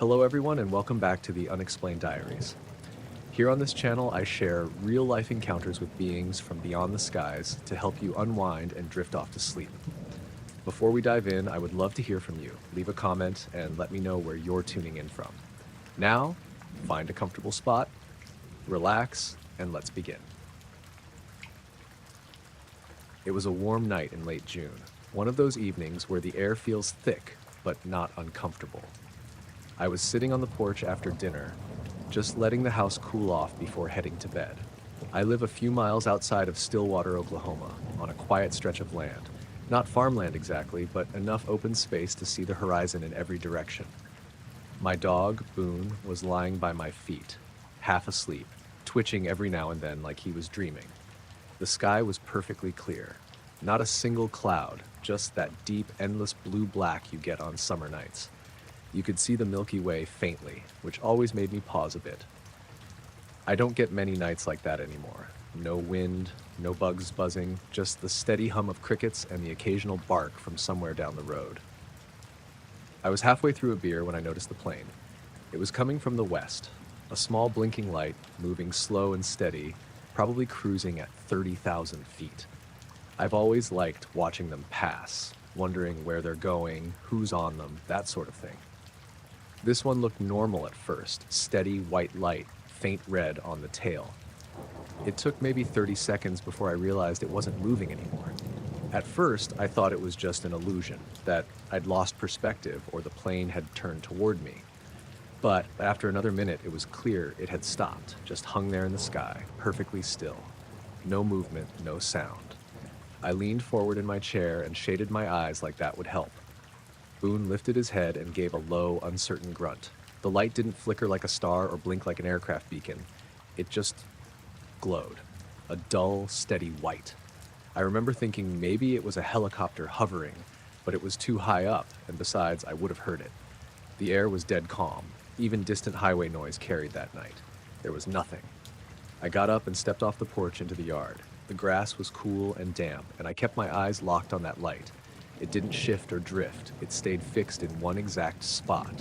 Hello everyone and welcome back to the Unexplained Diaries. Here on this channel I share real-life encounters with beings from beyond the skies to help you unwind and drift off to sleep. Before we dive in, I would love to hear from you. Leave a comment and let me know where you're tuning in from. Now, find a comfortable spot, relax, and let's begin. It was a warm night in late June, one of those evenings where the air feels thick but not uncomfortable. I was sitting on the porch after dinner, just letting the house cool off before heading to bed. I live a few miles outside of Stillwater, Oklahoma, on a quiet stretch of land. Not farmland exactly, but enough open space to see the horizon in every direction. My dog, Boone, was lying by my feet, half asleep, twitching every now and then like he was dreaming. The sky was perfectly clear. Not a single cloud, just that deep, endless blue-black you get on summer nights. You could see the Milky Way faintly, which always made me pause a bit. I don't get many nights like that anymore. No wind, no bugs buzzing, just the steady hum of crickets and the occasional bark from somewhere down the road. I was halfway through a beer when I noticed the plane. It was coming from the west, a small blinking light, moving slow and steady, probably cruising at 30,000 feet. I've always liked watching them pass, wondering where they're going, who's on them, that sort of thing. This one looked normal at first, steady white light, faint red on the tail. It took maybe 30 seconds before I realized it wasn't moving anymore. At first, I thought it was just an illusion, that I'd lost perspective or the plane had turned toward me. But after another minute, it was clear it had stopped, just hung there in the sky, perfectly still. No movement, no sound. I leaned forward in my chair and shaded my eyes like that would help. Boone lifted his head and gave a low, uncertain grunt. The light didn't flicker like a star or blink like an aircraft beacon. It just glowed, a dull, steady white. I remember thinking maybe it was a helicopter hovering, but it was too high up, and besides, I would have heard it. The air was dead calm. Even distant highway noise carried that night. There was nothing. I got up and stepped off the porch into the yard. The grass was cool and damp, and I kept my eyes locked on that light. It didn't shift or drift. It stayed fixed in one exact spot.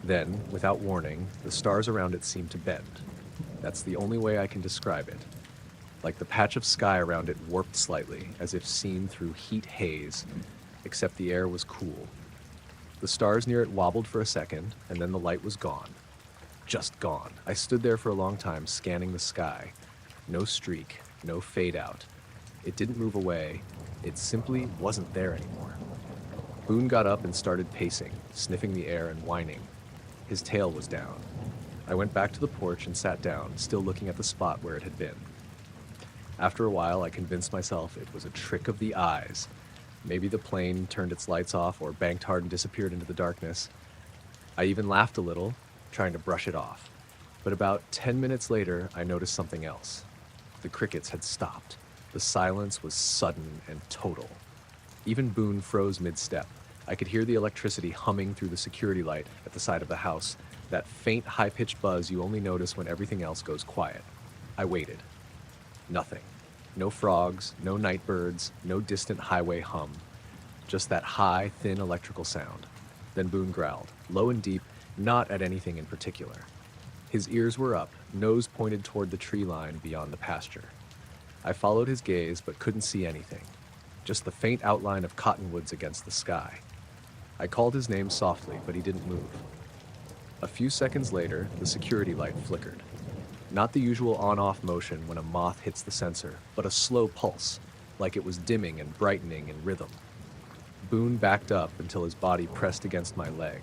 Then, without warning, the stars around it seemed to bend. That's the only way I can describe it. Like the patch of sky around it warped slightly, as if seen through heat haze, except the air was cool. The stars near it wobbled for a second, and then the light was gone. Just gone. I stood there for a long time, scanning the sky. No streak, no fade out. It didn't move away. It simply wasn't there anymore. Boone got up and started pacing, sniffing the air and whining. His tail was down. I went back to the porch and sat down, still looking at the spot where it had been. After a while, I convinced myself it was a trick of the eyes. Maybe the plane turned its lights off or banked hard and disappeared into the darkness. I even laughed a little, trying to brush it off. But about 10 minutes later, I noticed something else. The crickets had stopped. The silence was sudden and total. Even Boone froze mid-step. I could hear the electricity humming through the security light at the side of the house, that faint, high-pitched buzz you only notice when everything else goes quiet. I waited. Nothing. No frogs, no night birds, no distant highway hum. Just that high, thin electrical sound. Then Boone growled, low and deep, not at anything in particular. His ears were up, nose pointed toward the tree line beyond the pasture. I followed his gaze but couldn't see anything, just the faint outline of cottonwoods against the sky. I called his name softly, but he didn't move. A few seconds later, the security light flickered. Not the usual on-off motion when a moth hits the sensor, but a slow pulse, like it was dimming and brightening in rhythm. Boone backed up until his body pressed against my leg.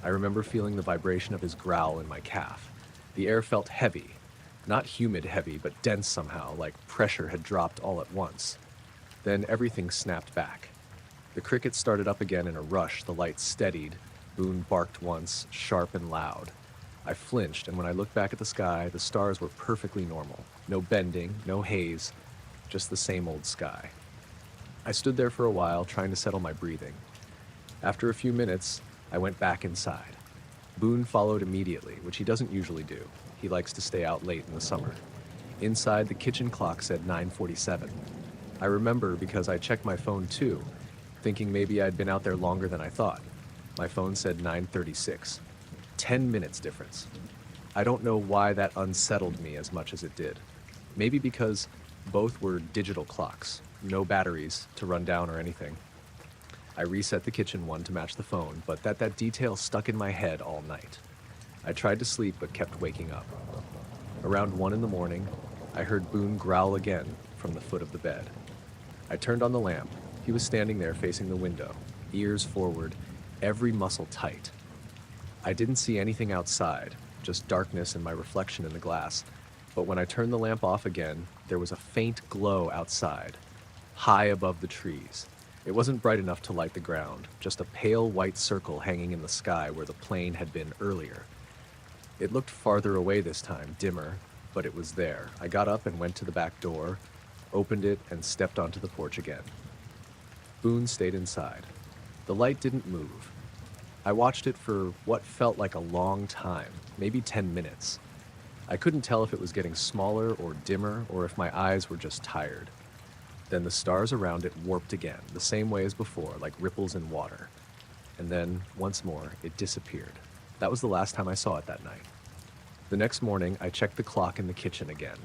I remember feeling the vibration of his growl in my calf. The air felt heavy. Not humid heavy, but dense somehow, like pressure had dropped all at once. Then everything snapped back. The crickets started up again in a rush, the light steadied. Boone barked once, sharp and loud. I flinched, and when I looked back at the sky, the stars were perfectly normal. No bending, no haze, just the same old sky. I stood there for a while, trying to settle my breathing. After a few minutes, I went back inside. Boone followed immediately, which he doesn't usually do. He likes to stay out late in the summer. Inside, the kitchen clock said 9:47. I remember because I checked my phone too, thinking maybe I'd been out there longer than I thought. My phone said 9:36. 10 minutes difference. I don't know why that unsettled me as much as it did. Maybe because both were digital clocks, no batteries to run down or anything. I reset the kitchen one to match the phone, but that detail stuck in my head all night. I tried to sleep but kept waking up. Around 1 in the morning, I heard Boone growl again from the foot of the bed. I turned on the lamp. He was standing there facing the window, ears forward, every muscle tight. I didn't see anything outside, just darkness and my reflection in the glass. But when I turned the lamp off again, there was a faint glow outside, high above the trees. It wasn't bright enough to light the ground, just a pale white circle hanging in the sky where the plane had been earlier. It looked farther away this time, dimmer, but it was there. I got up and went to the back door, opened it, and stepped onto the porch again. Boone stayed inside. The light didn't move. I watched it for what felt like a long time, maybe 10 minutes. I couldn't tell if it was getting smaller or dimmer or if my eyes were just tired. Then the stars around it warped again, the same way as before, like ripples in water. And then, once more, it disappeared. That was the last time I saw it that night. The next morning, I checked the clock in the kitchen again.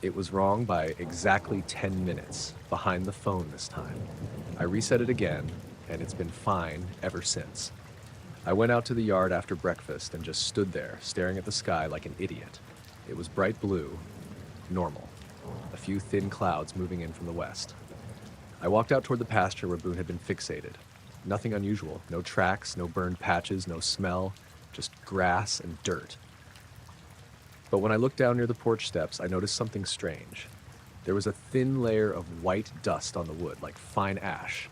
It was wrong by exactly 10 minutes, behind the phone this time. I reset it again, and it's been fine ever since. I went out to the yard after breakfast and just stood there, staring at the sky like an idiot. It was bright blue, normal. A few thin clouds moving in from the west. I walked out toward the pasture where Boone had been fixated. Nothing unusual, no tracks, no burned patches, no smell, just grass and dirt. But when I looked down near the porch steps, I noticed something strange. There was a thin layer of white dust on the wood, like fine ash.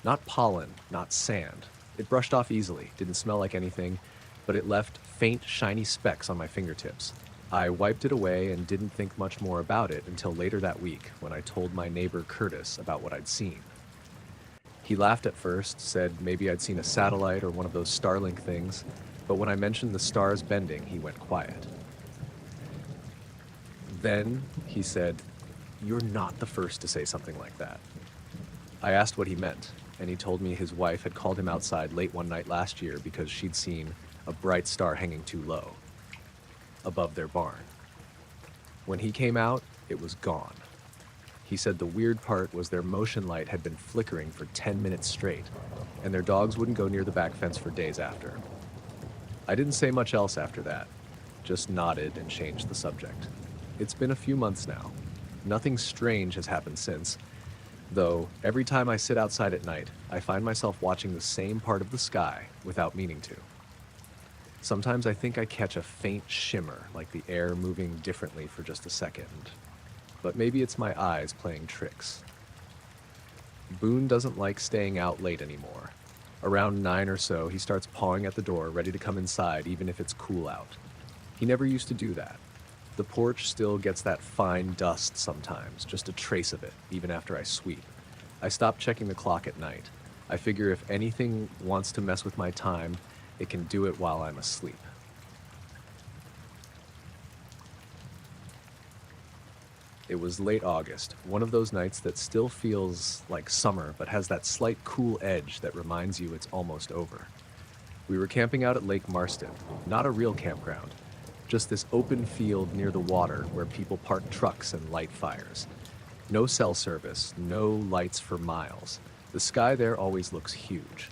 Not pollen, not sand. It brushed off easily, didn't smell like anything, but it left faint, shiny specks on my fingertips. I wiped it away and didn't think much more about it until later that week when I told my neighbor Curtis about what I'd seen. He laughed at first, said maybe I'd seen a satellite or one of those Starlink things, but when I mentioned the stars bending, he went quiet. Then he said, "You're not the first to say something like that." I asked what he meant, and he told me his wife had called him outside late one night last year because she'd seen a bright star hanging too low, above their barn. When he came out, it was gone. He said the weird part was their motion light had been flickering for 10 minutes straight, and their dogs wouldn't go near the back fence for days after. I didn't say much else after that, just nodded and changed the subject. It's been a few months now. Nothing strange has happened since, though every time I sit outside at night, I find myself watching the same part of the sky without meaning to. Sometimes I think I catch a faint shimmer, like the air moving differently for just a second. But maybe it's my eyes playing tricks. Boone doesn't like staying out late anymore. Around 9 or so, he starts pawing at the door, ready to come inside even if it's cool out. He never used to do that. The porch still gets that fine dust sometimes, just a trace of it, even after I sweep. I stop checking the clock at night. I figure if anything wants to mess with my time, it can do it while I'm asleep. It was late August, one of those nights that still feels like summer but has that slight cool edge that reminds you it's almost over. We were camping out at Lake Marston, not a real campground, just this open field near the water where people park trucks and light fires. No cell service, no lights for miles. The sky there always looks huge.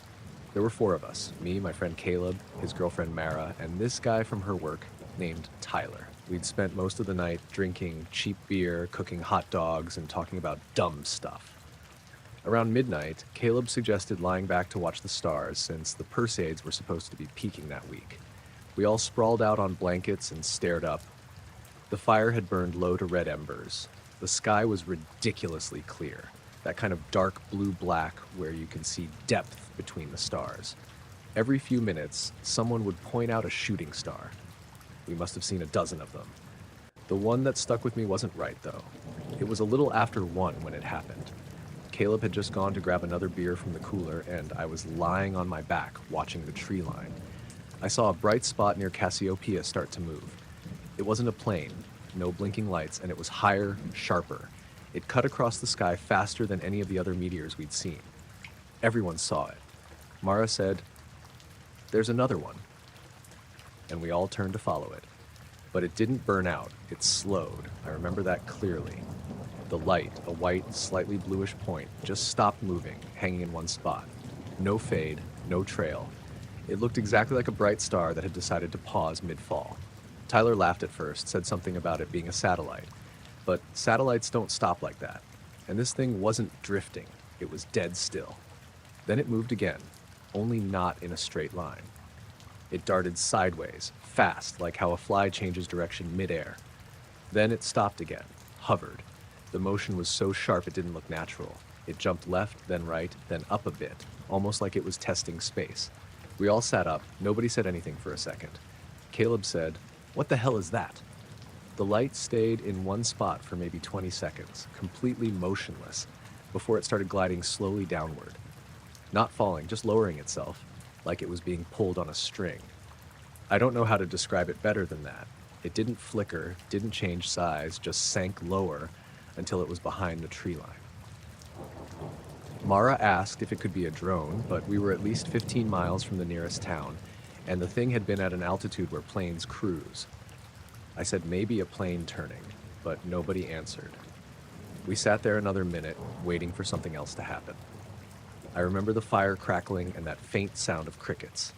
There were 4 of us, me, my friend Caleb, his girlfriend Mara, and this guy from her work named Tyler. We'd spent most of the night drinking cheap beer, cooking hot dogs, and talking about dumb stuff. Around midnight, Caleb suggested lying back to watch the stars since the Perseids were supposed to be peaking that week. We all sprawled out on blankets and stared up. The fire had burned low to red embers. The sky was ridiculously clear, that kind of dark blue-black where you can see depth between the stars. Every few minutes, someone would point out a shooting star. We must have seen a dozen of them. The one that stuck with me wasn't right, though. It was a little after 1 when it happened. Caleb had just gone to grab another beer from the cooler, and I was lying on my back, watching the tree line. I saw a bright spot near Cassiopeia start to move. It wasn't a plane, no blinking lights, and it was higher, sharper. It cut across the sky faster than any of the other meteors we'd seen. Everyone saw it. Mara said, "There's another one." and we all turned to follow it. But it didn't burn out, it slowed. I remember that clearly. The light, a white, slightly bluish point, just stopped moving, hanging in one spot. No fade, no trail. It looked exactly like a bright star that had decided to pause mid-fall. Tyler laughed at first, said something about it being a satellite. But satellites don't stop like that. And this thing wasn't drifting, it was dead still. Then it moved again, only not in a straight line. It darted sideways, fast, like how a fly changes direction mid-air. Then it stopped again, hovered. The motion was so sharp it didn't look natural. It jumped left, then right, then up a bit, almost like it was testing space. We all sat up, nobody said anything for a second. Caleb said, "What the hell is that?" The light stayed in one spot for maybe 20 seconds, completely motionless, before it started gliding slowly downward. Not falling, just lowering itself, like it was being pulled on a string. I don't know how to describe it better than that. It didn't flicker, didn't change size, just sank lower until it was behind the tree line. Mara asked if it could be a drone, but we were at least 15 miles from the nearest town, and the thing had been at an altitude where planes cruise. I said maybe a plane turning, but nobody answered. We sat there another minute, waiting for something else to happen. I remember the fire crackling and that faint sound of crickets.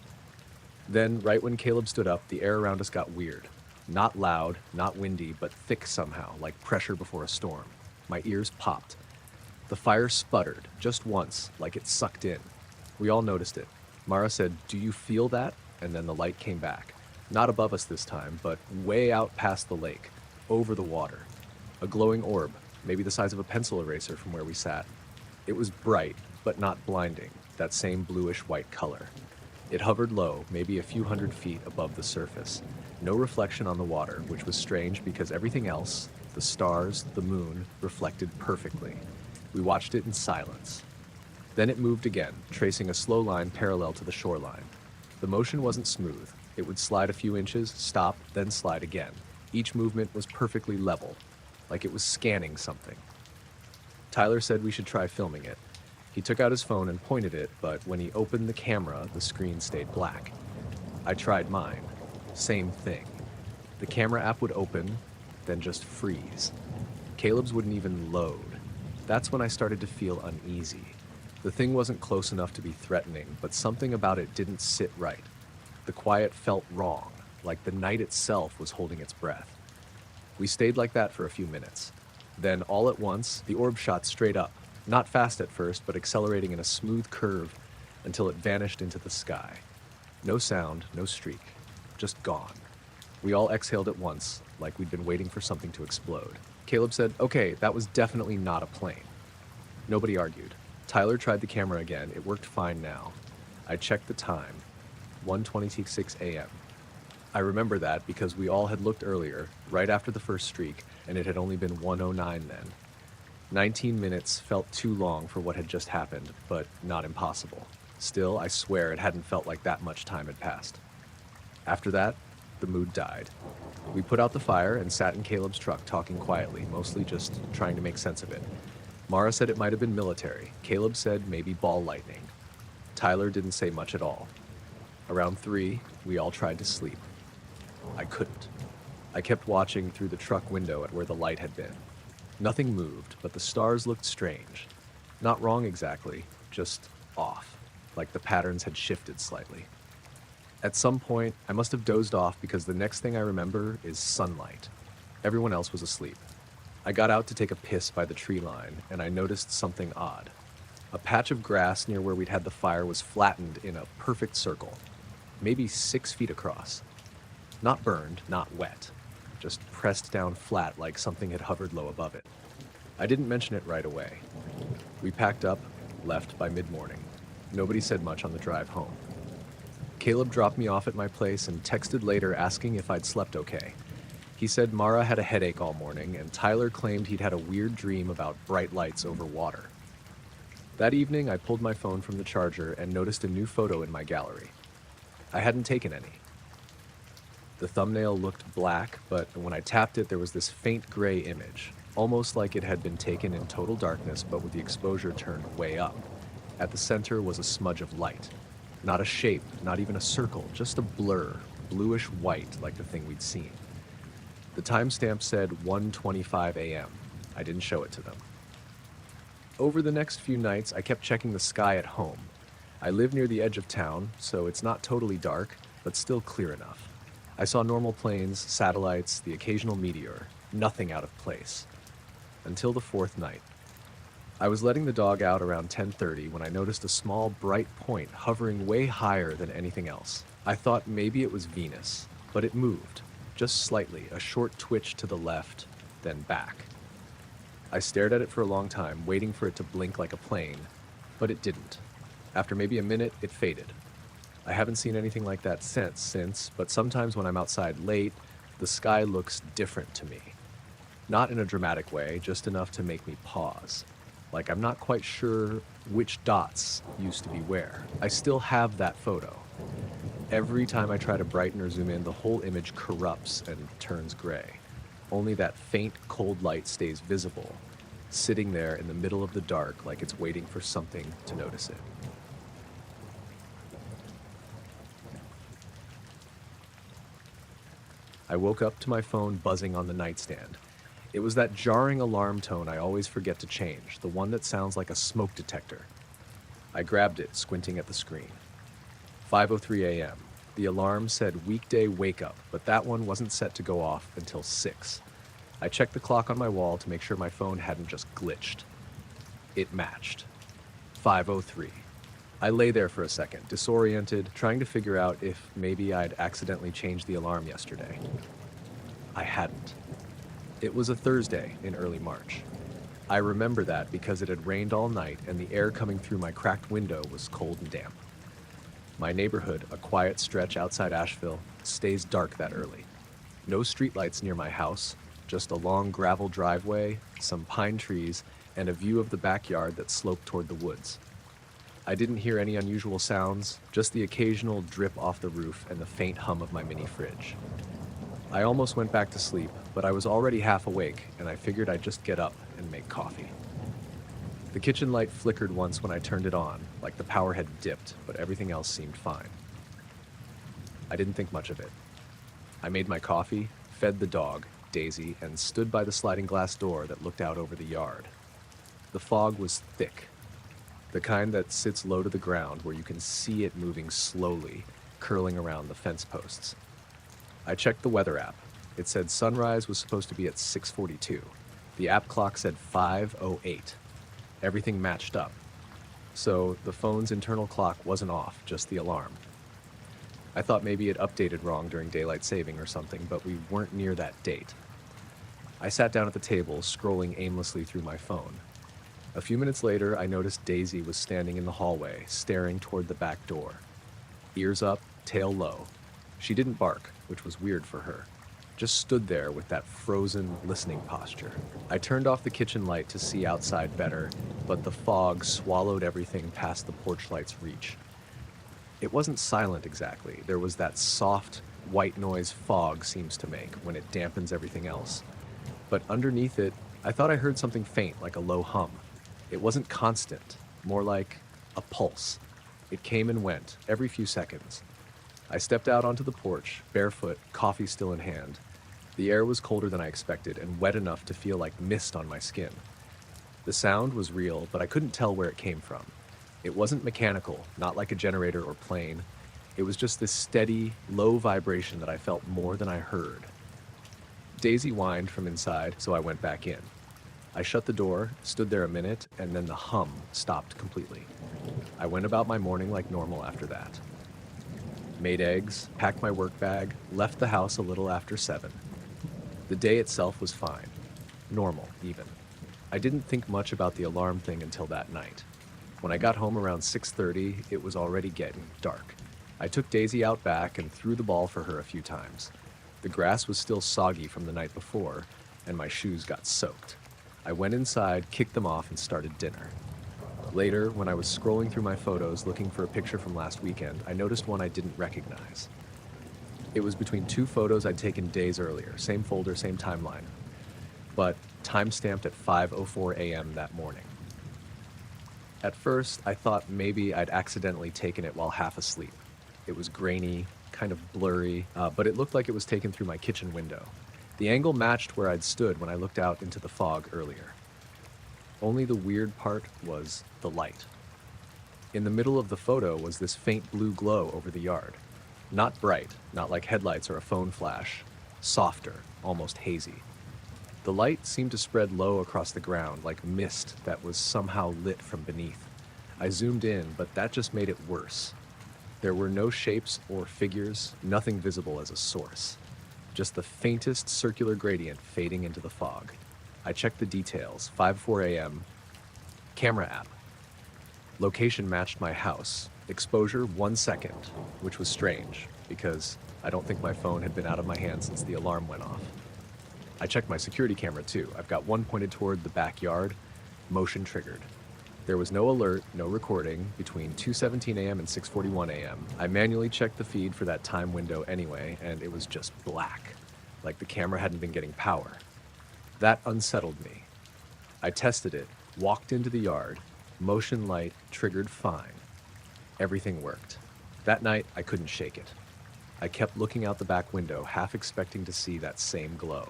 Then, right when Caleb stood up, the air around us got weird. Not loud, not windy, but thick somehow, like pressure before a storm. My ears popped. The fire sputtered, just once, like it sucked in. We all noticed it. Mara said, "Do you feel that?" And then the light came back. Not above us this time, but way out past the lake, over the water. A glowing orb, maybe the size of a pencil eraser from where we sat. It was bright, but not blinding, that same bluish-white color. It hovered low, maybe a few hundred feet above the surface. No reflection on the water, which was strange because everything else, the stars, the moon, reflected perfectly. We watched it in silence. Then it moved again, tracing a slow line parallel to the shoreline. The motion wasn't smooth. It would slide a few inches, stop, then slide again. Each movement was perfectly level, like it was scanning something. Tyler said we should try filming it. He took out his phone and pointed it, but when he opened the camera, the screen stayed black. I tried mine. Same thing. The camera app would open, then just freeze. Caleb's wouldn't even load. That's when I started to feel uneasy. The thing wasn't close enough to be threatening, but something about it didn't sit right. The quiet felt wrong, like the night itself was holding its breath. We stayed like that for a few minutes. Then, all at once, the orb shot straight up, not fast at first, but accelerating in a smooth curve until it vanished into the sky. No sound, no streak, just gone. We all exhaled at once, like we'd been waiting for something to explode. Caleb said, "Okay, that was definitely not a plane." Nobody argued. Tyler tried the camera again. It worked fine now. I checked the time, 1:26 a.m. I remember that because we all had looked earlier, right after the first streak, and it had only been 1:09 then. 19 minutes felt too long for what had just happened, but not impossible. Still, I swear it hadn't felt like that much time had passed. After that, the mood died. We put out the fire and sat in Caleb's truck talking quietly, mostly just trying to make sense of it. Mara said it might have been military. Caleb said maybe ball lightning. Tyler didn't say much at all. Around 3, we all tried to sleep. I couldn't. I kept watching through the truck window at where the light had been. Nothing moved, but the stars looked strange. Not wrong exactly, just off, like the patterns had shifted slightly. At some point, I must have dozed off because the next thing I remember is sunlight. Everyone else was asleep. I got out to take a piss by the tree line, and I noticed something odd. A patch of grass near where we'd had the fire was flattened in a perfect circle, maybe 6 feet across. Not burned, not wet, just pressed down flat like something had hovered low above it. I didn't mention it right away. We packed up, left by mid-morning. Nobody said much on the drive home. Caleb dropped me off at my place and texted later asking if I'd slept okay. He said Mara had a headache all morning, and Tyler claimed he'd had a weird dream about bright lights over water. That evening, I pulled my phone from the charger and noticed a new photo in my gallery. I hadn't taken any. The thumbnail looked black, but when I tapped it, there was this faint gray image, almost like it had been taken in total darkness, but with the exposure turned way up. At the center was a smudge of light. Not a shape, not even a circle, just a blur, bluish white like the thing we'd seen. The timestamp said 1:25 a.m. I didn't show it to them. Over the next few nights, I kept checking the sky at home. I live near the edge of town, so it's not totally dark, but still clear enough. I saw normal planes, satellites, the occasional meteor, nothing out of place. Until the fourth night. I was letting the dog out around 10:30 when I noticed a small, bright point hovering way higher than anything else. I thought maybe it was Venus, but it moved, just slightly, a short twitch to the left, then back. I stared at it for a long time, waiting for it to blink like a plane, but it didn't. After maybe a minute, it faded. I haven't seen anything like that since, but sometimes when I'm outside late, the sky looks different to me. Not in a dramatic way, just enough to make me pause. Like I'm not quite sure which dots used to be where. I still have that photo. Every time I try to brighten or zoom in, the whole image corrupts and turns gray. Only that faint, cold light stays visible, sitting there in the middle of the dark like it's waiting for something to notice it. I woke up to my phone buzzing on the nightstand. It was that jarring alarm tone I always forget to change, the one that sounds like a smoke detector. I grabbed it, squinting at the screen. 5:03 a.m. The alarm said weekday wake up, but that one wasn't set to go off until 6. I checked the clock on my wall to make sure my phone hadn't just glitched. It matched. 5:03. I lay there for a second, disoriented, trying to figure out if maybe I'd accidentally changed the alarm yesterday. I hadn't. It was a Thursday in early March. I remember that because it had rained all night and the air coming through my cracked window was cold and damp. My neighborhood, a quiet stretch outside Asheville, stays dark that early. No streetlights near my house, just a long gravel driveway, some pine trees, and a view of the backyard that sloped toward the woods. I didn't hear any unusual sounds, just the occasional drip off the roof and the faint hum of my mini fridge. I almost went back to sleep, but I was already half awake, and I figured I'd just get up and make coffee. The kitchen light flickered once when I turned it on, like the power had dipped, but everything else seemed fine. I didn't think much of it. I made my coffee, fed the dog, Daisy, and stood by the sliding glass door that looked out over the yard. The fog was thick, the kind that sits low to the ground where you can see it moving slowly, curling around the fence posts. I checked the weather app. It said sunrise was supposed to be at 6:42. The app clock said 5:08. Everything matched up. So the phone's internal clock wasn't off, just the alarm. I thought maybe it updated wrong during daylight saving or something, but we weren't near that date. I sat down at the table, scrolling aimlessly through my phone. A few minutes later, I noticed Daisy was standing in the hallway, staring toward the back door. Ears up, tail low. She didn't bark, which was weird for her. Just stood there with that frozen, listening posture. I turned off the kitchen light to see outside better, but the fog swallowed everything past the porch light's reach. It wasn't silent exactly. There was that soft, white noise fog seems to make when it dampens everything else. But underneath it, I thought I heard something faint, like a low hum. It wasn't constant, more like a pulse. It came and went, every few seconds. I stepped out onto the porch, barefoot, coffee still in hand. The air was colder than I expected and wet enough to feel like mist on my skin. The sound was real, but I couldn't tell where it came from. It wasn't mechanical, not like a generator or plane. It was just this steady, low vibration that I felt more than I heard. Daisy whined from inside, so I went back in. I shut the door, stood there a minute, and then the hum stopped completely. I went about my morning like normal after that. Made eggs, packed my work bag, left the house a little after 7. The day itself was fine. Normal, even. I didn't think much about the alarm thing until that night. When I got home around 6:30, it was already getting dark. I took Daisy out back and threw the ball for her a few times. The grass was still soggy from the night before, and my shoes got soaked. I went inside, kicked them off, and started dinner. Later, when I was scrolling through my photos looking for a picture from last weekend, I noticed one I didn't recognize. It was between 2 photos I'd taken days earlier, same folder, same timeline, but time-stamped at 5:04 a.m. that morning. At first, I thought maybe I'd accidentally taken it while half asleep. It was grainy, kind of blurry, but it looked like it was taken through my kitchen window. The angle matched where I'd stood when I looked out into the fog earlier. Only the weird part was the light. In the middle of the photo was this faint blue glow over the yard. Not bright, not like headlights or a phone flash. Softer, almost hazy. The light seemed to spread low across the ground like mist that was somehow lit from beneath. I zoomed in, but that just made it worse. There were no shapes or figures, nothing visible as a source. Just the faintest circular gradient fading into the fog. I checked the details, 5:04 a.m. Camera app. Location matched my house. Exposure 1 second, which was strange because I don't think my phone had been out of my hand since the alarm went off. I checked my security camera too. I've got one pointed toward the backyard, motion triggered. There was no alert, no recording between 2:17 a.m. and 6:41 a.m. I manually checked the feed for that time window anyway, and it was just black, like the camera hadn't been getting power. That unsettled me. I tested it, walked into the yard, motion light triggered fine. Everything worked. That night, I couldn't shake it. I kept looking out the back window, half expecting to see that same glow.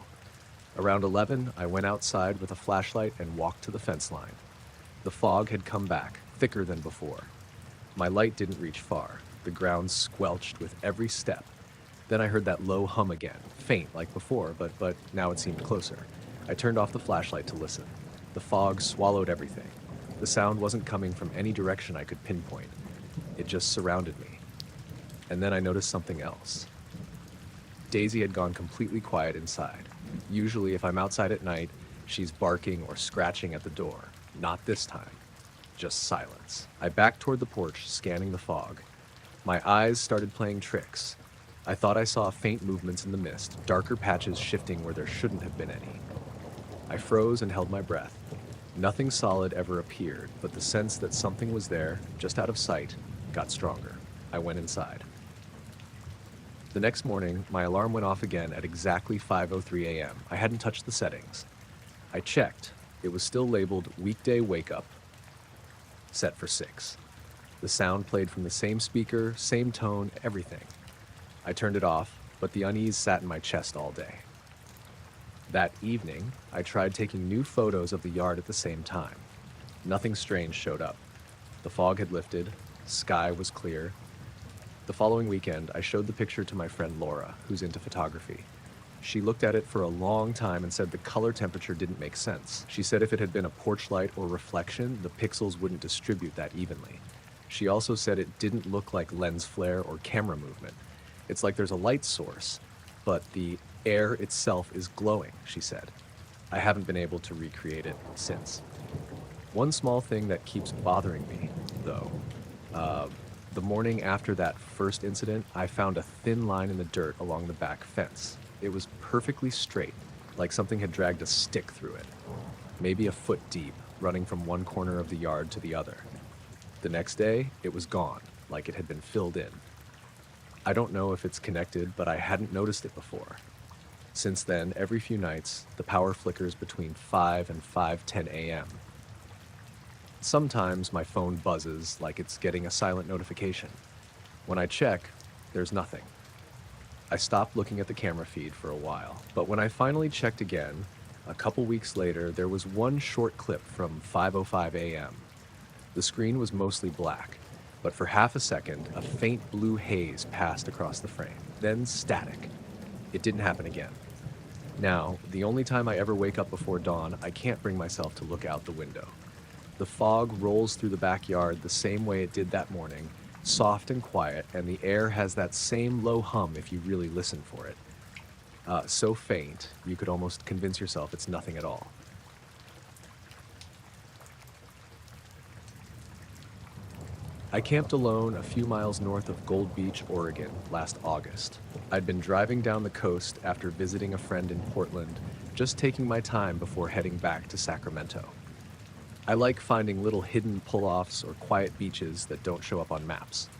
Around 11, I went outside with a flashlight and walked to the fence line. The fog had come back, thicker than before. My light didn't reach far. The ground squelched with every step. Then I heard that low hum again, faint like before, but now it seemed closer. I turned off the flashlight to listen. The fog swallowed everything. The sound wasn't coming from any direction I could pinpoint. It just surrounded me. And then I noticed something else. Daisy had gone completely quiet inside. Usually, if I'm outside at night, she's barking or scratching at the door. Not this time. Just silence. I backed toward the porch, scanning the fog. My eyes started playing tricks. I thought I saw faint movements in the mist, darker patches shifting where there shouldn't have been any. I froze and held my breath. Nothing solid ever appeared, but the sense that something was there, just out of sight, got stronger. I went inside. The next morning, my alarm went off again at exactly 5:03 a.m. I hadn't touched the settings. I checked. It was still labeled Weekday Wake Up, set for 6. The sound played from the same speaker, same tone, everything. I turned it off, but the unease sat in my chest all day. That evening, I tried taking new photos of the yard at the same time. Nothing strange showed up. The fog had lifted, sky was clear. The following weekend, I showed the picture to my friend Laura, who's into photography. She looked at it for a long time and said the color temperature didn't make sense. She said if it had been a porch light or reflection, the pixels wouldn't distribute that evenly. She also said it didn't look like lens flare or camera movement. It's like there's a light source, but the air itself is glowing, she said. I haven't been able to recreate it since. One small thing that keeps bothering me, though, the morning after that first incident, I found a thin line in the dirt along the back fence. It was perfectly straight, like something had dragged a stick through it. Maybe a foot deep, running from one corner of the yard to the other. The next day, it was gone, like it had been filled in. I don't know if it's connected, but I hadn't noticed it before. Since then, every few nights, the power flickers between 5 and 5:10 a.m. Sometimes my phone buzzes like it's getting a silent notification. When I check, there's nothing. I stopped looking at the camera feed for a while, but when I finally checked again, a couple weeks later, there was one short clip from 5:05 a.m. The screen was mostly black, but for half a second, a faint blue haze passed across the frame, then static. It didn't happen again. Now, the only time I ever wake up before dawn, I can't bring myself to look out the window. The fog rolls through the backyard the same way it did that morning, soft and quiet, and the air has that same low hum if you really listen for it. So faint, you could almost convince yourself it's nothing at all. I camped alone a few miles north of Gold Beach, Oregon, last August. I'd been driving down the coast after visiting a friend in Portland, just taking my time before heading back to Sacramento. I like finding little hidden pull-offs or quiet beaches that don't show up on maps.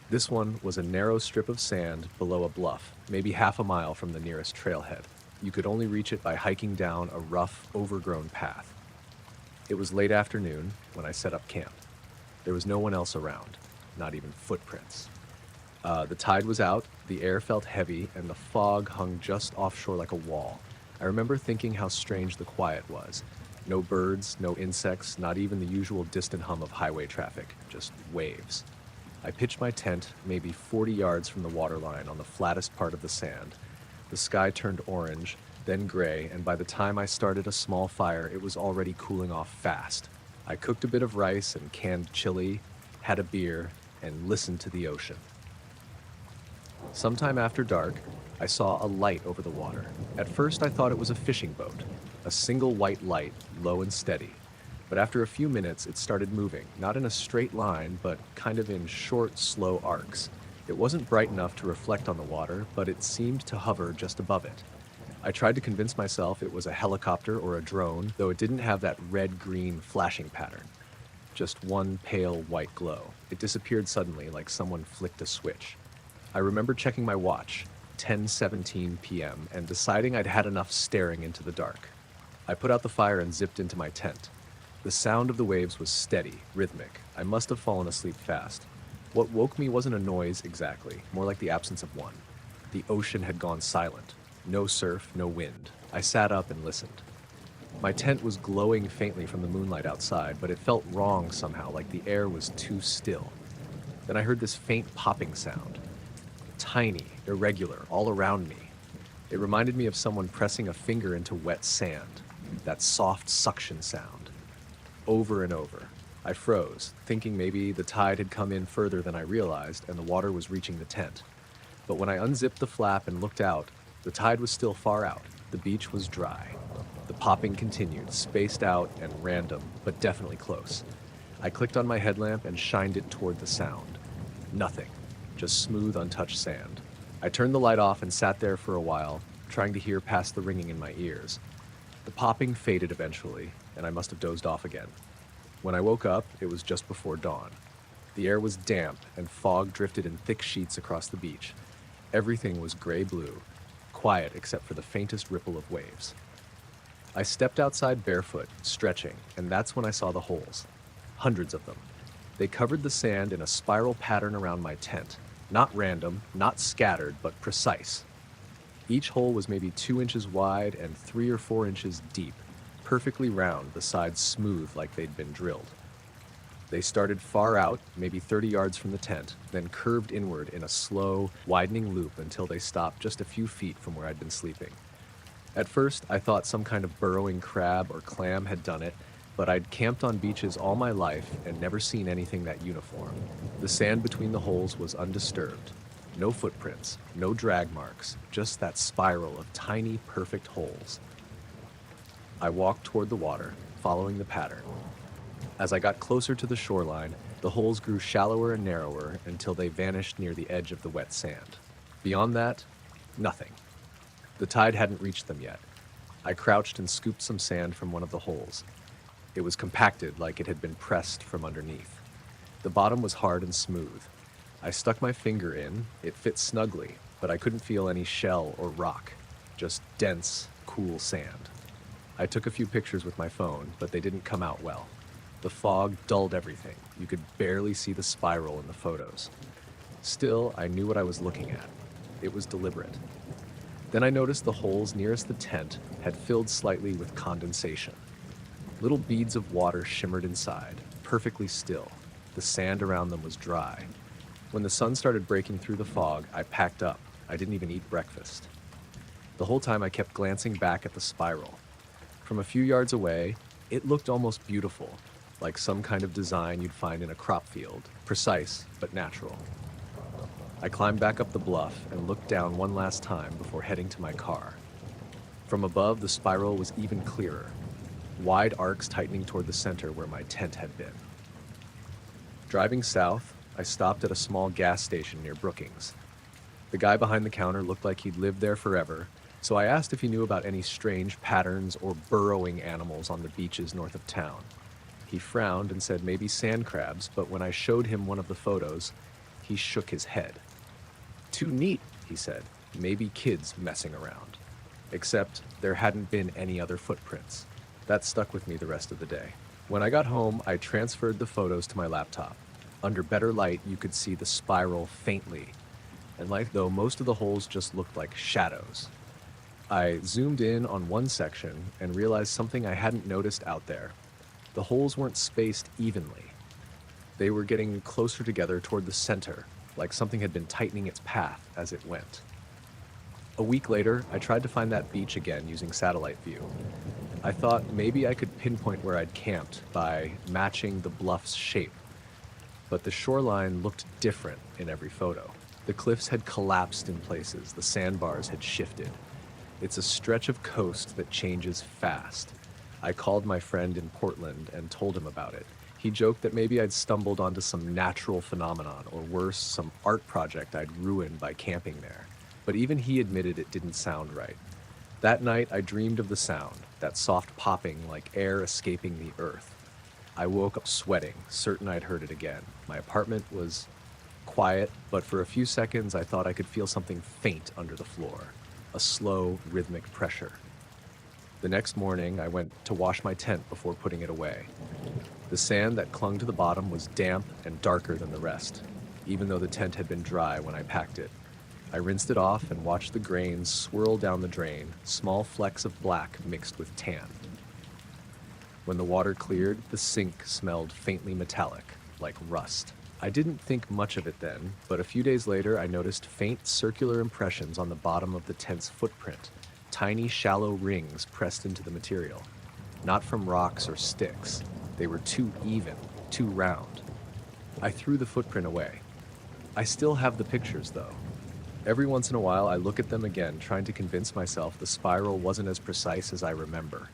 This one was a narrow strip of sand below a bluff, maybe half a mile from the nearest trailhead. You could only reach it by hiking down a rough, overgrown path. It was late afternoon when I set up camp. There was no one else around, not even footprints. The tide was out, the air felt heavy, and the fog hung just offshore like a wall. I remember thinking how strange the quiet was. No birds, no insects, not even the usual distant hum of highway traffic, just waves. I pitched my tent maybe 40 yards from the waterline on the flattest part of the sand. The sky turned orange, then gray, and by the time I started a small fire, it was already cooling off fast. I cooked a bit of rice and canned chili, had a beer, and listened to the ocean. Sometime after dark, I saw a light over the water. At first, I thought it was a fishing boat, a single white light, low and steady. But after a few minutes, it started moving, not in a straight line, but kind of in short, slow arcs. It wasn't bright enough to reflect on the water, but it seemed to hover just above it. I tried to convince myself it was a helicopter or a drone, though it didn't have that red-green flashing pattern. Just one pale white glow. It disappeared suddenly, like someone flicked a switch. I remember checking my watch, 10:17 p.m., and deciding I'd had enough staring into the dark. I put out the fire and zipped into my tent. The sound of the waves was steady, rhythmic. I must have fallen asleep fast. What woke me wasn't a noise exactly, more like the absence of one. The ocean had gone silent. No surf, no wind. I sat up and listened. My tent was glowing faintly from the moonlight outside, but it felt wrong somehow, like the air was too still. Then I heard this faint popping sound. Tiny, irregular, all around me. It reminded me of someone pressing a finger into wet sand. That soft suction sound. Over and over. I froze, thinking maybe the tide had come in further than I realized and the water was reaching the tent. But when I unzipped the flap and looked out, the tide was still far out. The beach was dry. The popping continued, spaced out and random, but definitely close. I clicked on my headlamp and shined it toward the sound. Nothing. Just smooth, untouched sand. I turned the light off and sat there for a while, trying to hear past the ringing in my ears. The popping faded eventually, and I must have dozed off again. When I woke up, it was just before dawn. The air was damp, and fog drifted in thick sheets across the beach. Everything was gray-blue, quiet except for the faintest ripple of waves. I stepped outside barefoot, stretching, and that's when I saw the holes. Hundreds of them. They covered the sand in a spiral pattern around my tent. Not random, not scattered, but precise. Each hole was maybe 2 inches wide and 3 or 4 inches deep, perfectly round, the sides smooth like they'd been drilled. They started far out, maybe 30 yards from the tent, then curved inward in a slow, widening loop until they stopped just a few feet from where I'd been sleeping. At first, I thought some kind of burrowing crab or clam had done it, but I'd camped on beaches all my life and never seen anything that uniform. The sand between the holes was undisturbed. No footprints, no drag marks, just that spiral of tiny, perfect holes. I walked toward the water, following the pattern. As I got closer to the shoreline, the holes grew shallower and narrower until they vanished near the edge of the wet sand. Beyond that, nothing. The tide hadn't reached them yet. I crouched and scooped some sand from one of the holes. It was compacted like it had been pressed from underneath. The bottom was hard and smooth. I stuck my finger in. It fit snugly, but I couldn't feel any shell or rock, just dense, cool sand. I took a few pictures with my phone, but they didn't come out well. The fog dulled everything. You could barely see the spiral in the photos. Still, I knew what I was looking at. It was deliberate. Then I noticed the holes nearest the tent had filled slightly with condensation. Little beads of water shimmered inside, perfectly still. The sand around them was dry. When the sun started breaking through the fog, I packed up. I didn't even eat breakfast. The whole time I kept glancing back at the spiral. From a few yards away, it looked almost beautiful, like some kind of design you'd find in a crop field, precise but natural. I climbed back up the bluff and looked down one last time before heading to my car. From above, the spiral was even clearer, wide arcs tightening toward the center where my tent had been. Driving south, I stopped at a small gas station near Brookings. The guy behind the counter looked like he'd lived there forever, so I asked if he knew about any strange patterns or burrowing animals on the beaches north of town. He frowned and said maybe sand crabs, but when I showed him one of the photos, he shook his head. Too neat, he said. Maybe kids messing around. Except there hadn't been any other footprints. That stuck with me the rest of the day. When I got home, I transferred the photos to my laptop. Under better light, you could see the spiral faintly, and like though most of the holes just looked like shadows. I zoomed in on one section and realized something I hadn't noticed out there. The holes weren't spaced evenly. They were getting closer together toward the center, like something had been tightening its path as it went. A week later, I tried to find that beach again using satellite view. I thought maybe I could pinpoint where I'd camped by matching the bluff's shape, but the shoreline looked different in every photo. The cliffs had collapsed in places, the sandbars had shifted. It's a stretch of coast that changes fast. I called my friend in Portland and told him about it. He joked that maybe I'd stumbled onto some natural phenomenon, or worse, some art project I'd ruined by camping there. But even he admitted it didn't sound right. That night, I dreamed of the sound, that soft popping like air escaping the earth. I woke up sweating, certain I'd heard it again. My apartment was quiet, but for a few seconds I thought I could feel something faint under the floor, a slow, rhythmic pressure. The next morning, I went to wash my tent before putting it away. The sand that clung to the bottom was damp and darker than the rest, even though the tent had been dry when I packed it. I rinsed it off and watched the grains swirl down the drain, small flecks of black mixed with tan. When the water cleared, the sink smelled faintly metallic, like rust. I didn't think much of it then, but a few days later I noticed faint circular impressions on the bottom of the tent's footprint, tiny shallow rings pressed into the material. Not from rocks or sticks. They were too even, too round. I threw the footprint away. I still have the pictures, though. Every once in a while, I look at them again, trying to convince myself the spiral wasn't as precise as I remember.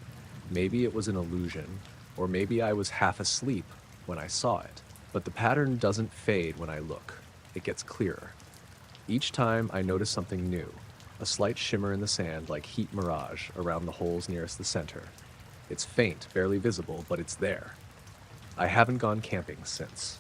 Maybe it was an illusion, or maybe I was half asleep when I saw it. But the pattern doesn't fade when I look. It gets clearer. Each time I notice something new, a slight shimmer in the sand like heat mirage around the holes nearest the center. It's faint, barely visible, but it's there. I haven't gone camping since.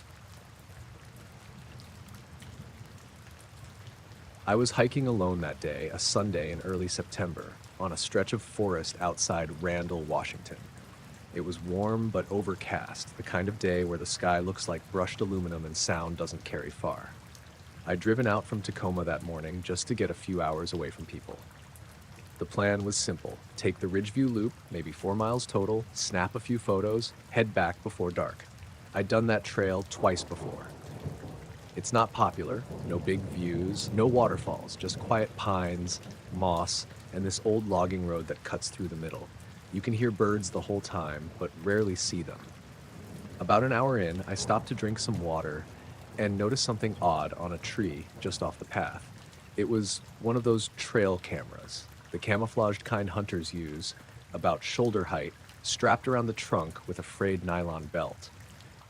I was hiking alone that day, a Sunday in early September, on a stretch of forest outside Randall, Washington. It was warm but overcast, the kind of day where the sky looks like brushed aluminum and sound doesn't carry far. I'd driven out from Tacoma that morning just to get a few hours away from people. The plan was simple: take the Ridgeview Loop, maybe 4 miles total, snap a few photos, head back before dark. I'd done that trail twice before. It's not popular, no big views, no waterfalls, just quiet pines, moss, and this old logging road that cuts through the middle. You can hear birds the whole time, but rarely see them. About an hour in, I stopped to drink some water and noticed something odd on a tree just off the path. It was one of those trail cameras, the camouflaged kind hunters use, about shoulder height, strapped around the trunk with a frayed nylon belt.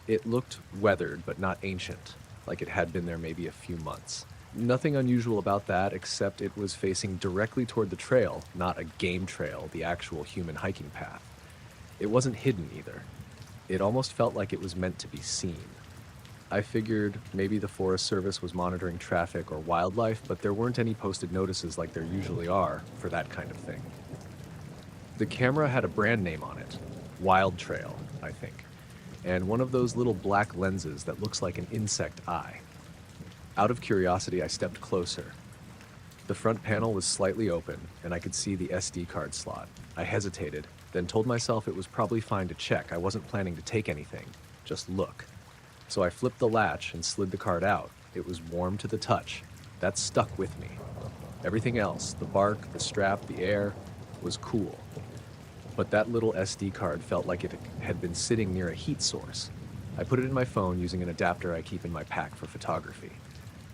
It looked weathered but not ancient, like it had been there maybe a few months. Nothing unusual about that, except it was facing directly toward the trail, not a game trail, the actual human hiking path. It wasn't hidden either. It almost felt like it was meant to be seen. I figured maybe the Forest Service was monitoring traffic or wildlife, but there weren't any posted notices like there usually are for that kind of thing. The camera had a brand name on it, Wild Trail, I think, and one of those little black lenses that looks like an insect eye. Out of curiosity, I stepped closer. The front panel was slightly open, and I could see the SD card slot. I hesitated, then told myself it was probably fine to check. I wasn't planning to take anything, just look. So I flipped the latch and slid the card out. It was warm to the touch. That stuck with me. Everything else, the bark, the strap, the air, was cool. But that little SD card felt like it had been sitting near a heat source. I put it in my phone using an adapter I keep in my pack for photography.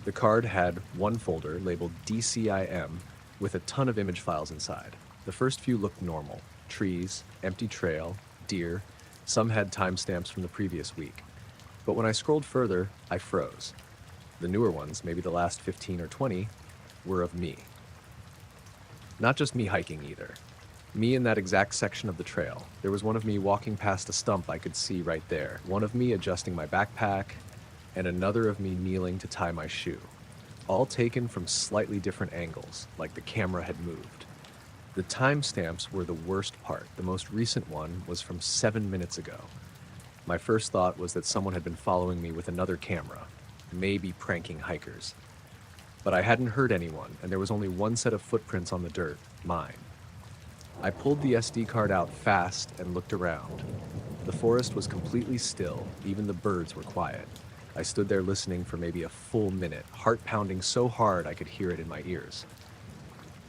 The card had one folder labeled DCIM with a ton of image files inside. The first few looked normal: trees, empty trail, deer. Some had timestamps from the previous week. But when I scrolled further, I froze. The newer ones, maybe the last 15 or 20, were of me. Not just me hiking either. Me in that exact section of the trail. There was one of me walking past a stump I could see right there, one of me adjusting my backpack, and another of me kneeling to tie my shoe. All taken from slightly different angles, like the camera had moved. The timestamps were the worst part. The most recent one was from 7 minutes ago. My first thought was that someone had been following me with another camera, maybe pranking hikers. but I hadn't heard anyone, and there was only one set of footprints on the dirt, mine. I pulled the SD card out fast and looked around. The forest was completely still, even the birds were quiet. I stood there listening for maybe a full minute, heart pounding so hard I could hear it in my ears.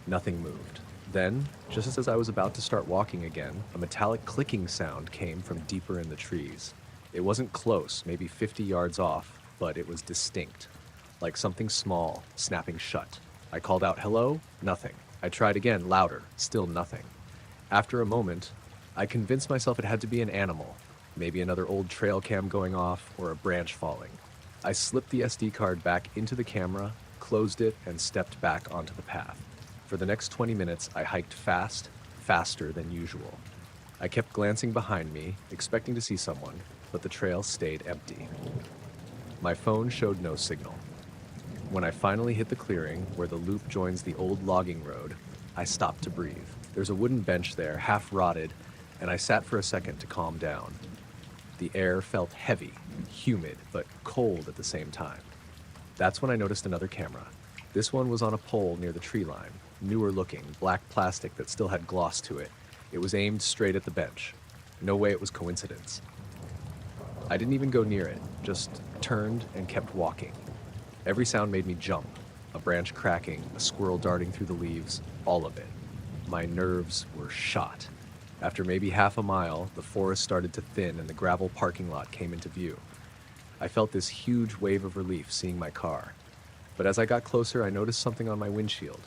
Nothing moved. Then, just as I was about to start walking again, a metallic clicking sound came from deeper in the trees. It wasn't close, maybe 50 yards off, but it was distinct, like something small, snapping shut. I called out, "Hello?" Nothing. I tried again, louder, still nothing. After a moment, I convinced myself it had to be an animal, maybe another old trail cam going off or a branch falling. I slipped the SD card back into the camera, closed it, and stepped back onto the path. For the next 20 minutes, I hiked fast, faster than usual. I kept glancing behind me, expecting to see someone, but the trail stayed empty. My phone showed no signal. When I finally hit the clearing where the loop joins the old logging road, I stopped to breathe. There's a wooden bench there, half rotted, and I sat for a second to calm down. The air felt heavy, humid, but cold at the same time. That's when I noticed another camera. This one was on a pole near the tree line, newer looking, black plastic that still had gloss to it. It was aimed straight at the bench. No way it was coincidence. I didn't even go near it, just turned and kept walking. Every sound made me jump. A branch cracking, a squirrel darting through the leaves, all of it. My nerves were shot. After maybe half a mile, the forest started to thin and the gravel parking lot came into view. I felt this huge wave of relief seeing my car. But as I got closer, I noticed something on my windshield.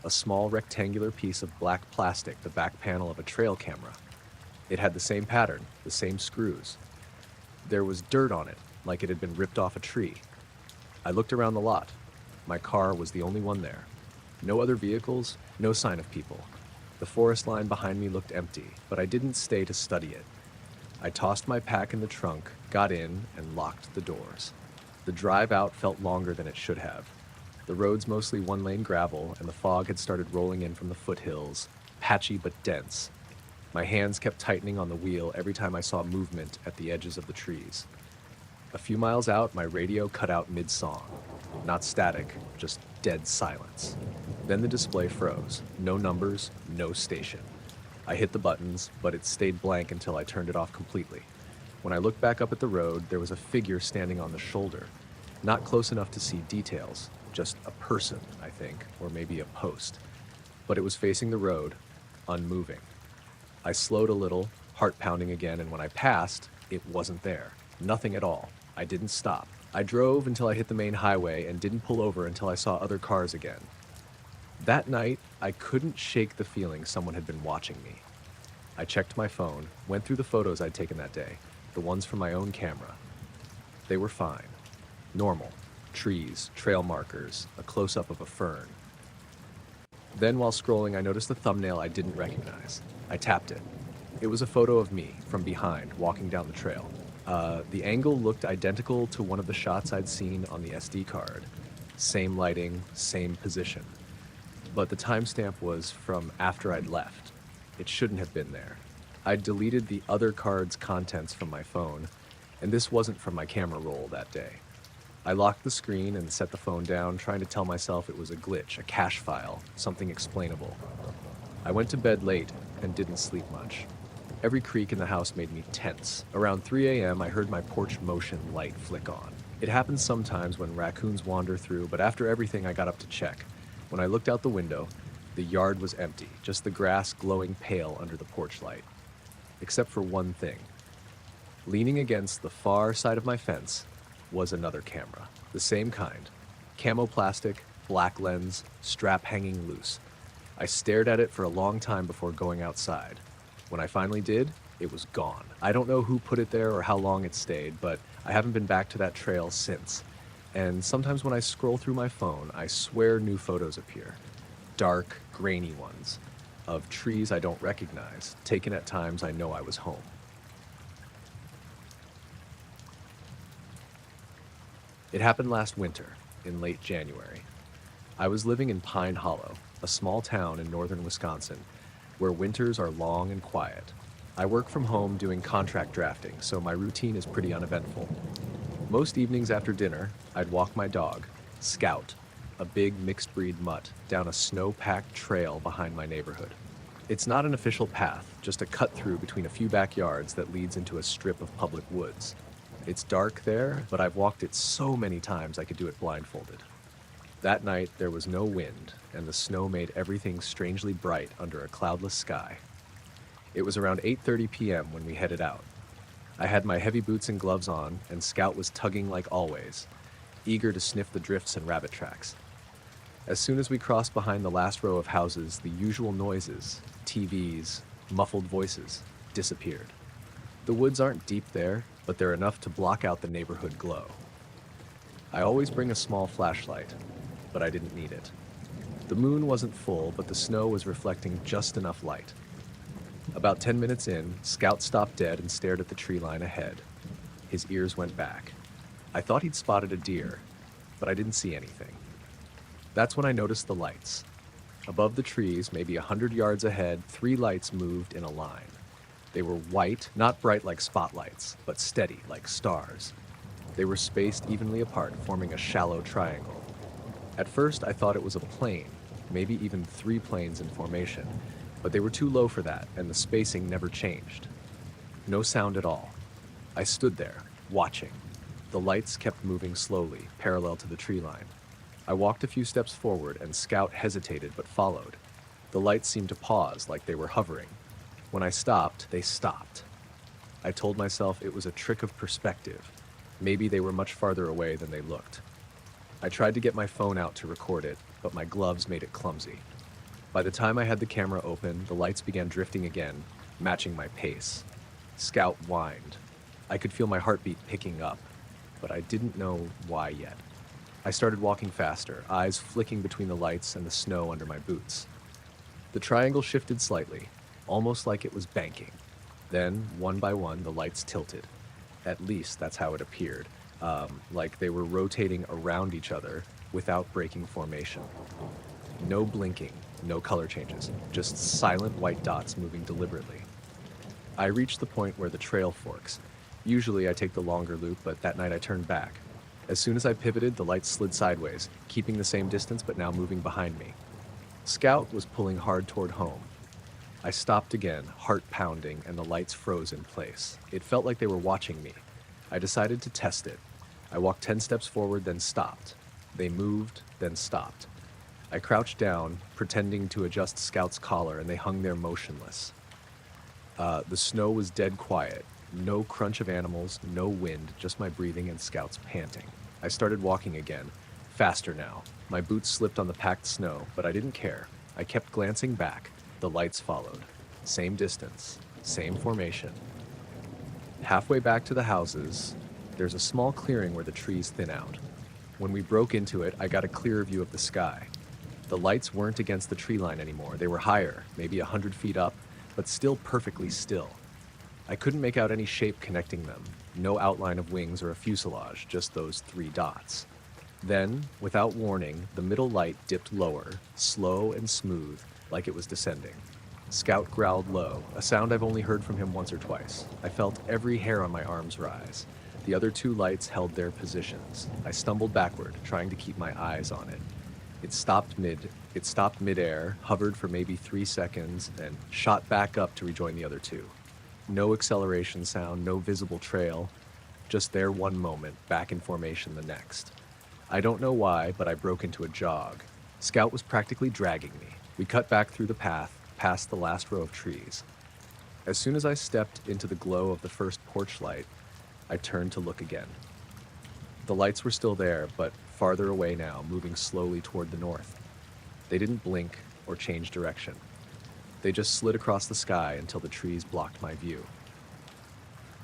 A small rectangular piece of black plastic, the back panel of a trail camera. It had the same pattern, the same screws. There was dirt on it, like it had been ripped off a tree. I looked around the lot. My car was the only one there. No other vehicles, no sign of people. The forest line behind me looked empty, but I didn't stay to study it. I tossed my pack in the trunk, got in, and locked the doors. The drive out felt longer than it should have. The road's mostly one-lane gravel, and the fog had started rolling in from the foothills, patchy but dense. My hands kept tightening on the wheel every time I saw movement at the edges of the trees. A few miles out, my radio cut out mid-song. Not static, just dead silence. Then the display froze. No numbers, no station. I hit the buttons, but it stayed blank until I turned it off completely. When I looked back up at the road, there was a figure standing on the shoulder. Not close enough to see details, just a person, I think, or maybe a post. But it was facing the road, unmoving. I slowed a little, heart pounding again, and when I passed, it wasn't there. Nothing at all. I didn't stop. I drove until I hit the main highway and didn't pull over until I saw other cars again. That night, I couldn't shake the feeling someone had been watching me. I checked my phone, went through the photos I'd taken that day, the ones from my own camera. They were fine. Normal. Trees, trail markers, a close-up of a fern. Then while scrolling, I noticed a thumbnail I didn't recognize. I tapped it. It was a photo of me, from behind, walking down the trail. The angle looked identical to one of the shots I'd seen on the SD card. Same lighting, same position. But the timestamp was from after I'd left. It shouldn't have been there. I'd deleted the other card's contents from my phone, and this wasn't from my camera roll that day. I locked the screen and set the phone down, trying to tell myself it was a glitch, a cache file, something explainable. I went to bed late and didn't sleep much. Every creak in the house made me tense. Around 3 a.m., I heard my porch motion light flick on. It happens sometimes when raccoons wander through, but after everything, I got up to check. When I looked out the window, the yard was empty, just the grass glowing pale under the porch light. Except for one thing. Leaning against the far side of my fence was another camera, the same kind. Camo plastic, black lens, strap hanging loose. I stared at it for a long time before going outside. When I finally did, it was gone. I don't know who put it there or how long it stayed, but I haven't been back to that trail since. And sometimes when I scroll through my phone, I swear new photos appear. Dark, grainy ones, of trees I don't recognize, taken at times I know I was home. It happened last winter, in late January. I was living in Pine Hollow, a small town in northern Wisconsin, where winters are long and quiet. I work from home doing contract drafting, so my routine is pretty uneventful. Most evenings after dinner, I'd walk my dog, Scout, a big mixed breed mutt, down a snow-packed trail behind my neighborhood. It's not an official path, just a cut through between a few backyards that leads into a strip of public woods. It's dark there, but I've walked it so many times I could do it blindfolded. That night, there was no wind, and the snow made everything strangely bright under a cloudless sky. It was around 8:30 p.m. when we headed out. I had my heavy boots and gloves on, and Scout was tugging like always, eager to sniff the drifts and rabbit tracks. As soon as we crossed behind the last row of houses, the usual noises, TVs, muffled voices, disappeared. The woods aren't deep there, but they're enough to block out the neighborhood glow. I always bring a small flashlight, but I didn't need it. The moon wasn't full, but the snow was reflecting just enough light. About 10 minutes in, Scout stopped dead and stared at the tree line ahead. His ears went back. I thought he'd spotted a deer, but I didn't see anything. That's when I noticed the lights. Above the trees, maybe 100 yards ahead, 3 lights moved in a line. They were white, not bright like spotlights, but steady like stars. They were spaced evenly apart, forming a shallow triangle. At first, I thought it was a plane, maybe even 3 planes in formation, but they were too low for that, and the spacing never changed. No sound at all. I stood there, watching. The lights kept moving slowly, parallel to the tree line. I walked a few steps forward, and Scout hesitated but followed. The lights seemed to pause, like they were hovering. When I stopped, they stopped. I told myself it was a trick of perspective. Maybe they were much farther away than they looked. I tried to get my phone out to record it, but my gloves made it clumsy. By the time I had the camera open, the lights began drifting again, matching my pace. Scout whined. I could feel my heartbeat picking up, but I didn't know why yet. I started walking faster, eyes flicking between the lights and the snow under my boots. The triangle shifted slightly, almost like it was banking. Then, one by one, the lights tilted. At least that's how it appeared, like they were rotating around each other without breaking formation. No blinking, no color changes, just silent white dots moving deliberately. I reached the point where the trail forks. Usually I take the longer loop, but that night I turned back. As soon as I pivoted, the lights slid sideways, keeping the same distance but now moving behind me. Scout was pulling hard toward home. I stopped again, heart pounding, and the lights froze in place. It felt like they were watching me. I decided to test it. I walked 10 steps forward, then stopped. They moved, then stopped. I crouched down, pretending to adjust Scout's collar, and they hung there motionless. The snow was dead quiet. No crunch of animals, no wind, just my breathing and Scout's panting. I started walking again, faster now. My boots slipped on the packed snow, but I didn't care. I kept glancing back. The lights followed. Same distance, same formation. Halfway back to the houses, there's a small clearing where the trees thin out. When we broke into it, I got a clearer view of the sky. The lights weren't against the tree line anymore. They were higher, maybe 100 feet up, but still perfectly still. I couldn't make out any shape connecting them. No outline of wings or a fuselage, just those 3 dots. Then, without warning, the middle light dipped lower, slow and smooth, like it was descending. Scout growled low, a sound I've only heard from him once or twice. I felt every hair on my arms rise. The other 2 lights held their positions. I stumbled backward, trying to keep my eyes on it. It stopped midair, hovered for maybe 3 seconds, and shot back up to rejoin the other 2. No acceleration sound, no visible trail, just there one moment, back in formation the next. I don't know why, but I broke into a jog. Scout was practically dragging me. We cut back through the path, past the last row of trees. As soon as I stepped into the glow of the first porch light, I turned to look again. The lights were still there, but farther away now, moving slowly toward the north. They didn't blink or change direction. They just slid across the sky until the trees blocked my view.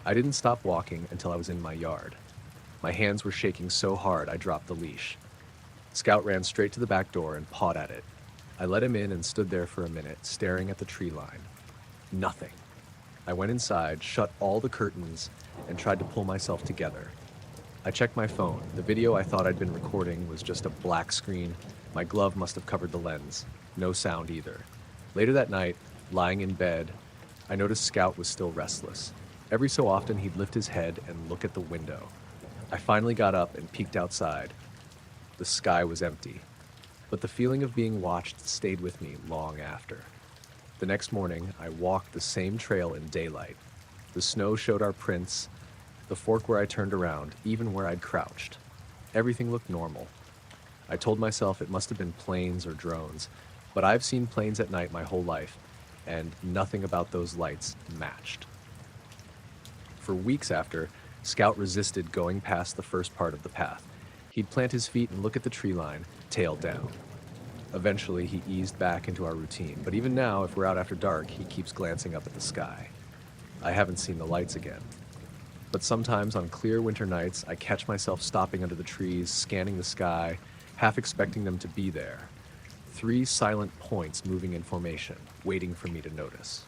I didn't stop walking until I was in my yard. My hands were shaking so hard I dropped the leash. Scout ran straight to the back door and pawed at it. I let him in and stood there for a minute, staring at the tree line. Nothing. I went inside, shut all the curtains, and tried to pull myself together. I checked my phone. The video I thought I'd been recording was just a black screen. My glove must have covered the lens. No sound either. Later that night, lying in bed, I noticed Scout was still restless. Every so often, he'd lift his head and look at the window. I finally got up and peeked outside. The sky was empty. but the feeling of being watched stayed with me long after. The next morning, I walked the same trail in daylight. The snow showed our prints, the fork where I turned around, even where I'd crouched. Everything looked normal. I told myself it must have been planes or drones, but I've seen planes at night my whole life, and nothing about those lights matched. For weeks after, Scout resisted going past the first part of the path. He'd plant his feet and look at the tree line, tail down. Eventually, he eased back into our routine, but even now, if we're out after dark, he keeps glancing up at the sky. I haven't seen the lights again. But sometimes on clear winter nights, I catch myself stopping under the trees, scanning the sky, half expecting them to be there. 3 silent points moving in formation, waiting for me to notice.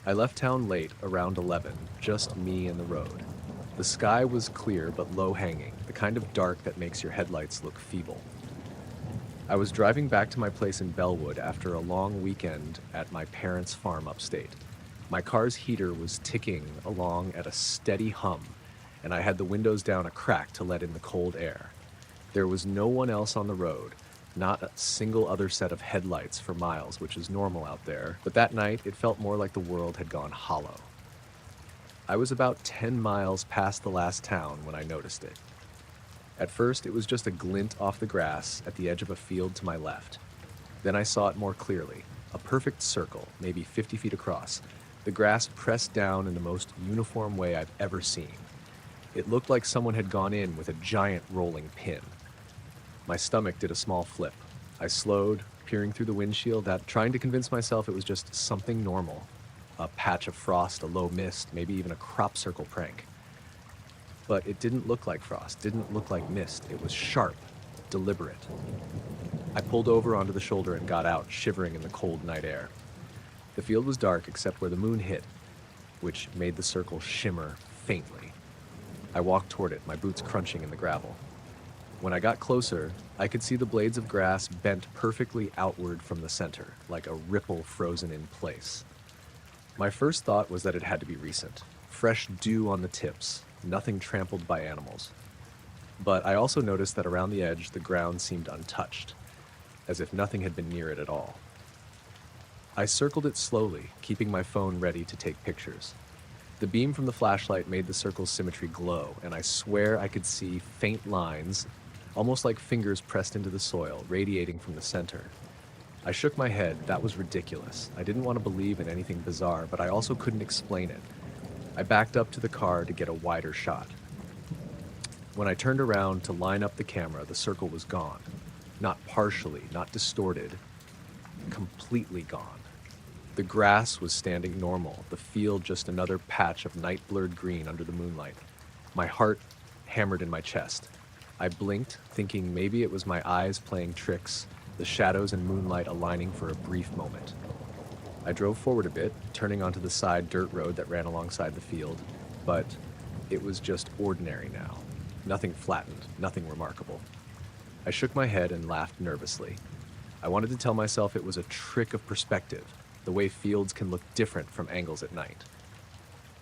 I left town late, around 11, just me and the road. The sky was clear but low-hanging, the kind of dark that makes your headlights look feeble. I was driving back to my place in Bellwood after a long weekend at my parents' farm upstate. My car's heater was ticking along at a steady hum, and I had the windows down a crack to let in the cold air. There was no one else on the road, not a single other set of headlights for miles, which is normal out there, but that night it felt more like the world had gone hollow. I was about 10 miles past the last town when I noticed it. At first, it was just a glint off the grass at the edge of a field to my left. Then I saw it more clearly, a perfect circle, maybe 50 feet across, the grass pressed down in the most uniform way I've ever seen. It looked like someone had gone in with a giant rolling pin. My stomach did a small flip. I slowed, peering through the windshield, trying to convince myself it was just something normal. A patch of frost, a low mist, maybe even a crop circle prank. But it didn't look like frost, didn't look like mist. It was sharp, deliberate. I pulled over onto the shoulder and got out, shivering in the cold night air. The field was dark except where the moon hit, which made the circle shimmer faintly. I walked toward it, my boots crunching in the gravel. When I got closer, I could see the blades of grass bent perfectly outward from the center, like a ripple frozen in place. My first thought was that it had to be recent. Fresh dew on the tips, nothing trampled by animals. But I also noticed that around the edge, the ground seemed untouched, as if nothing had been near it at all. I circled it slowly, keeping my phone ready to take pictures. The beam from the flashlight made the circle's symmetry glow, and I swear I could see faint lines, almost like fingers pressed into the soil, radiating from the center. I shook my head. That was ridiculous. I didn't want to believe in anything bizarre, but I also couldn't explain it. I backed up to the car to get a wider shot. When I turned around to line up the camera, the circle was gone. Not partially, not distorted, completely gone. The grass was standing normal, the field just another patch of night-blurred green under the moonlight. My heart hammered in my chest. I blinked, thinking maybe it was my eyes playing tricks, the shadows and moonlight aligning for a brief moment. I drove forward a bit, turning onto the side dirt road that ran alongside the field, but it was just ordinary now. Nothing flattened, nothing remarkable. I shook my head and laughed nervously. I wanted to tell myself it was a trick of perspective, the way fields can look different from angles at night.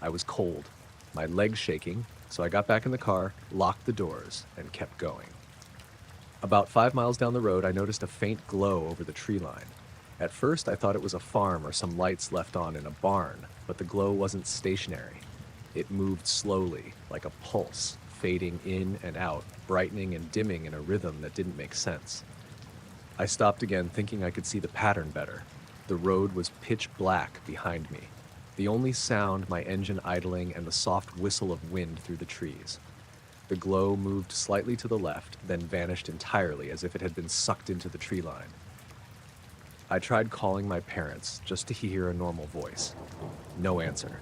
I was cold, my legs shaking, so I got back in the car, locked the doors, and kept going. About 5 miles down the road, I noticed a faint glow over the tree line. At first, I thought it was a farm or some lights left on in a barn, but the glow wasn't stationary. It moved slowly, like a pulse, fading in and out, brightening and dimming in a rhythm that didn't make sense. I stopped again, thinking I could see the pattern better. The road was pitch black behind me. The only sound, my engine idling and the soft whistle of wind through the trees. The glow moved slightly to the left, then vanished entirely as if it had been sucked into the tree line. I tried calling my parents just to hear a normal voice. No answer.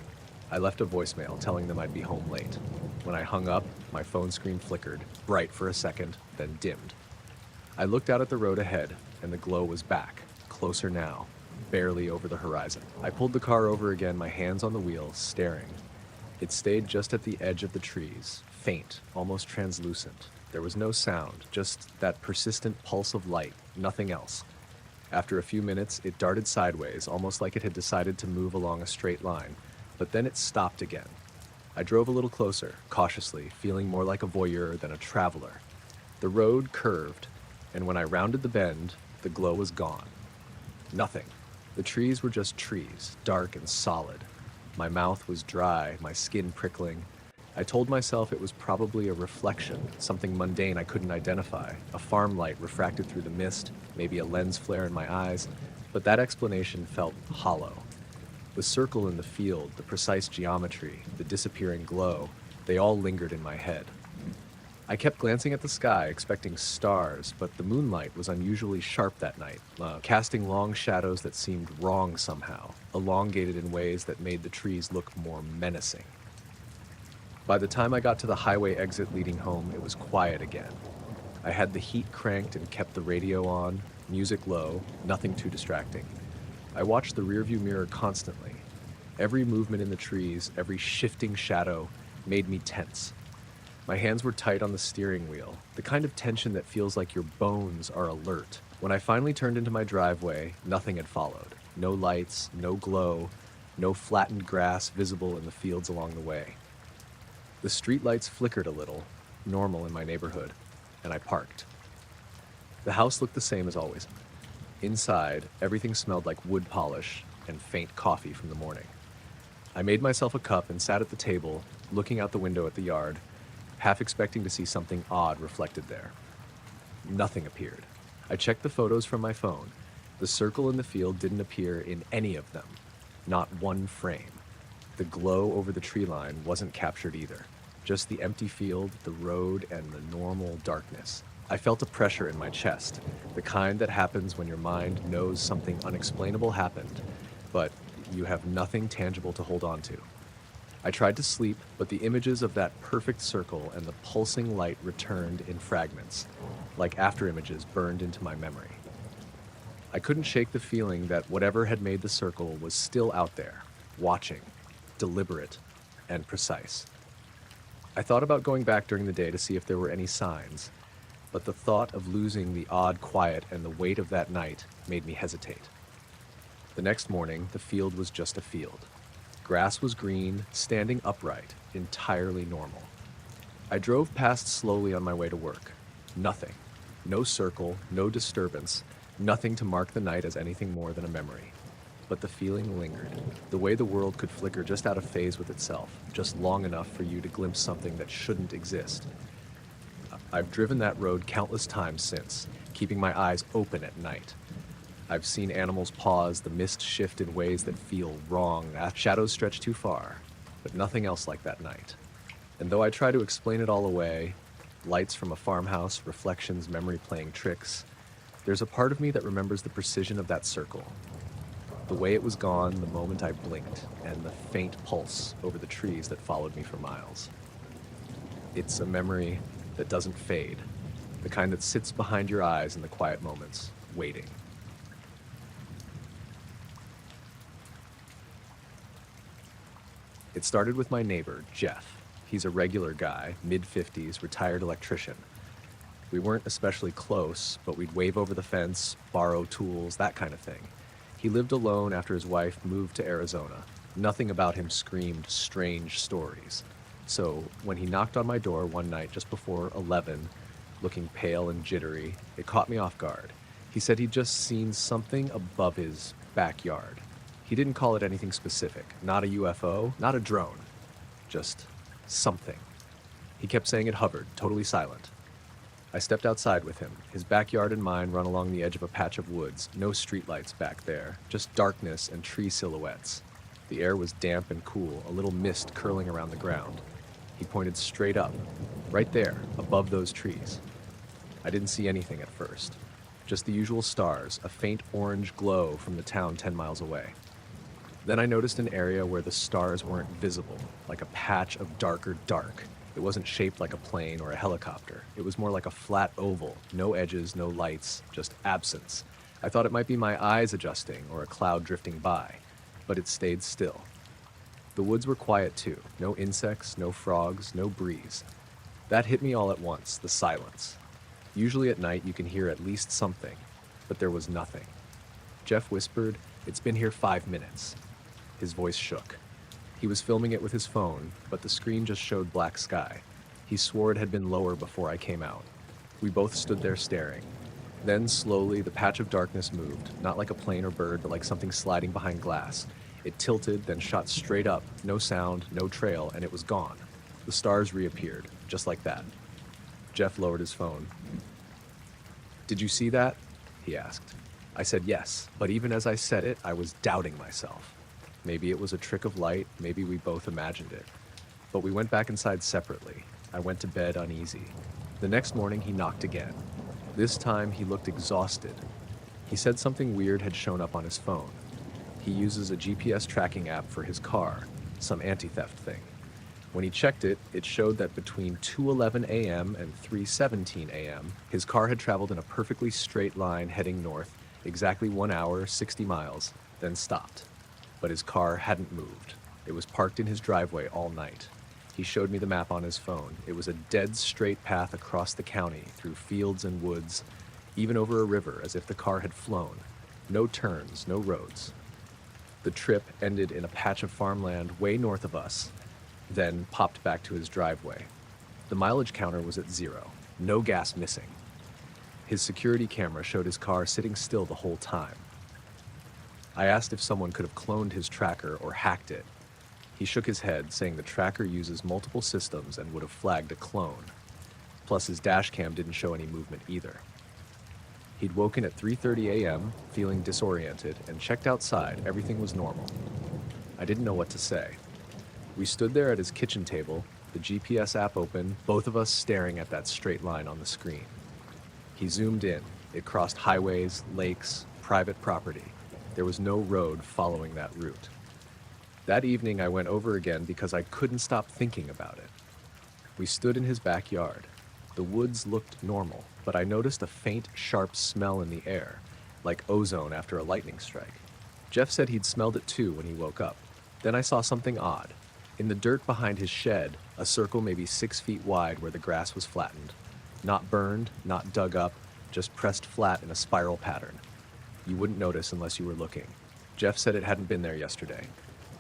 I left a voicemail telling them I'd be home late. When I hung up, my phone screen flickered, bright for a second, then dimmed. I looked out at the road ahead, and the glow was back, closer now, barely over the horizon. I pulled the car over again, my hands on the wheel, staring. It stayed just at the edge of the trees, faint, almost translucent. There was no sound, just that persistent pulse of light, nothing else. After a few minutes, it darted sideways, almost like it had decided to move along a straight line, but then it stopped again. I drove a little closer, cautiously, feeling more like a voyeur than a traveler. The road curved, and when I rounded the bend, the glow was gone. Nothing. The trees were just trees, dark and solid. My mouth was dry, my skin prickling. I told myself it was probably a reflection, something mundane I couldn't identify, a farm light refracted through the mist, maybe a lens flare in my eyes, but that explanation felt hollow. The circle in the field, the precise geometry, the disappearing glow, they all lingered in my head. I kept glancing at the sky, expecting stars, but the moonlight was unusually sharp that night, casting long shadows that seemed wrong somehow, elongated in ways that made the trees look more menacing. By the time I got to the highway exit leading home, it was quiet again. I had the heat cranked and kept the radio on, music low, nothing too distracting. I watched the rearview mirror constantly. Every movement in the trees, every shifting shadow made me tense. My hands were tight on the steering wheel, the kind of tension that feels like your bones are alert. When I finally turned into my driveway, nothing had followed. No lights, no glow, no flattened grass visible in the fields along the way. The streetlights flickered a little, normal in my neighborhood, and I parked. The house looked the same as always. Inside, everything smelled like wood polish and faint coffee from the morning. I made myself a cup and sat at the table, looking out the window at the yard, half expecting to see something odd reflected there. Nothing appeared. I checked the photos from my phone. The circle in the field didn't appear in any of them, not one frame. The glow over the tree line wasn't captured either, just the empty field, the road, and the normal darkness. I felt a pressure in my chest, the kind that happens when your mind knows something unexplainable happened, but you have nothing tangible to hold on to. I tried to sleep, but the images of that perfect circle and the pulsing light returned in fragments, like after images burned into my memory. I couldn't shake the feeling that whatever had made the circle was still out there, watching, deliberate, and precise. I thought about going back during the day to see if there were any signs, but the thought of losing the odd quiet and the weight of that night made me hesitate. The next morning, the field was just a field. Grass was green, standing upright, entirely normal. I drove past slowly on my way to work. Nothing. No circle, no disturbance, nothing to mark the night as anything more than a memory. But the feeling lingered, the way the world could flicker just out of phase with itself, just long enough for you to glimpse something that shouldn't exist. I've driven that road countless times since, keeping my eyes open at night. I've seen animals pause, the mist shift in ways that feel wrong, shadows stretch too far, but nothing else like that night. And though I try to explain it all away, lights from a farmhouse, reflections, memory playing tricks, there's a part of me that remembers the precision of that circle. The way it was gone the moment I blinked, and the faint pulse over the trees that followed me for miles. It's a memory that doesn't fade, the kind that sits behind your eyes in the quiet moments, waiting. It started with my neighbor, Jeff. He's a regular guy, mid-50s, retired electrician. We weren't especially close, but we'd wave over the fence, borrow tools, that kind of thing. He lived alone after his wife moved to Arizona. Nothing about him screamed strange stories. So when he knocked on my door one night just before 11, looking pale and jittery, it caught me off guard. He said he'd just seen something above his backyard. He didn't call it anything specific, not a UFO, not a drone, just something. He kept saying it hovered, totally silent. I stepped outside with him. His backyard and mine run along the edge of a patch of woods, no streetlights back there, just darkness and tree silhouettes. The air was damp and cool, a little mist curling around the ground. He pointed straight up, right there, above those trees. I didn't see anything at first, just the usual stars, a faint orange glow from the town 10 miles away. Then I noticed an area where the stars weren't visible, like a patch of darker dark. It wasn't shaped like a plane or a helicopter. It was more like a flat oval, no edges, no lights, just absence. I thought it might be my eyes adjusting or a cloud drifting by, but it stayed still. The woods were quiet too, no insects, no frogs, no breeze. That hit me all at once, the silence. Usually at night you can hear at least something, but there was nothing. Jeff whispered, "It's been here 5 minutes." His voice shook. He was filming it with his phone, but the screen just showed black sky. He swore it had been lower before I came out. We both stood there staring. Then, slowly, the patch of darkness moved, not like a plane or bird, but like something sliding behind glass. It tilted, then shot straight up, no sound, no trail, and it was gone. The stars reappeared, just like that. Jeff lowered his phone. "Did you see that?" he asked. I said yes, but even as I said it, I was doubting myself. Maybe it was a trick of light, maybe we both imagined it. But we went back inside separately. I went to bed uneasy. The next morning, he knocked again. This time, he looked exhausted. He said something weird had shown up on his phone. He uses a GPS tracking app for his car, some anti-theft thing. When he checked it, it showed that between 2:11 a.m. and 3:17 a.m., his car had traveled in a perfectly straight line heading north, exactly 1 hour, 60 miles, then stopped. But his car hadn't moved. It was parked in his driveway all night. He showed me the map on his phone. It was a dead straight path across the county, through fields and woods, even over a river, as if the car had flown. No turns, no roads. The trip ended in a patch of farmland way north of us, then popped back to his driveway. The mileage counter was at 0, no gas missing. His security camera showed his car sitting still the whole time. I asked if someone could have cloned his tracker or hacked it. He shook his head, saying the tracker uses multiple systems and would have flagged a clone. Plus, his dash cam didn't show any movement either. He'd woken at 3:30 a.m., feeling disoriented, and checked outside. Everything was normal. I didn't know what to say. We stood there at his kitchen table, the GPS app open, both of us staring at that straight line on the screen. He zoomed in. It crossed highways, lakes, private property. There was no road following that route. That evening, I went over again because I couldn't stop thinking about it. We stood in his backyard. The woods looked normal, but I noticed a faint, sharp smell in the air, like ozone after a lightning strike. Jeff said he'd smelled it too when he woke up. Then I saw something odd. In the dirt behind his shed, a circle maybe 6 feet wide where the grass was flattened. Not burned, not dug up, just pressed flat in a spiral pattern. You wouldn't notice unless you were looking. Jeff said it hadn't been there yesterday.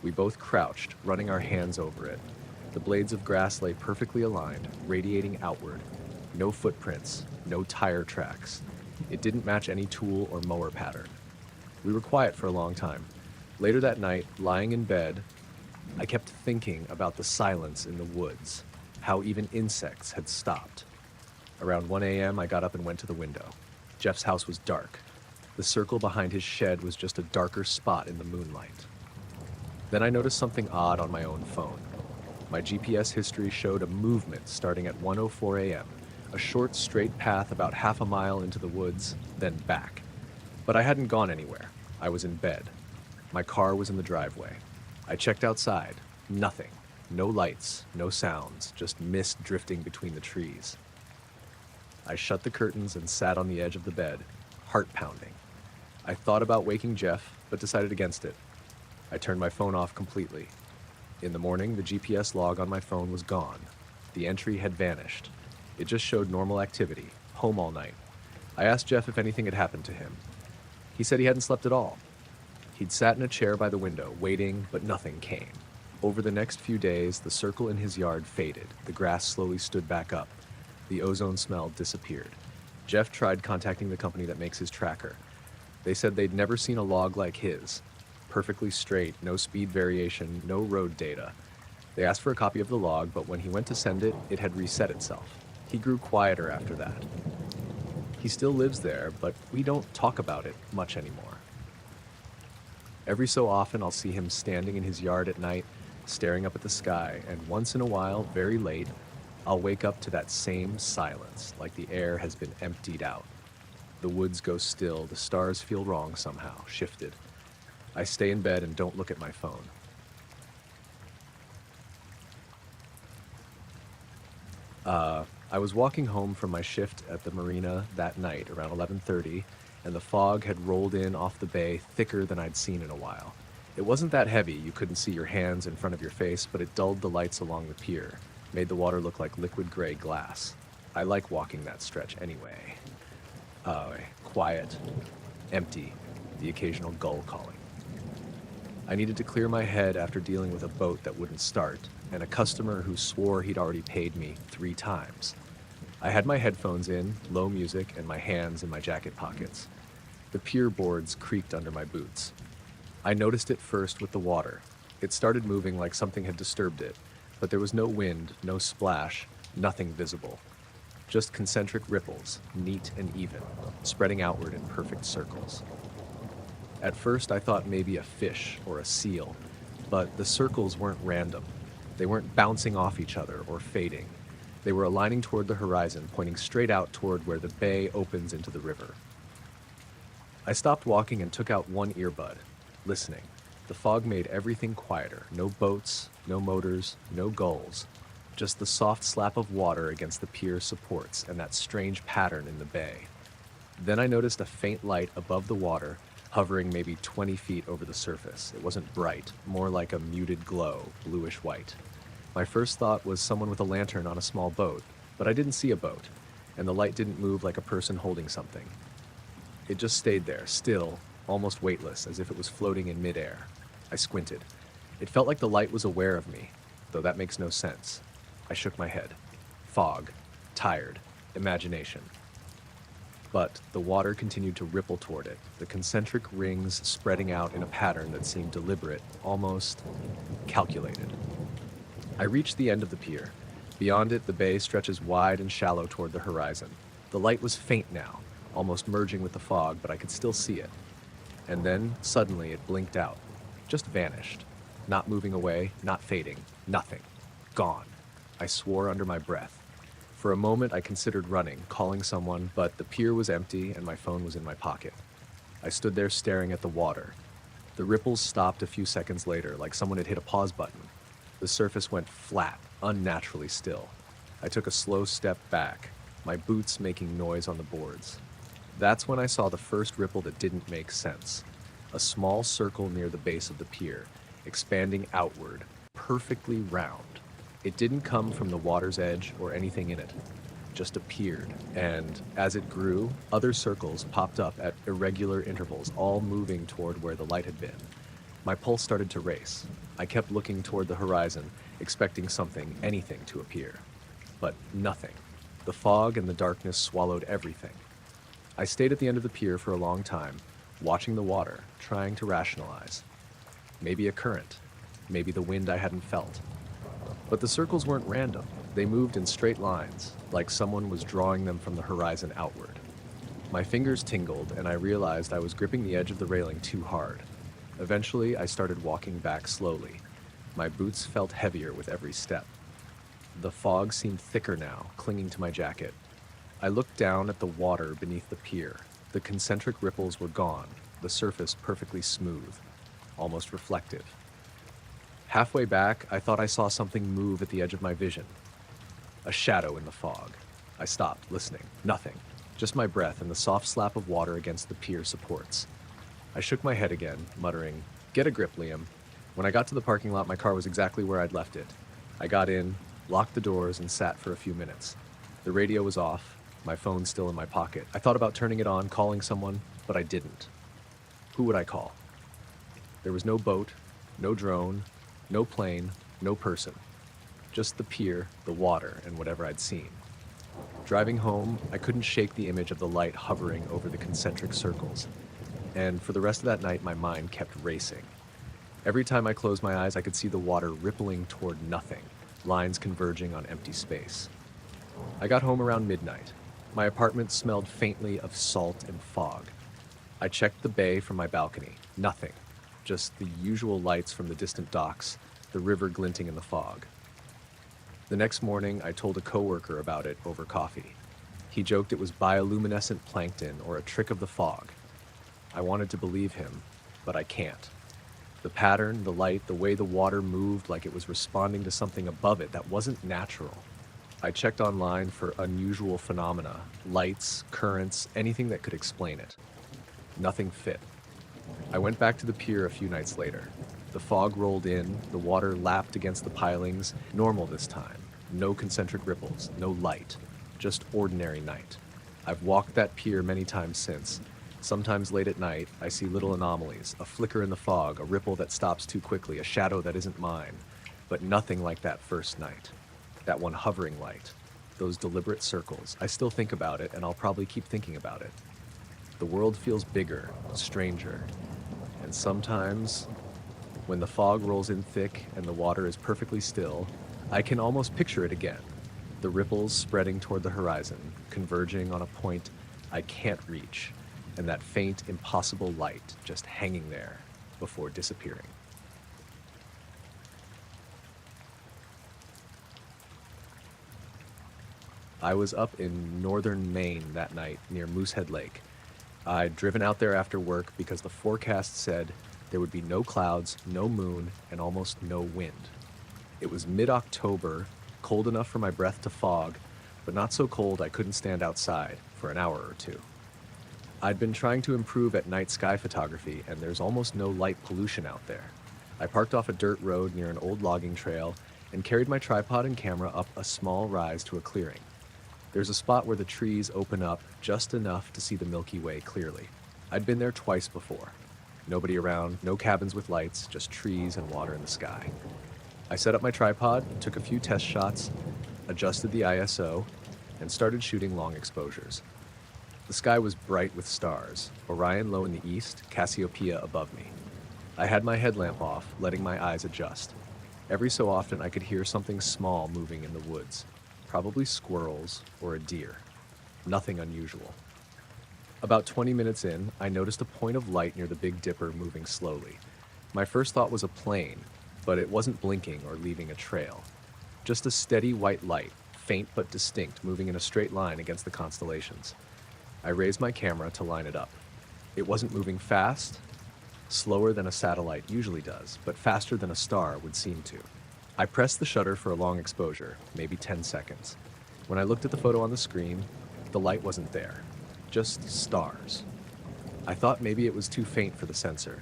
We both crouched, running our hands over it. The blades of grass lay perfectly aligned, radiating outward. No footprints, no tire tracks. It didn't match any tool or mower pattern. We were quiet for a long time. Later that night, lying in bed, I kept thinking about the silence in the woods, how even insects had stopped. Around 1 a.m., I got up and went to the window. Jeff's house was dark. The circle behind his shed was just a darker spot in the moonlight. Then I noticed something odd on my own phone. My GPS history showed a movement starting at 1:04 a.m., a short, straight path about half a mile into the woods, then back. But I hadn't gone anywhere. I was in bed. My car was in the driveway. I checked outside. Nothing. No lights, no sounds, just mist drifting between the trees. I shut the curtains and sat on the edge of the bed, heart pounding. I thought about waking Jeff, but decided against it. I turned my phone off completely. In the morning, the GPS log on my phone was gone. The entry had vanished. It just showed normal activity, home all night. I asked Jeff if anything had happened to him. He said he hadn't slept at all. He'd sat in a chair by the window, waiting, but nothing came. Over the next few days, the circle in his yard faded. The grass slowly stood back up. The ozone smell disappeared. Jeff tried contacting the company that makes his tracker. They said they'd never seen a log like his. Perfectly straight, no speed variation, no road data. They asked for a copy of the log, but when he went to send it, it had reset itself. He grew quieter after that. He still lives there, but we don't talk about it much anymore. Every so often, I'll see him standing in his yard at night, staring up at the sky, and once in a while, very late, I'll wake up to that same silence, like the air has been emptied out. The woods go still, the stars feel wrong somehow, shifted. I stay in bed and don't look at my phone. I was walking home from my shift at the marina that night around 11:30, and the fog had rolled in off the bay thicker than I'd seen in a while. It wasn't that heavy, you couldn't see your hands in front of your face, but it dulled the lights along the pier, made the water look like liquid gray glass. I like walking that stretch anyway. Quiet, empty, the occasional gull calling. I needed to clear my head after dealing with a boat that wouldn't start, and a customer who swore he'd already paid me 3 times. I had my headphones in, low music, and my hands in my jacket pockets. The pier boards creaked under my boots. I noticed it first with the water. It started moving like something had disturbed it, but there was no wind, no splash, nothing visible. Just concentric ripples, neat and even, spreading outward in perfect circles. At first, I thought maybe a fish or a seal, but the circles weren't random. They weren't bouncing off each other or fading. They were aligning toward the horizon, pointing straight out toward where the bay opens into the river. I stopped walking and took out one earbud, listening. The fog made everything quieter. No boats, no motors, no gulls. Just the soft slap of water against the pier supports and that strange pattern in the bay. Then I noticed a faint light above the water, hovering maybe 20 feet over the surface. It wasn't bright, more like a muted glow, bluish white. My first thought was someone with a lantern on a small boat, but I didn't see a boat, and the light didn't move like a person holding something. It just stayed there, still, almost weightless, as if it was floating in midair. I squinted. It felt like the light was aware of me, though that makes no sense. I shook my head. Fog. Tired. Imagination. But the water continued to ripple toward it, the concentric rings spreading out in a pattern that seemed deliberate, almost calculated. I reached the end of the pier. Beyond it, the bay stretches wide and shallow toward the horizon. The light was faint now, almost merging with the fog, but I could still see it. And then, suddenly, it blinked out. Just vanished. Not moving away, not fading, nothing. Gone. I swore under my breath. For a moment, I considered running, calling someone, but the pier was empty and my phone was in my pocket. I stood there staring at the water. The ripples stopped a few seconds later, like someone had hit a pause button. The surface went flat, unnaturally still. I took a slow step back, my boots making noise on the boards. That's when I saw the first ripple that didn't make sense. A small circle near the base of the pier, expanding outward, perfectly round. It didn't come from the water's edge or anything in it, just appeared, and as it grew, other circles popped up at irregular intervals, all moving toward where the light had been. My pulse started to race. I kept looking toward the horizon, expecting something, anything to appear. But nothing. The fog and the darkness swallowed everything. I stayed at the end of the pier for a long time, watching the water, trying to rationalize. Maybe a current, maybe the wind I hadn't felt. But the circles weren't random. They moved in straight lines, like someone was drawing them from the horizon outward. My fingers tingled, and I realized I was gripping the edge of the railing too hard. Eventually, I started walking back slowly. My boots felt heavier with every step. The fog seemed thicker now, clinging to my jacket. I looked down at the water beneath the pier. The concentric ripples were gone, the surface perfectly smooth, almost reflective. Halfway back, I thought I saw something move at the edge of my vision. A shadow in the fog. I stopped, listening. Nothing. Just my breath and the soft slap of water against the pier supports. I shook my head again, muttering, "Get a grip, Liam." When I got to the parking lot, my car was exactly where I'd left it. I got in, locked the doors, and sat for a few minutes. The radio was off, my phone still in my pocket. I thought about turning it on, calling someone, but I didn't. Who would I call? There was no boat, no drone, no plane, no person. Just the pier, the water, and whatever I'd seen. Driving home, I couldn't shake the image of the light hovering over the concentric circles. And for the rest of that night, my mind kept racing. Every time I closed my eyes, I could see the water rippling toward nothing, lines converging on empty space. I got home around midnight. My apartment smelled faintly of salt and fog. I checked the bay from my balcony. Nothing. Just the usual lights from the distant docks, the river glinting in the fog. The next morning, I told a coworker about it over coffee. He joked it was bioluminescent plankton or a trick of the fog. I wanted to believe him, but I can't. The pattern, the light, the way the water moved like it was responding to something above it that wasn't natural. I checked online for unusual phenomena, lights, currents, anything that could explain it. Nothing fit. I went back to the pier a few nights later. The fog rolled in, the water lapped against the pilings, normal this time. No concentric ripples, no light, just ordinary night. I've walked that pier many times since, Sometimes late at night, I see little anomalies, a flicker in the fog, a ripple that stops too quickly, a shadow that isn't mine. But nothing like that first night. That one hovering light. Those deliberate circles. I still think about it, and I'll probably keep thinking about it. The world feels bigger, stranger. And sometimes, when the fog rolls in thick and the water is perfectly still, I can almost picture it again. The ripples spreading toward the horizon, converging on a point I can't reach, and that faint, impossible light just hanging there before disappearing. I was up in northern Maine that night near Moosehead Lake. I'd driven out there after work because the forecast said there would be no clouds, no moon, and almost no wind. It was mid-October, cold enough for my breath to fog, but not so cold I couldn't stand outside for an hour or two. I'd been trying to improve at night sky photography, and there's almost no light pollution out there. I parked off a dirt road near an old logging trail and carried my tripod and camera up a small rise to a clearing. There's a spot where the trees open up just enough to see the Milky Way clearly. I'd been there twice before. Nobody around, no cabins with lights, just trees and water in the sky. I set up my tripod, took a few test shots, adjusted the ISO, and started shooting long exposures. The sky was bright with stars, Orion low in the east, Cassiopeia above me. I had my headlamp off, letting my eyes adjust. Every so often I could hear something small moving in the woods. Probably squirrels or a deer. Nothing unusual. About 20 minutes in, I noticed a point of light near the Big Dipper moving slowly. My first thought was a plane, but it wasn't blinking or leaving a trail. Just a steady white light, faint but distinct, moving in a straight line against the constellations. I raised my camera to line it up. It wasn't moving fast, slower than a satellite usually does, but faster than a star would seem to. I pressed the shutter for a long exposure, maybe 10 seconds. When I looked at the photo on the screen, the light wasn't there, just stars. I thought maybe it was too faint for the sensor,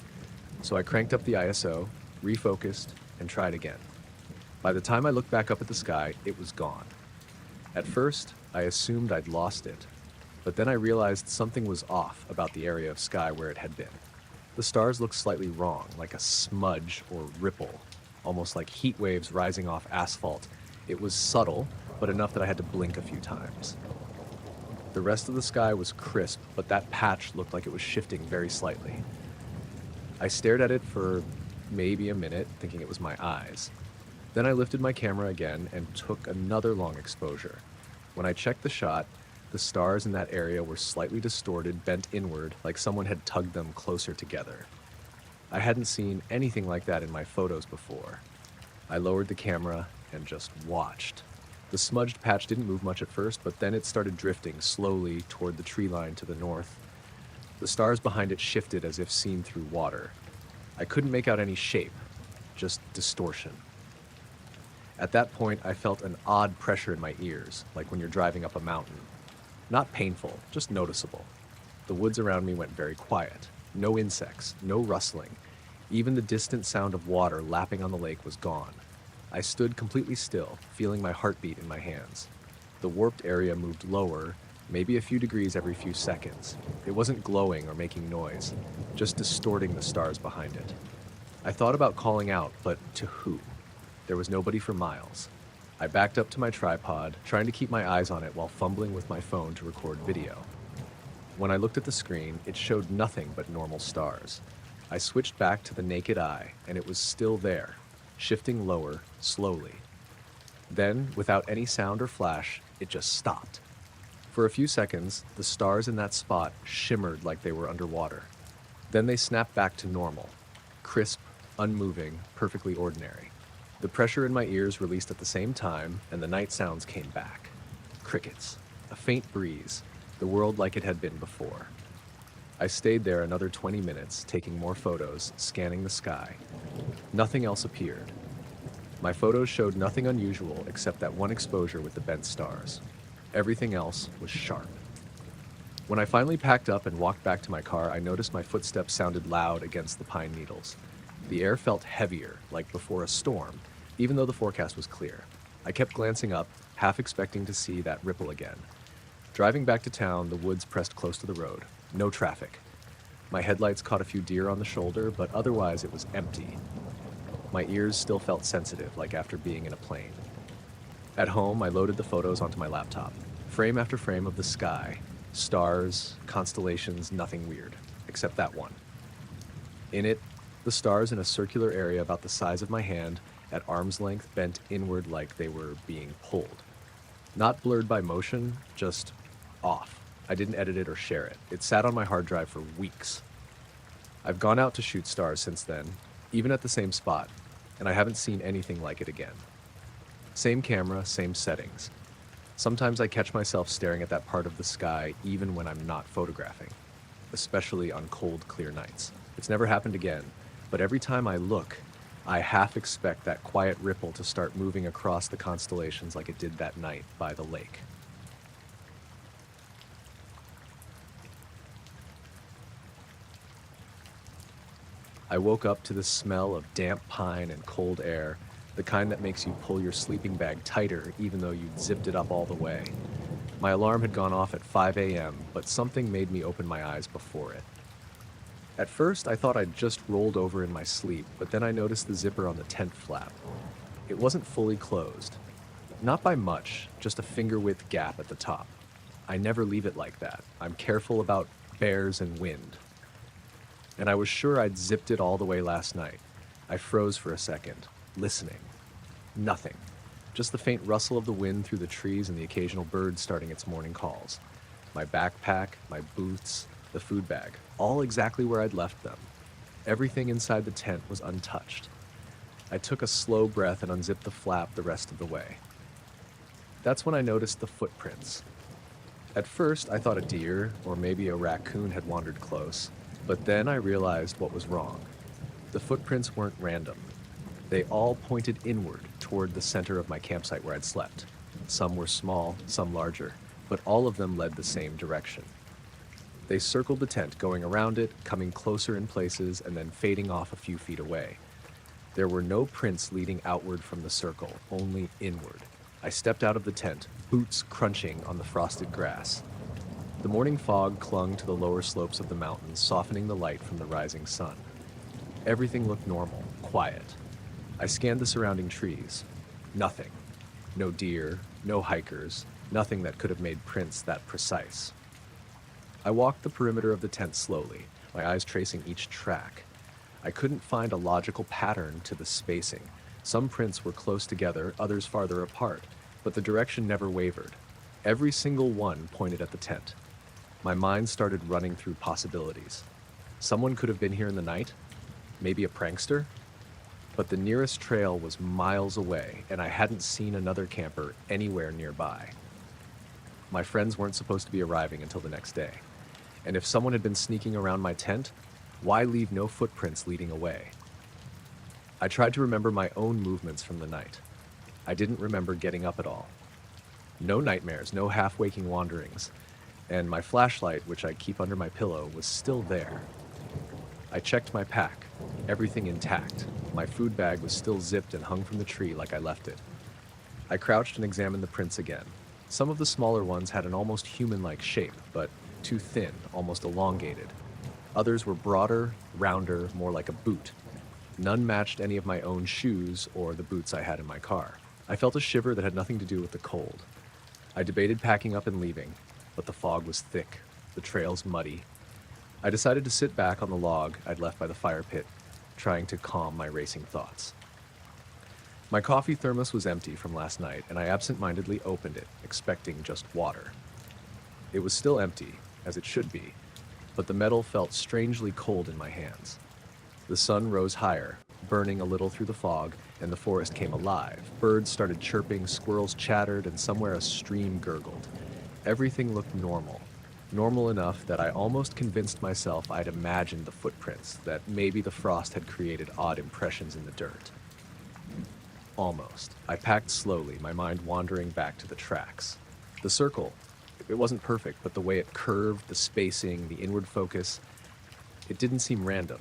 so I cranked up the ISO, refocused, and tried again. By the time I looked back up at the sky, it was gone. At first, I assumed I'd lost it, but then I realized something was off about the area of sky where it had been. The stars looked slightly wrong, like a smudge or ripple, almost like heat waves rising off asphalt. It was subtle, but enough that I had to blink a few times. The rest of the sky was crisp, but that patch looked like it was shifting very slightly. I stared at it for maybe a minute, thinking it was my eyes. Then I lifted my camera again and took another long exposure. When I checked the shot, the stars in that area were slightly distorted, bent inward, like someone had tugged them closer together. I hadn't seen anything like that in my photos before. I lowered the camera and just watched. The smudged patch didn't move much at first, but then it started drifting slowly toward the tree line to the north. The stars behind it shifted as if seen through water. I couldn't make out any shape, just distortion. At that point, I felt an odd pressure in my ears, like when you're driving up a mountain. Not painful, just noticeable. The woods around me went very quiet. No insects, no rustling. Even the distant sound of water lapping on the lake was gone. I stood completely still, feeling my heartbeat in my hands. The warped area moved lower, maybe a few degrees every few seconds. It wasn't glowing or making noise, just distorting the stars behind it. I thought about calling out, but to who? There was nobody for miles. I backed up to my tripod, trying to keep my eyes on it while fumbling with my phone to record video. When I looked at the screen, it showed nothing but normal stars. I switched back to the naked eye, and it was still there, shifting lower, slowly. Then, without any sound or flash, it just stopped. For a few seconds, the stars in that spot shimmered like they were underwater. Then they snapped back to normal, crisp, unmoving, perfectly ordinary. The pressure in my ears released at the same time, and the night sounds came back. Crickets, a faint breeze, the world like it had been before. I stayed there another 20 minutes, taking more photos, scanning the sky. Nothing else appeared. My photos showed nothing unusual except that one exposure with the bent stars. Everything else was sharp. When I finally packed up and walked back to my car, I noticed my footsteps sounded loud against the pine needles. The air felt heavier, like before a storm, even though the forecast was clear. I kept glancing up, half expecting to see that ripple again. Driving back to town, the woods pressed close to the road. No traffic. My headlights caught a few deer on the shoulder, but otherwise it was empty. My ears still felt sensitive, like after being in a plane. At home, I loaded the photos onto my laptop. Frame after frame of the sky. Stars, constellations, nothing weird, except that one. In it, the stars in a circular area about the size of my hand, at arm's length, bent inward like they were being pulled. Not blurred by motion, just off. I didn't edit it or share it. It sat on my hard drive for weeks. I've gone out to shoot stars since then, even at the same spot, and I haven't seen anything like it again. Same camera, same settings. Sometimes I catch myself staring at that part of the sky even when I'm not photographing, especially on cold, clear nights. It's never happened again, but every time I look, I half expect that quiet ripple to start moving across the constellations like it did that night by the lake. I woke up to the smell of damp pine and cold air, the kind that makes you pull your sleeping bag tighter even though you'd zipped it up all the way. My alarm had gone off at 5 a.m., but something made me open my eyes before it. At first, I thought I'd just rolled over in my sleep, but then I noticed the zipper on the tent flap. It wasn't fully closed. Not by much, just a finger-width gap at the top. I never leave it like that. I'm careful about bears and wind. And I was sure I'd zipped it all the way last night. I froze for a second, listening. Nothing. Just the faint rustle of the wind through the trees and the occasional bird starting its morning calls. My backpack, my boots, the food bag, all exactly where I'd left them. Everything inside the tent was untouched. I took a slow breath and unzipped the flap the rest of the way. That's when I noticed the footprints. At first, I thought a deer or maybe a raccoon had wandered close, but then I realized what was wrong. The footprints weren't random. They all pointed inward toward the center of my campsite where I'd slept. Some were small, some larger, but all of them led the same direction. They circled the tent, going around it, coming closer in places, and then fading off a few feet away. There were no prints leading outward from the circle, only inward. I stepped out of the tent, boots crunching on the frosted grass. The morning fog clung to the lower slopes of the mountains, softening the light from the rising sun. Everything looked normal, quiet. I scanned the surrounding trees. Nothing. No deer, no hikers, nothing that could have made prints that precise. I walked the perimeter of the tent slowly, my eyes tracing each track. I couldn't find a logical pattern to the spacing. Some prints were close together, others farther apart, but the direction never wavered. Every single one pointed at the tent. My mind started running through possibilities. Someone could have been here in the night, maybe a prankster, but the nearest trail was miles away, and I hadn't seen another camper anywhere nearby. My friends weren't supposed to be arriving until the next day. And if someone had been sneaking around my tent, why leave no footprints leading away? I tried to remember my own movements from the night. I didn't remember getting up at all. No nightmares, no half-waking wanderings, and my flashlight, which I keep under my pillow, was still there. I checked my pack, everything intact. My food bag was still zipped and hung from the tree like I left it. I crouched and examined the prints again. Some of the smaller ones had an almost human-like shape, but too thin, almost elongated. Others were broader, rounder, more like a boot. None matched any of my own shoes or the boots I had in my car. I felt a shiver that had nothing to do with the cold. I debated packing up and leaving, but the fog was thick, the trails muddy. I decided to sit back on the log I'd left by the fire pit, trying to calm my racing thoughts. My coffee thermos was empty from last night, and I absent-mindedly opened it, expecting just water. It was still empty, as it should be, but the metal felt strangely cold in my hands. The sun rose higher, burning a little through the fog, and the forest came alive. Birds started chirping, squirrels chattered, and somewhere a stream gurgled. Everything looked normal. Normal enough that I almost convinced myself I'd imagined the footprints, that maybe the frost had created odd impressions in the dirt. Almost. I packed slowly, my mind wandering back to the tracks. The circle, it wasn't perfect, but the way it curved, the spacing, the inward focus, it didn't seem random,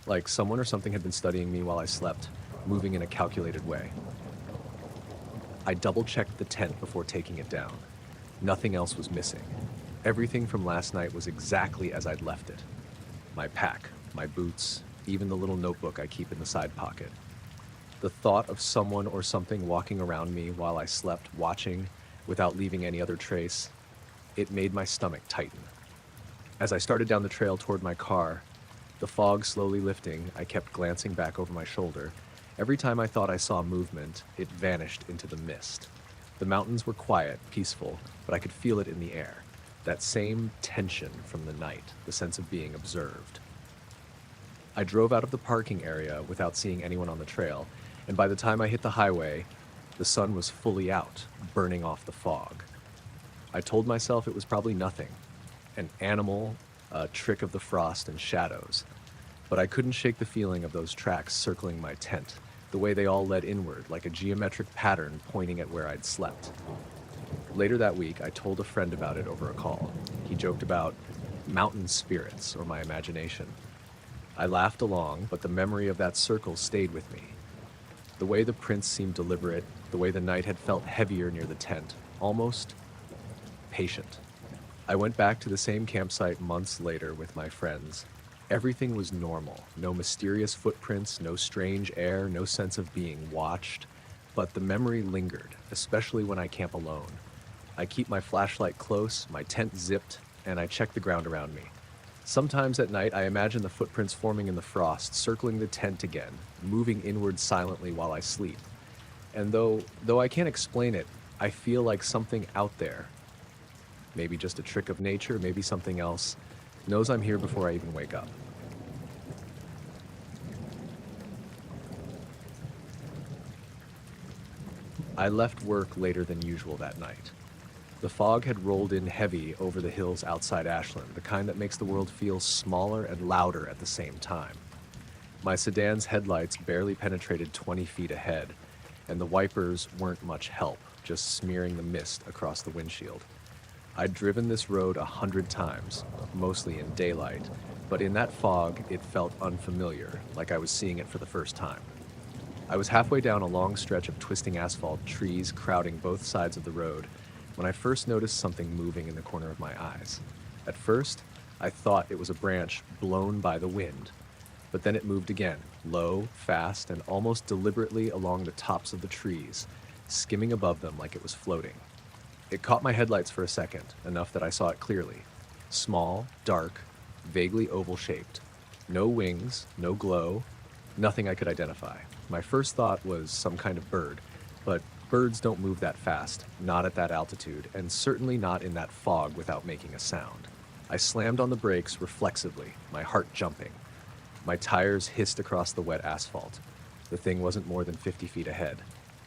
like someone or something had been studying me while I slept, moving in a calculated way. I double-checked the tent before taking it down. Nothing else was missing. Everything from last night was exactly as I'd left it. my pack, my boots, even the little notebook I keep in the side pocket. The thought of someone or something walking around me while I slept, watching, without leaving any other trace, it made my stomach tighten. As I started down the trail toward my car, the fog slowly lifting, I kept glancing back over my shoulder. Every time I thought I saw movement, it vanished into the mist. The mountains were quiet, peaceful, but I could feel it in the air. That same tension from the night, the sense of being observed. I drove out of the parking area without seeing anyone on the trail, and by the time I hit the highway, the sun was fully out, burning off the fog. I told myself it was probably nothing, an animal, a trick of the frost and shadows, but I couldn't shake the feeling of those tracks circling my tent, the way they all led inward, like a geometric pattern pointing at where I'd slept. Later that week, I told a friend about it over a call. He joked about mountain spirits or my imagination. I laughed along, but the memory of that circle stayed with me. The way the prints seemed deliberate, the way the night had felt heavier near the tent, almost patient. I went back to the same campsite months later with my friends. Everything was normal. No mysterious footprints, no strange air, no sense of being watched. But the memory lingered, especially when I camp alone. I keep my flashlight close, my tent zipped, and I check the ground around me. Sometimes at night, I imagine the footprints forming in the frost, circling the tent again, moving inward silently while I sleep. And though I can't explain it, I feel like something out there, maybe just a trick of nature, maybe something else, knows I'm here before I even wake up. I left work later than usual that night. The fog had rolled in heavy over the hills outside Ashland, the kind that makes the world feel smaller and louder at the same time. My sedan's headlights barely penetrated 20 feet ahead, and the wipers weren't much help, just smearing the mist across the windshield. I'd driven this road 100 times, mostly in daylight, but in that fog, it felt unfamiliar, like I was seeing it for the first time. I was halfway down a long stretch of twisting asphalt, trees crowding both sides of the road, when I first noticed something moving in the corner of my eyes. At first, I thought it was a branch blown by the wind, but then it moved again, low, fast, and almost deliberately along the tops of the trees, skimming above them like it was floating. It caught my headlights for a second, enough that I saw it clearly. Small, dark, vaguely oval-shaped. No wings, no glow, nothing I could identify. My first thought was some kind of bird, but birds don't move that fast, not at that altitude, and certainly not in that fog without making a sound. I slammed on the brakes reflexively, my heart jumping. My tires hissed across the wet asphalt. The thing wasn't more than 50 feet ahead.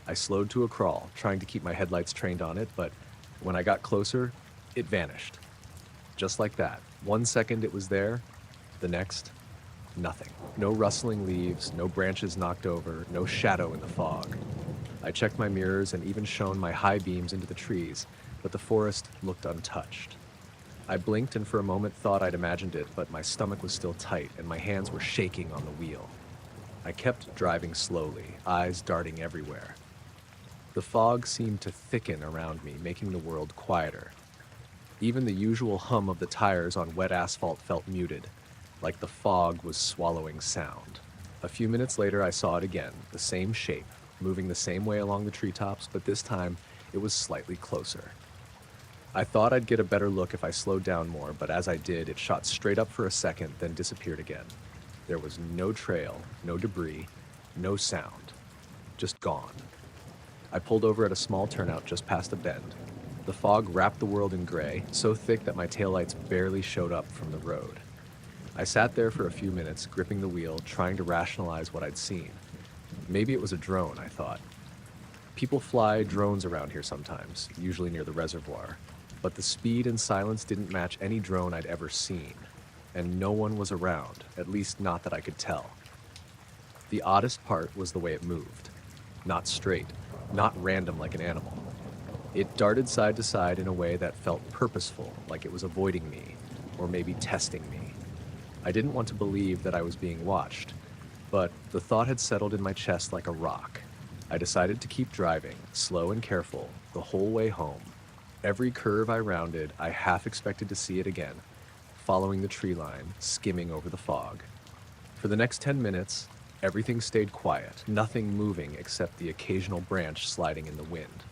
I slowed to a crawl, trying to keep my headlights trained on it, but when I got closer, it vanished. Just like that. 1 second it was there, the next, nothing. No rustling leaves, no branches knocked over, no shadow in the fog. I checked my mirrors and even shone my high beams into the trees, but the forest looked untouched. I blinked and for a moment thought I'd imagined it, but my stomach was still tight and my hands were shaking on the wheel. I kept driving slowly, eyes darting everywhere. The fog seemed to thicken around me, making the world quieter. Even the usual hum of the tires on wet asphalt felt muted, like the fog was swallowing sound. A few minutes later, I saw it again, the same shape, moving the same way along the treetops, but this time it was slightly closer. I thought I'd get a better look if I slowed down more, but as I did, it shot straight up for a second, then disappeared again. There was no trail, no debris, no sound. Just gone. I pulled over at a small turnout just past a bend. The fog wrapped the world in gray, so thick that my taillights barely showed up from the road. I sat there for a few minutes, gripping the wheel, trying to rationalize what I'd seen. Maybe it was a drone, I thought. People fly drones around here sometimes, usually near the reservoir, but the speed and silence didn't match any drone I'd ever seen, and no one was around, at least not that I could tell. The oddest part was the way it moved. Not straight, not random like an animal. It darted side to side in a way that felt purposeful, like it was avoiding me, or maybe testing me. I didn't want to believe that I was being watched, but the thought had settled in my chest like a rock. I decided to keep driving, slow and careful, the whole way home. Every curve I rounded, I half expected to see it again, following the tree line, skimming over the fog. For the next 10 minutes, everything stayed quiet, nothing moving except the occasional branch sliding in the wind.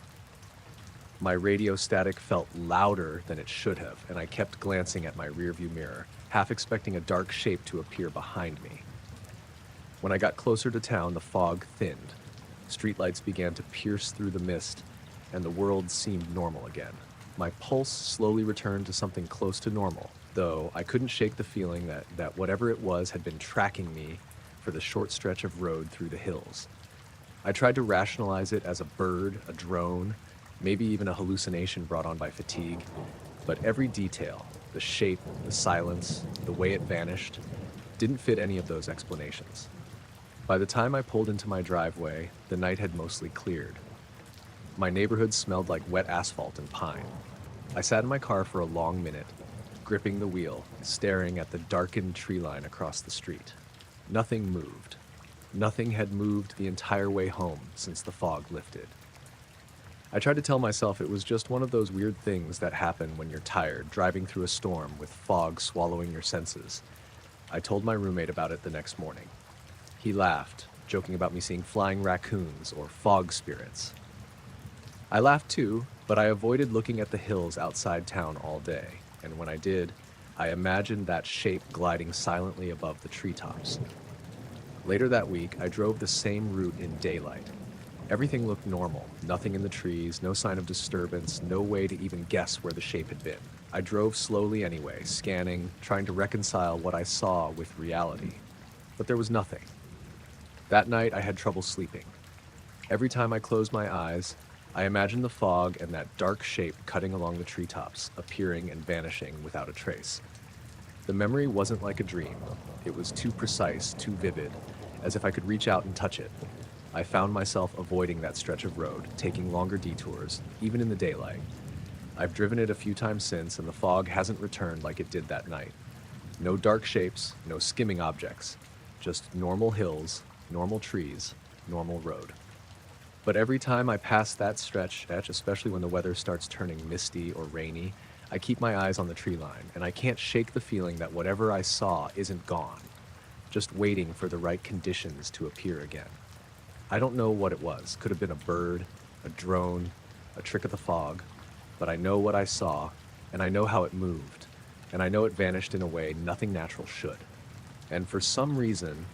My radio static felt louder than it should have, and I kept glancing at my rearview mirror, half expecting a dark shape to appear behind me. When I got closer to town, the fog thinned. Streetlights began to pierce through the mist, and the world seemed normal again. My pulse slowly returned to something close to normal, though I couldn't shake the feeling that whatever it was had been tracking me for the short stretch of road through the hills. I tried to rationalize it as a bird, a drone, maybe even a hallucination brought on by fatigue, but every detail, the shape, the silence, the way it vanished, didn't fit any of those explanations. By the time I pulled into my driveway, the night had mostly cleared. My neighborhood smelled like wet asphalt and pine. I sat in my car for a long minute, gripping the wheel, staring at the darkened tree line across the street. Nothing moved. Nothing had moved the entire way home since the fog lifted. I tried to tell myself it was just one of those weird things that happen when you're tired, driving through a storm with fog swallowing your senses. I told my roommate about it the next morning. He laughed, joking about me seeing flying raccoons or fog spirits. I laughed too, but I avoided looking at the hills outside town all day, and when I did, I imagined that shape gliding silently above the treetops. Later that week, I drove the same route in daylight. Everything looked normal, nothing in the trees, no sign of disturbance, no way to even guess where the shape had been. I drove slowly anyway, scanning, trying to reconcile what I saw with reality. But there was nothing. That night, I had trouble sleeping. Every time I closed my eyes, I imagined the fog and that dark shape cutting along the treetops, appearing and vanishing without a trace. The memory wasn't like a dream. It was too precise, too vivid, as if I could reach out and touch it. I found myself avoiding that stretch of road, taking longer detours, even in the daylight. I've driven it a few times since, and the fog hasn't returned like it did that night. No dark shapes, no skimming objects, just normal hills, normal trees, normal road. But every time I pass that stretch, especially when the weather starts turning misty or rainy, I keep my eyes on the tree line, and I can't shake the feeling that whatever I saw isn't gone, just waiting for the right conditions to appear again. I don't know what it was. Could have been a bird, a drone, a trick of the fog, but I know what I saw, and I know how it moved, and I know it vanished in a way nothing natural should. And for some reason,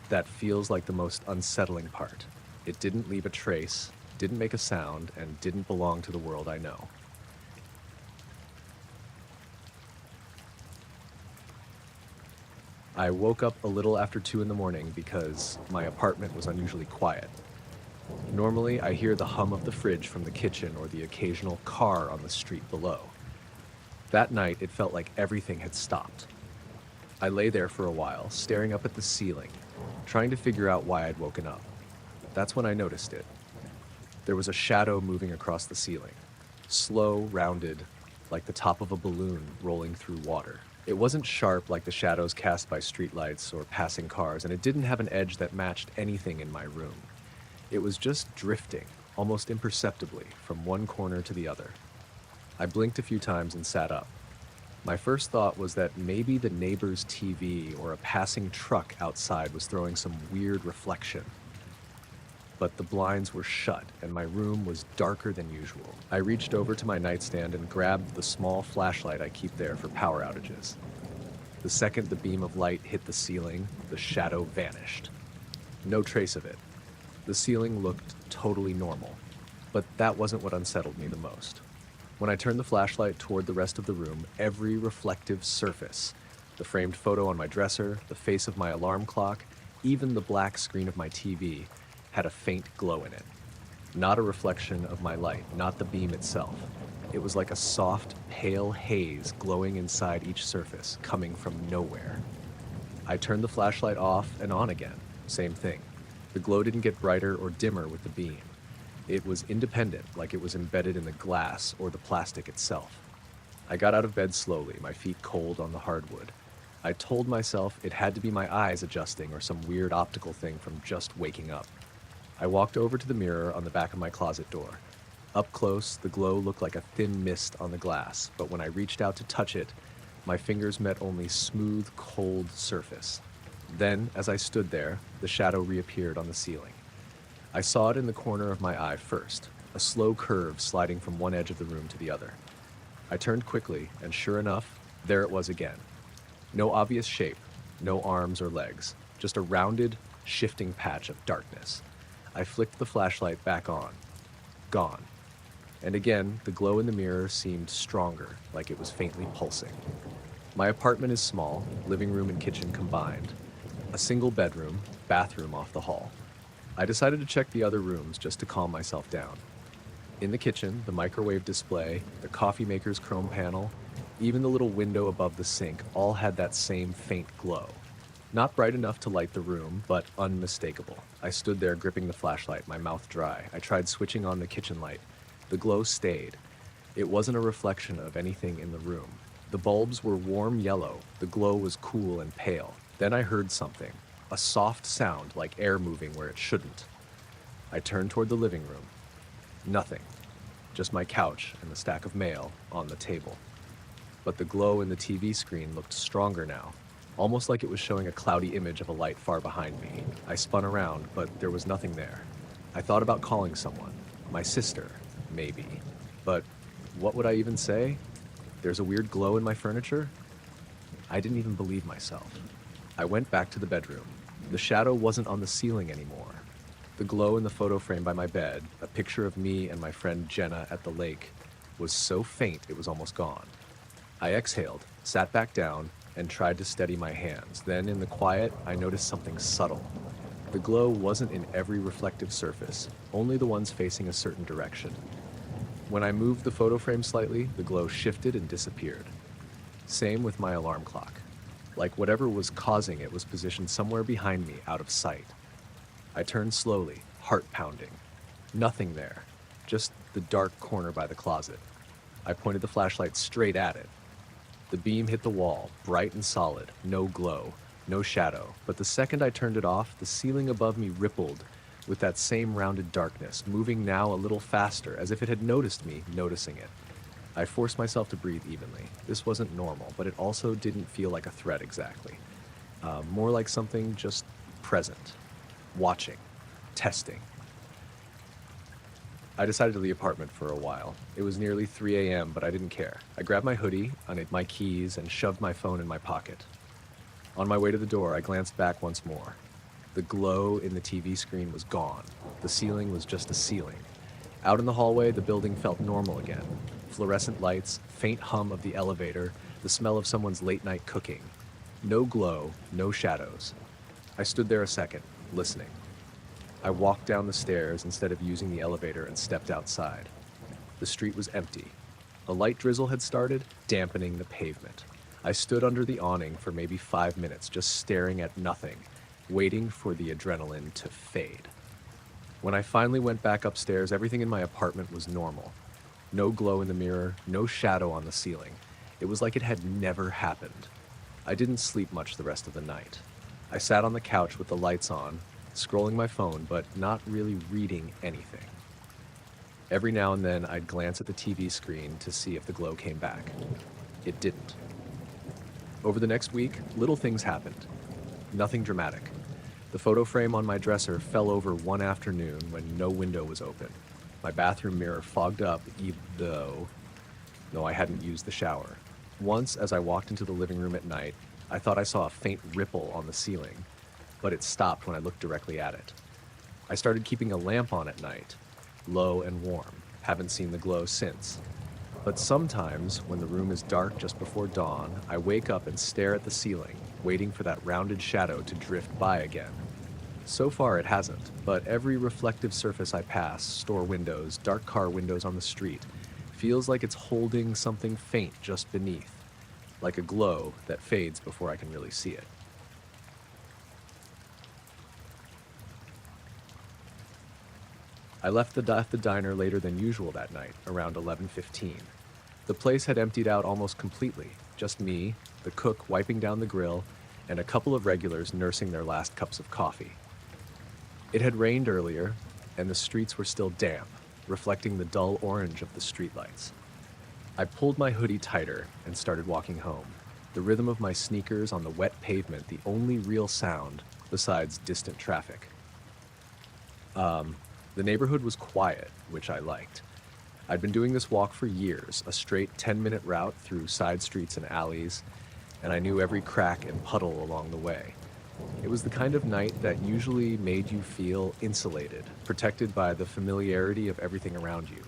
that feels like the most unsettling part. It didn't leave a trace, didn't make a sound, and didn't belong to the world I know. I woke up a little after 2 a.m. because my apartment was unusually quiet. Normally, I hear the hum of the fridge from the kitchen or the occasional car on the street below. That night, it felt like everything had stopped. I lay there for a while, staring up at the ceiling, trying to figure out why I'd woken up. That's when I noticed it. There was a shadow moving across the ceiling, slow, rounded, like the top of a balloon rolling through water. It wasn't sharp like the shadows cast by streetlights or passing cars, and it didn't have an edge that matched anything in my room. It was just drifting, almost imperceptibly, from one corner to the other. I blinked a few times and sat up. My first thought was that maybe the neighbor's TV or a passing truck outside was throwing some weird reflection. But the blinds were shut, and my room was darker than usual. I reached over to my nightstand and grabbed the small flashlight I keep there for power outages. The second the beam of light hit the ceiling, the shadow vanished. No trace of it. The ceiling looked totally normal, but that wasn't what unsettled me the most. When I turned the flashlight toward the rest of the room, every reflective surface, the framed photo on my dresser, the face of my alarm clock, even the black screen of my TV, had a faint glow in it. Not a reflection of my light, not the beam itself. It was like a soft, pale haze glowing inside each surface, coming from nowhere. I turned the flashlight off and on again. Same thing. The glow didn't get brighter or dimmer with the beam. It was independent, like it was embedded in the glass or the plastic itself. I got out of bed slowly, my feet cold on the hardwood. I told myself it had to be my eyes adjusting or some weird optical thing from just waking up. I walked over to the mirror on the back of my closet door. Up close, the glow looked like a thin mist on the glass, but when I reached out to touch it, My fingers met only smooth, cold surface. Then, as I stood there, the shadow reappeared on the ceiling. I saw it in the corner of my eye first, a slow curve sliding from one edge of the room to the other. I turned quickly, and sure enough, there it was again. No obvious shape, no arms or legs, just a rounded, shifting patch of darkness. I flicked the flashlight back on. Gone. And again, the glow in the mirror seemed stronger, like it was faintly pulsing. My apartment is small, living room and kitchen combined. A single bedroom, bathroom off the hall. I decided to check the other rooms just to calm myself down. In the kitchen, the microwave display, the coffee maker's chrome panel, even the little window above the sink all had that same faint glow. Not bright enough to light the room, but unmistakable. I stood there gripping the flashlight, my mouth dry. I tried switching on the kitchen light. The glow stayed. It wasn't a reflection of anything in the room. The bulbs were warm yellow. The glow was cool and pale. Then I heard something, a soft sound like air moving where it shouldn't. I turned toward the living room. Nothing. Just my couch and the stack of mail on the table. But the glow in the TV screen looked stronger now, almost like it was showing a cloudy image of a light far behind me. I spun around, but there was nothing there. I thought about calling someone. My sister, maybe. But what would I even say? There's a weird glow in my furniture? I didn't even believe myself. I went back to the bedroom. The shadow wasn't on the ceiling anymore. The glow in the photo frame by my bed, a picture of me and my friend Jenna at the lake, was so faint it was almost gone. I exhaled, sat back down, and tried to steady my hands. Then, in the quiet, I noticed something subtle. The glow wasn't in every reflective surface, only the ones facing a certain direction. When I moved the photo frame slightly, the glow shifted and disappeared. Same with my alarm clock. Like whatever was causing it was positioned somewhere behind me, out of sight. I turned slowly, heart pounding. Nothing there, just the dark corner by the closet. I pointed the flashlight straight at it. The beam hit the wall, bright and solid, no glow, no shadow. But the second I turned it off, the ceiling above me rippled with that same rounded darkness, moving now a little faster, as if it had noticed me noticing it. I forced myself to breathe evenly. This wasn't normal, but it also didn't feel like a threat exactly. More like something just present, watching, testing. I decided to leave the apartment for a while. It was nearly 3 a.m., but I didn't care. I grabbed my hoodie, unhid my keys, and shoved my phone in my pocket. On my way to the door, I glanced back once more. The glow in the TV screen was gone. The ceiling was just a ceiling. Out in the hallway, the building felt normal again. Fluorescent lights, faint hum of the elevator, the smell of someone's late-night cooking. No glow, no shadows. I stood there a second, listening. I walked down the stairs instead of using the elevator and stepped outside. The street was empty. A light drizzle had started, dampening the pavement. I stood under the awning for maybe 5 minutes, just staring at nothing, waiting for the adrenaline to fade. When I finally went back upstairs, everything in my apartment was normal. No glow in the mirror, no shadow on the ceiling. It was like it had never happened. I didn't sleep much the rest of the night. I sat on the couch with the lights on, scrolling my phone, but not really reading anything. Every now and then, I'd glance at the TV screen to see if the glow came back. It didn't. Over the next week, little things happened. Nothing dramatic. The photo frame on my dresser fell over one afternoon when no window was open. My bathroom mirror fogged up, even though I hadn't used the shower. Once, as I walked into the living room at night, I thought I saw a faint ripple on the ceiling, but it stopped when I looked directly at it. I started keeping a lamp on at night, low and warm. Haven't seen the glow since. But sometimes, when the room is dark just before dawn, I wake up and stare at the ceiling, waiting for that rounded shadow to drift by again. So far it hasn't, but every reflective surface I pass, store windows, dark car windows on the street, feels like it's holding something faint just beneath, like a glow that fades before I can really see it. I left the diner later than usual that night, around 11:15. The place had emptied out almost completely, just me, the cook wiping down the grill, and a couple of regulars nursing their last cups of coffee. It had rained earlier, and the streets were still damp, reflecting the dull orange of the streetlights. I pulled my hoodie tighter and started walking home. the rhythm of my sneakers on the wet pavement the only real sound besides distant traffic. The neighborhood was quiet, which I liked. I'd been doing this walk for years, a straight 10-minute route through side streets and alleys, and I knew every crack and puddle along the way. It was the kind of night that usually made you feel insulated, protected by the familiarity of everything around you.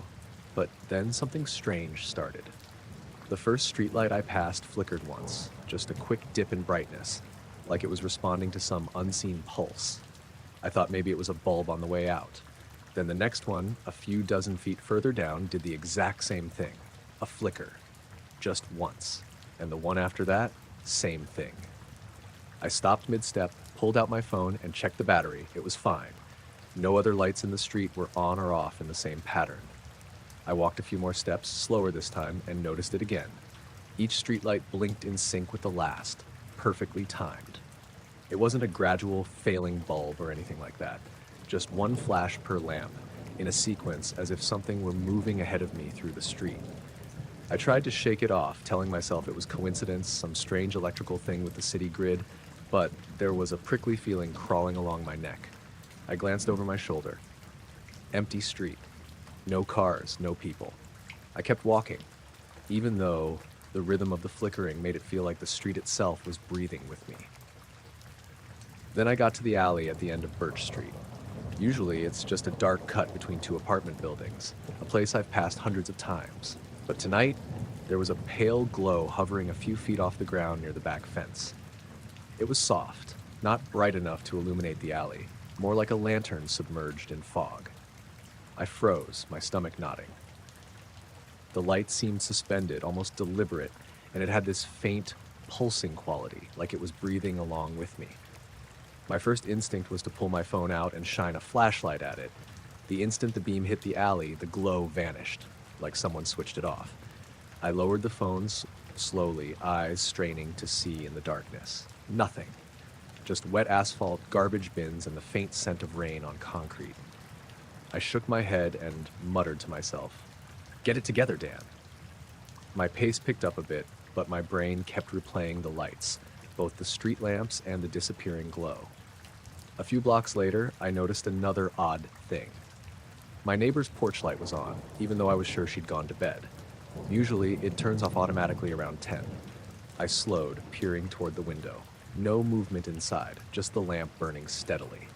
But then something strange started. The first streetlight I passed flickered once, just a quick dip in brightness, like it was responding to some unseen pulse. I thought maybe it was a bulb on the way out. Then the next one, a few dozen feet further down, did the exact same thing. A flicker. Just once. And the one after that, same thing. I stopped mid-step, pulled out my phone, and checked the battery. It was fine. No other lights in the street were on or off in the same pattern. I walked a few more steps, slower this time, and noticed it again. Each streetlight blinked in sync with the last, perfectly timed. It wasn't a gradual, failing bulb or anything like that. Just one flash per lamp, in a sequence as if something were moving ahead of me through the street. I tried to shake it off, telling myself it was coincidence, some strange electrical thing with the city grid, but there was a prickly feeling crawling along my neck. I glanced over my shoulder. Empty street. No cars, no people. I kept walking, even though the rhythm of the flickering made it feel like the street itself was breathing with me. Then I got to the alley at the end of Birch Street. Usually it's just a dark cut between two apartment buildings, a place I've passed hundreds of times. But tonight, there was a pale glow hovering a few feet off the ground near the back fence. It was soft, not bright enough to illuminate the alley, more like a lantern submerged in fog. I froze, my stomach knotting. The light seemed suspended, almost deliberate, and it had this faint, pulsing quality, like it was breathing along with me. My first instinct was to pull my phone out and shine a flashlight at it. The instant the beam hit the alley, the glow vanished, like someone switched it off. I lowered the phone slowly, eyes straining to see in the darkness. Nothing. Just wet asphalt, garbage bins, and the faint scent of rain on concrete. I shook my head and muttered to myself, "Get it together, Dan." My pace picked up a bit, but my brain kept replaying the lights, both the street lamps and the disappearing glow. A few blocks later, I noticed another odd thing. My neighbor's porch light was on, even though I was sure she'd gone to bed. Usually, it turns off automatically around 10. I slowed, peering toward the window. No movement inside, just the lamp burning steadily.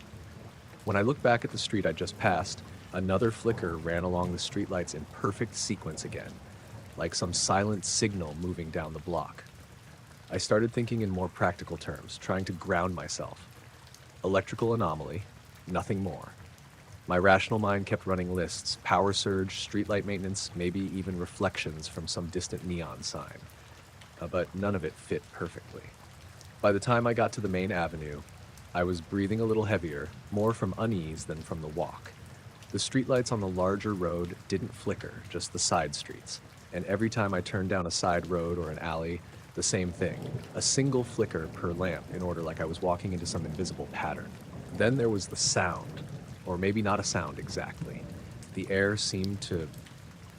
When I looked back at the street I just passed, another flicker ran along the streetlights in perfect sequence again, like some silent signal moving down the block. I started thinking in more practical terms, trying to ground myself. Electrical anomaly, nothing more. My rational mind kept running lists, power surge, streetlight maintenance, maybe even reflections from some distant neon sign. But none of it fit perfectly. By the time I got to the main avenue, I was breathing a little heavier, more from unease than from the walk. The streetlights on the larger road didn't flicker, just the side streets. And every time I turned down a side road or an alley, the same thing, a single flicker per lamp in order like I was walking into some invisible pattern. Then there was the sound, or maybe not a sound exactly. The air seemed to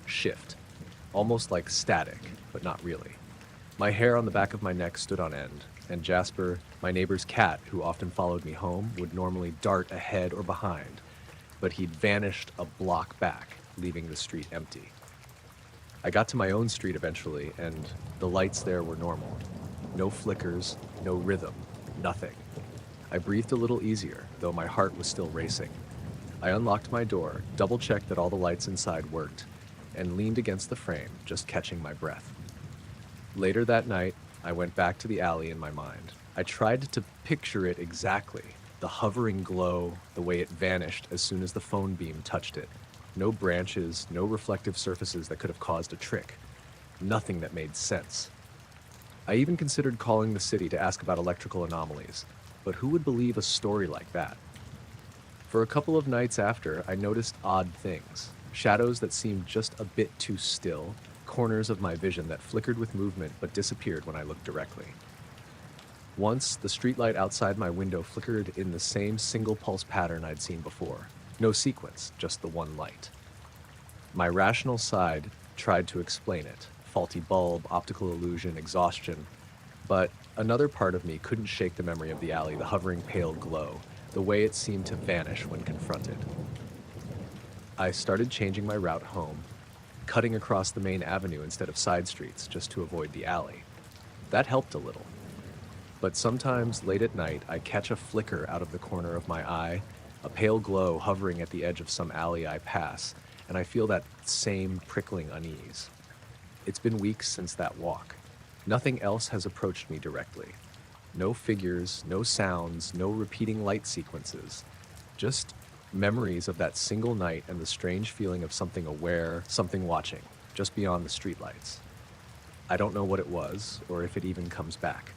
shift, almost like static, but not really. My hair on the back of my neck stood on end, and Jasper, my neighbor's cat, who often followed me home, would normally dart ahead or behind, but he'd vanished a block back, leaving the street empty. I got to my own street eventually, and the lights there were normal. No flickers, no rhythm, nothing. I breathed a little easier, though my heart was still racing. I unlocked my door, double-checked that all the lights inside worked, and leaned against the frame, just catching my breath. Later that night, I went back to the alley in my mind. I tried to picture it exactly, the hovering glow, the way it vanished as soon as the phone beam touched it. No branches, no reflective surfaces that could have caused a trick. Nothing that made sense. I even considered calling the city to ask about electrical anomalies, but who would believe a story like that? For a couple of nights after, I noticed odd things. Shadows that seemed just a bit too still, corners of my vision that flickered with movement but disappeared when I looked directly. Once, the streetlight outside my window flickered in the same single pulse pattern I'd seen before. No sequence, just the one light. My rational side tried to explain it. Faulty bulb, optical illusion, exhaustion. But another part of me couldn't shake the memory of the alley, the hovering pale glow, the way it seemed to vanish when confronted. I started changing my route home, cutting across the main avenue instead of side streets just to avoid the alley. That helped a little. But sometimes late at night, I catch a flicker out of the corner of my eye, a pale glow hovering at the edge of some alley I pass, and I feel that same prickling unease. It's been weeks since that walk. Nothing else has approached me directly. No figures, no sounds, no repeating light sequences. Just memories of that single night and the strange feeling of something aware, something watching, just beyond the streetlights. I don't know what it was, or if it even comes back,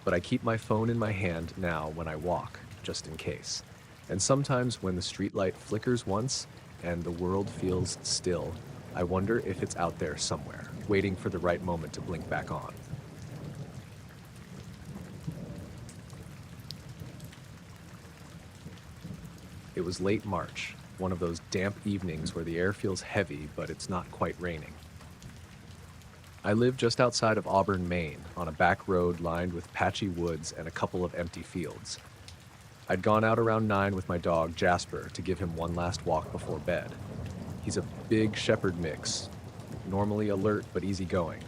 but I keep my phone in my hand now when I walk, just in case. And sometimes when the streetlight flickers once and the world feels still, I wonder if it's out there somewhere, waiting for the right moment to blink back on. It was late March, one of those damp evenings where the air feels heavy, but it's not quite raining. I live just outside of Auburn, Maine, on a back road lined with patchy woods and a couple of empty fields. I'd gone out around 9 with my dog, Jasper, to give him one last walk before bed. He's a big shepherd mix, normally alert but easygoing.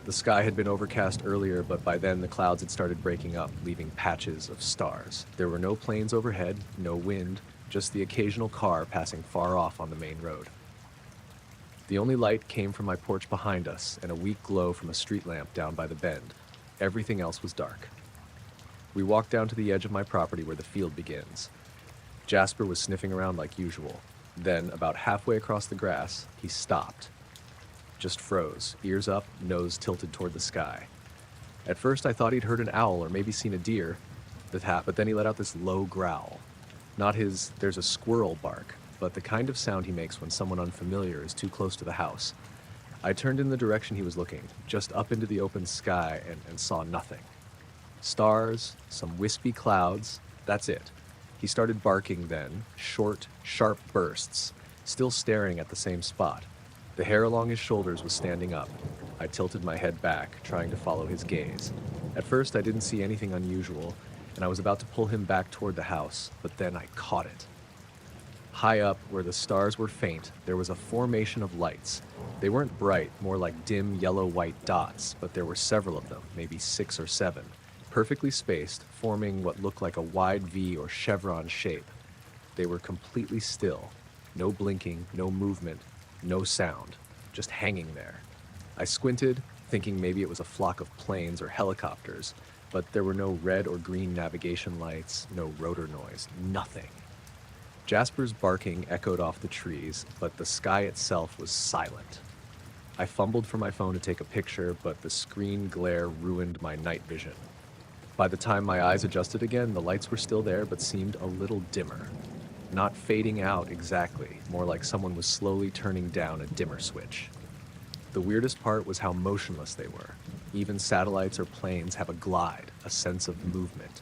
The sky had been overcast earlier, but by then the clouds had started breaking up, leaving patches of stars. There were no planes overhead, no wind, just the occasional car passing far off on the main road. The only light came from my porch behind us and a weak glow from a street lamp down by the bend. Everything else was dark. We walked down to the edge of my property where the field begins. Jasper was sniffing around like usual. Then, about halfway across the grass, he stopped. Just froze, ears up, nose tilted toward the sky. At first I thought he'd heard an owl or maybe seen a deer, but then he let out this low growl. Not his "there's a squirrel" bark, but the kind of sound he makes when someone unfamiliar is too close to the house. I turned in the direction he was looking, just up into the open sky, and saw nothing. Stars, some wispy clouds, that's it. He started barking then, short, sharp bursts, still staring at the same spot. The hair along his shoulders was standing up. I tilted my head back, trying to follow his gaze. At first, I didn't see anything unusual, and I was about to pull him back toward the house, but then I caught it. High up, where the stars were faint, there was a formation of lights. They weren't bright, more like dim yellow-white dots, but there were several of them, maybe 6 or 7, perfectly spaced, forming what looked like a wide V or chevron shape. They were completely still. No blinking, no movement, no sound, just hanging there. I squinted, thinking maybe it was a flock of planes or helicopters, but there were no red or green navigation lights, no rotor noise, nothing. Jasper's barking echoed off the trees, but the sky itself was silent. I fumbled for my phone to take a picture, but the screen glare ruined my night vision. By the time my eyes adjusted again, the lights were still there, but seemed a little dimmer. Not fading out exactly, more like someone was slowly turning down a dimmer switch. The weirdest part was how motionless they were. Even satellites or planes have a glide, a sense of movement.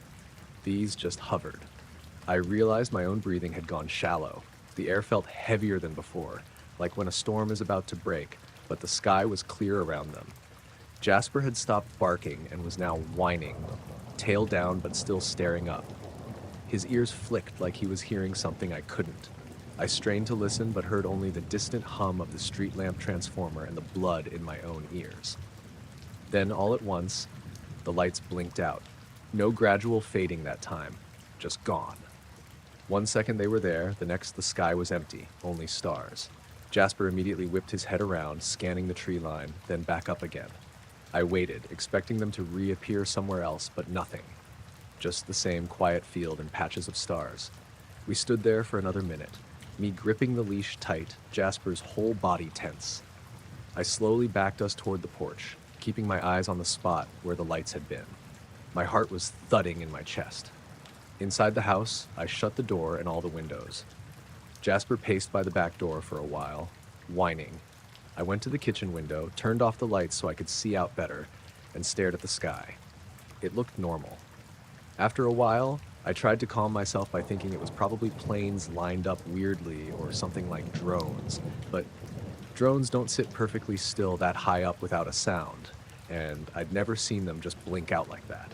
These just hovered. I realized my own breathing had gone shallow. The air felt heavier than before, like when a storm is about to break, but the sky was clear around them. Jasper had stopped barking and was now whining, tail down but still staring up. His ears flicked like he was hearing something I couldn't. I strained to listen but heard only the distant hum of the street lamp transformer and the blood in my own ears. Then, all at once, the lights blinked out. No gradual fading that time, just gone. 1 second they were there, the next the sky was empty, only stars. Jasper immediately whipped his head around, scanning the tree line, then back up again. I waited, expecting them to reappear somewhere else, but nothing. Just the same quiet field and patches of stars. We stood there for another minute, me gripping the leash tight, Jasper's whole body tense. I slowly backed us toward the porch, keeping my eyes on the spot where the lights had been. My heart was thudding in my chest. Inside the house, I shut the door and all the windows. Jasper paced by the back door for a while, whining. I went to the kitchen window, turned off the lights so I could see out better, and stared at the sky. It looked normal. After a while, I tried to calm myself by thinking it was probably planes lined up weirdly or something like drones, but drones don't sit perfectly still that high up without a sound. and I'd never seen them just blink out like that.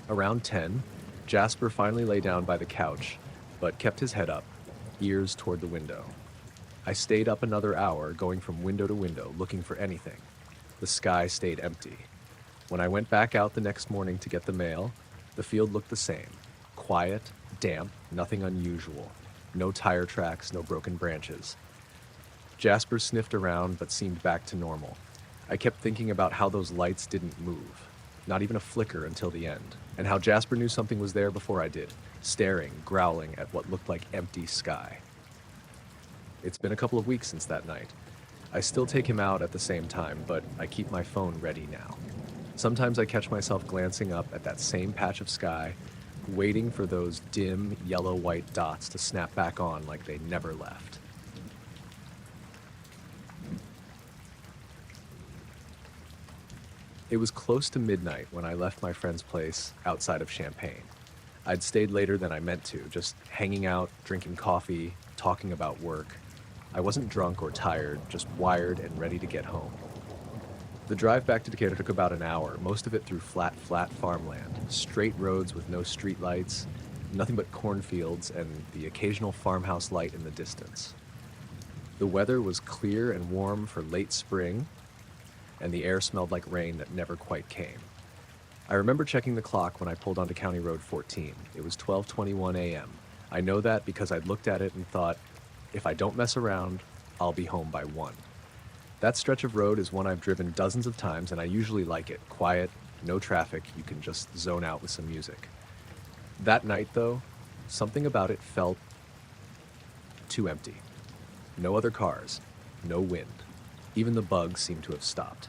Around 10, Jasper finally lay down by the couch, but kept his head up, ears toward the window. I stayed up another hour, going from window to window, looking for anything. The sky stayed empty. When I went back out the next morning to get the mail, the field looked the same. Quiet, damp, nothing unusual. No tire tracks, no broken branches. Jasper sniffed around but seemed back to normal. I kept thinking about how those lights didn't move, not even a flicker until the end, and how Jasper knew something was there before I did, staring, growling at what looked like empty sky. It's been a couple of weeks since that night. I still take him out at the same time, but I keep my phone ready now. Sometimes I catch myself glancing up at that same patch of sky, waiting for those dim yellow-white dots to snap back on like they never left. It was close to midnight when I left my friend's place outside of Champaign. I'd stayed later than I meant to, just hanging out, drinking coffee, talking about work. I wasn't drunk or tired, just wired and ready to get home. The drive back to Decatur took about an hour, most of it through flat farmland, straight roads with no street lights, nothing but cornfields and the occasional farmhouse light in the distance. The weather was clear and warm for late spring, and the air smelled like rain that never quite came. I remember checking the clock when I pulled onto County Road 14. It was 12:21 a.m. I know that because I'd looked at it and thought, if I don't mess around, I'll be home by 1. That stretch of road is one I've driven dozens of times, and I usually like it. Quiet, no traffic, you can just zone out with some music. That night, though, something about it felt too empty. No other cars, no wind. Even the bugs seemed to have stopped.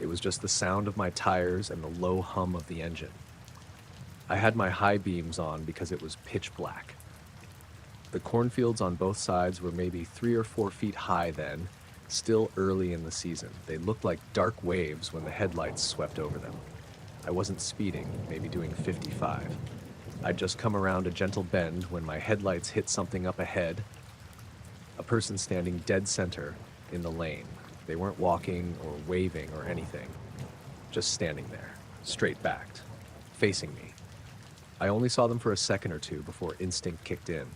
It was just the sound of my tires and the low hum of the engine. I had my high beams on because it was pitch black. The cornfields on both sides were maybe 3 or 4 feet high then, still early in the season. They looked like dark waves when the headlights swept over them. I wasn't speeding, maybe doing 55. I'd just come around a gentle bend when my headlights hit something up ahead. A person standing dead center in the lane. They weren't walking or waving or anything. Just standing there, straight-backed, facing me. I only saw them for a second or two before instinct kicked in.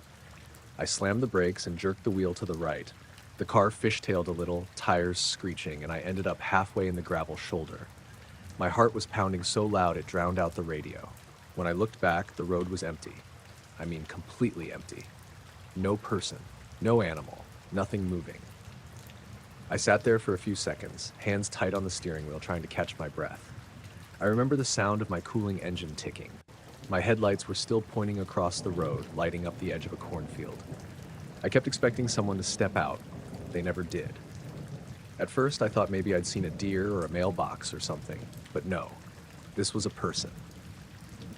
I slammed the brakes and jerked the wheel to the right. The car fishtailed a little, tires screeching, and I ended up halfway in the gravel shoulder. My heart was pounding so loud it drowned out the radio. When I looked back, the road was empty. I mean, completely empty. No person, no animal, nothing moving. I sat there for a few seconds, hands tight on the steering wheel, trying to catch my breath. I remember the sound of my cooling engine ticking. My headlights were still pointing across the road, lighting up the edge of a cornfield. I kept expecting someone to step out. They never did. At first, I thought maybe I'd seen a deer or a mailbox or something, but no, this was a person.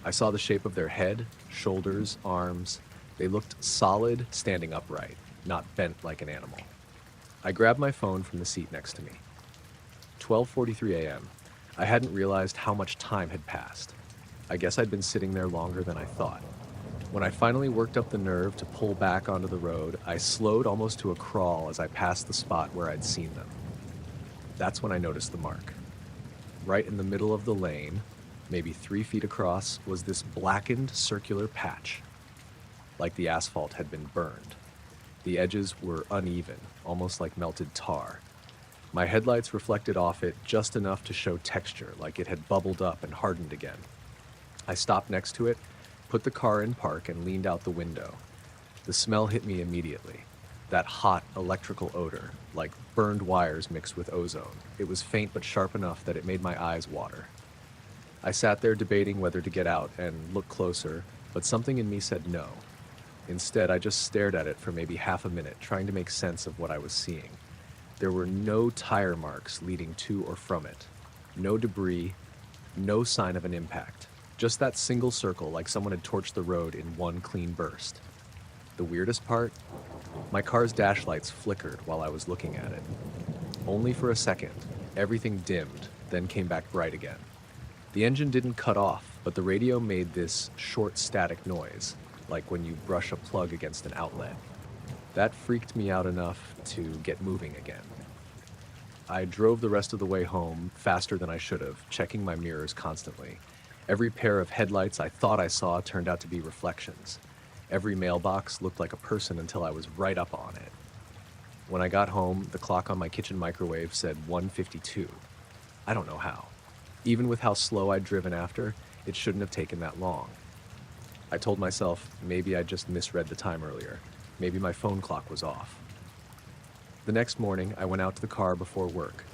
I saw the shape of their head, shoulders, arms. They looked solid, standing upright, not bent like an animal. I grabbed my phone from the seat next to me. 12:43 a.m. I hadn't realized how much time had passed. I guess I'd been sitting there longer than I thought. When I finally worked up the nerve to pull back onto the road, I slowed almost to a crawl as I passed the spot where I'd seen them. That's when I noticed the mark. Right in the middle of the lane, maybe 3 feet across, was this blackened circular patch, like the asphalt had been burned. The edges were uneven, almost like melted tar. My headlights reflected off it just enough to show texture, like it had bubbled up and hardened again. I stopped next to it, put the car in park, and leaned out the window. The smell hit me immediately. That hot electrical odor, like burned wires mixed with ozone. It was faint but sharp enough that it made my eyes water. I sat there debating whether to get out and look closer, but something in me said no. Instead, I just stared at it for maybe half a minute, trying to make sense of what I was seeing. There were no tire marks leading to or from it. No debris, no sign of an impact. Just that single circle, like someone had torched the road in one clean burst. The weirdest part? My car's dash lights flickered while I was looking at it. Only for a second. Everything dimmed, then came back bright again. The engine didn't cut off, but the radio made this short static noise, like when you brush a plug against an outlet. That freaked me out enough to get moving again. I drove the rest of the way home faster than I should have, checking my mirrors constantly. Every pair of headlights I thought I saw turned out to be reflections. Every mailbox looked like a person until I was right up on it. When I got home, the clock on my kitchen microwave said 1:52. I don't know how. Even with how slow I'd driven after, it shouldn't have taken that long. I told myself maybe I just misread the time earlier. Maybe my phone clock was off. The next morning, I went out to the car before work.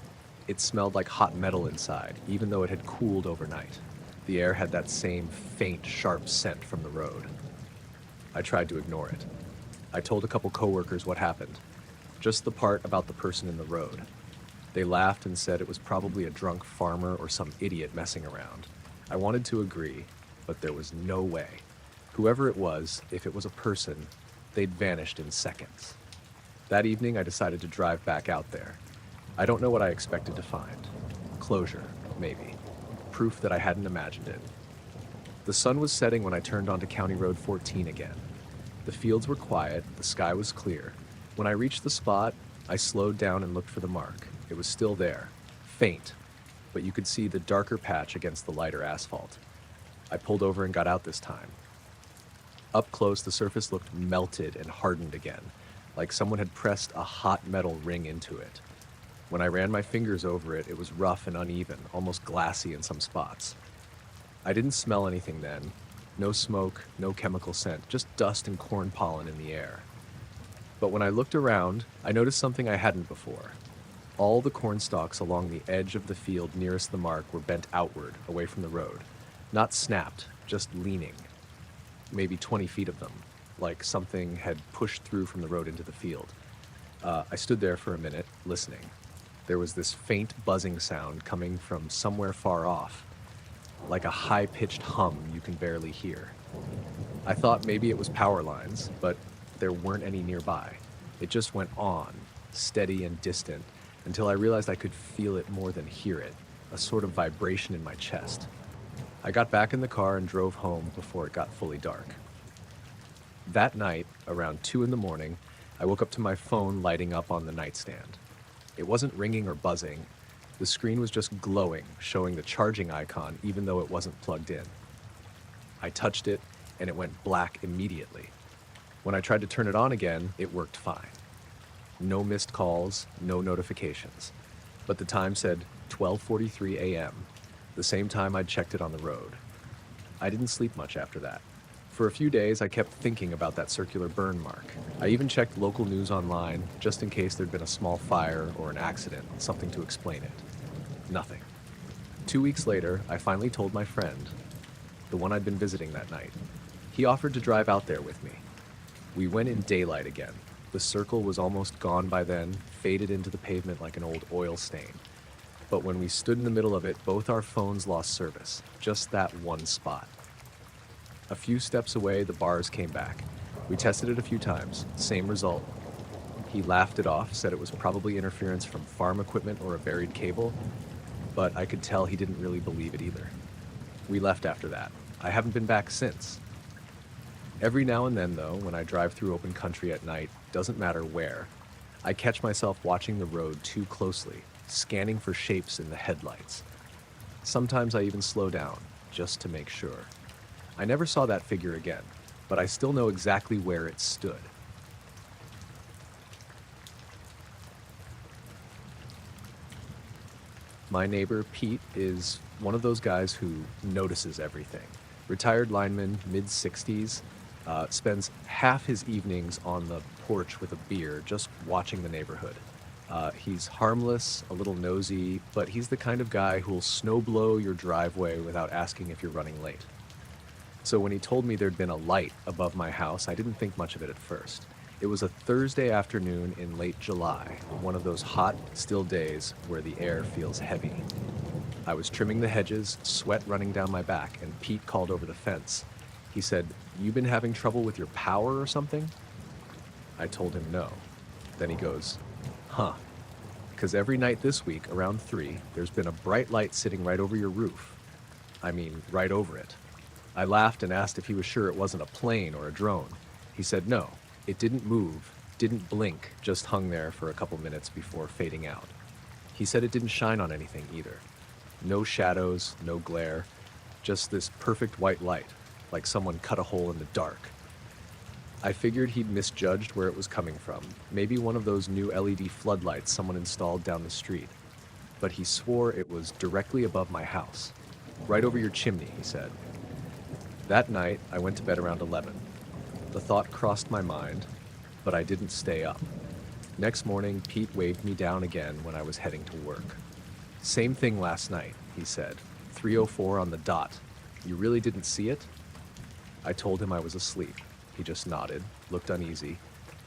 It smelled like hot metal inside, even though it had cooled overnight. The air had that same faint, sharp scent from the road. I tried to ignore it. I told a couple coworkers what happened, just the part about the person in the road. They laughed and said it was probably a drunk farmer or some idiot messing around. I wanted to agree, but there was no way. Whoever it was, if it was a person, they'd vanished in seconds. That evening, I decided to drive back out there. I don't know what I expected to find. Closure, maybe. Proof that I hadn't imagined it. The sun was setting when I turned onto County Road 14 again. The fields were quiet, the sky was clear. When I reached the spot, I slowed down and looked for the mark. It was still there, faint, but you could see the darker patch against the lighter asphalt. I pulled over and got out this time. Up close, the surface looked melted and hardened again, like someone had pressed a hot metal ring into it. When I ran my fingers over it, it was rough and uneven, almost glassy in some spots. I didn't smell anything then. No smoke, no chemical scent, just dust and corn pollen in the air. But when I looked around, I noticed something I hadn't before. All the corn stalks along the edge of the field nearest the mark were bent outward, away from the road. Not snapped, just leaning. Maybe 20 feet of them, like something had pushed through from the road into the field. I stood there for a minute, listening. There was this faint buzzing sound coming from somewhere far off, like a high-pitched hum you can barely hear. I thought maybe it was power lines, but there weren't any nearby. It just went on, steady and distant, until I realized I could feel it more than hear it, a sort of vibration in my chest. I got back in the car and drove home before it got fully dark. That night, around 2 in the morning, I woke up to my phone lighting up on the nightstand. It wasn't ringing or buzzing. The screen was just glowing, showing the charging icon even though it wasn't plugged in. I touched it, and it went black immediately. When I tried to turn it on again, it worked fine. No missed calls, no notifications. But the time said 12:43 a.m., the same time I'd checked it on the road. I didn't sleep much after that. For a few days, I kept thinking about that circular burn mark. I even checked local news online, just in case there'd been a small fire or an accident, something to explain it. Nothing. 2 weeks later, I finally told my friend, the one I'd been visiting that night. He offered to drive out there with me. We went in daylight again. The circle was almost gone by then, faded into the pavement like an old oil stain. But when we stood in the middle of it, both our phones lost service, just that one spot. A few steps away, the bars came back. We tested it a few times, same result. He laughed it off, said it was probably interference from farm equipment or a buried cable, but I could tell he didn't really believe it either. We left after that. I haven't been back since. Every now and then, though, when I drive through open country at night, doesn't matter where, I catch myself watching the road too closely, scanning for shapes in the headlights. Sometimes I even slow down, just to make sure. I never saw that figure again, but I still know exactly where it stood. My neighbor, Pete, is one of those guys who notices everything. Retired lineman, mid-60s, spends half his evenings on the porch with a beer, just watching the neighborhood. He's harmless, a little nosy, but he's the kind of guy who'll snowblow your driveway without asking if you're running late. So when he told me there'd been a light above my house, I didn't think much of it at first. It was a Thursday afternoon in late July, one of those hot, still days where the air feels heavy. I was trimming the hedges, sweat running down my back, and Pete called over the fence. He said, "You been having trouble with your power or something?" I told him no. Then he goes, "Huh. Because every night this week, around 3, there's been a bright light sitting right over your roof. I mean, right over it." I laughed and asked if he was sure it wasn't a plane or a drone. He said no, it didn't move, didn't blink, just hung there for a couple minutes before fading out. He said it didn't shine on anything either. No shadows, no glare, just this perfect white light, like someone cut a hole in the dark. I figured he'd misjudged where it was coming from, maybe one of those new LED floodlights someone installed down the street. But he swore it was directly above my house. Right over your chimney, he said. That night, I went to bed around 11. The thought crossed my mind, but I didn't stay up. Next morning, Pete waved me down again when I was heading to work. Same thing last night, he said. 3:04 on the dot. You really didn't see it? I told him I was asleep. He just nodded, looked uneasy,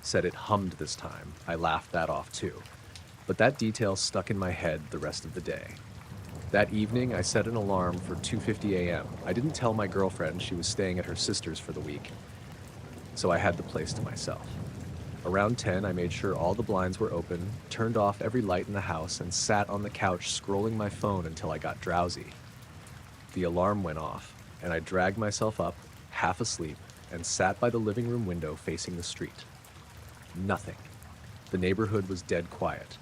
said it hummed this time. I laughed that off too. But that detail stuck in my head the rest of the day. That evening, I set an alarm for 2:50 a.m. I didn't tell my girlfriend she was staying at her sister's for the week, so I had the place to myself. Around 10, I made sure all the blinds were open, turned off every light in the house, and sat on the couch scrolling my phone until I got drowsy. The alarm went off, and I dragged myself up, half asleep, and sat by the living room window facing the street. Nothing. The neighborhood was dead quiet.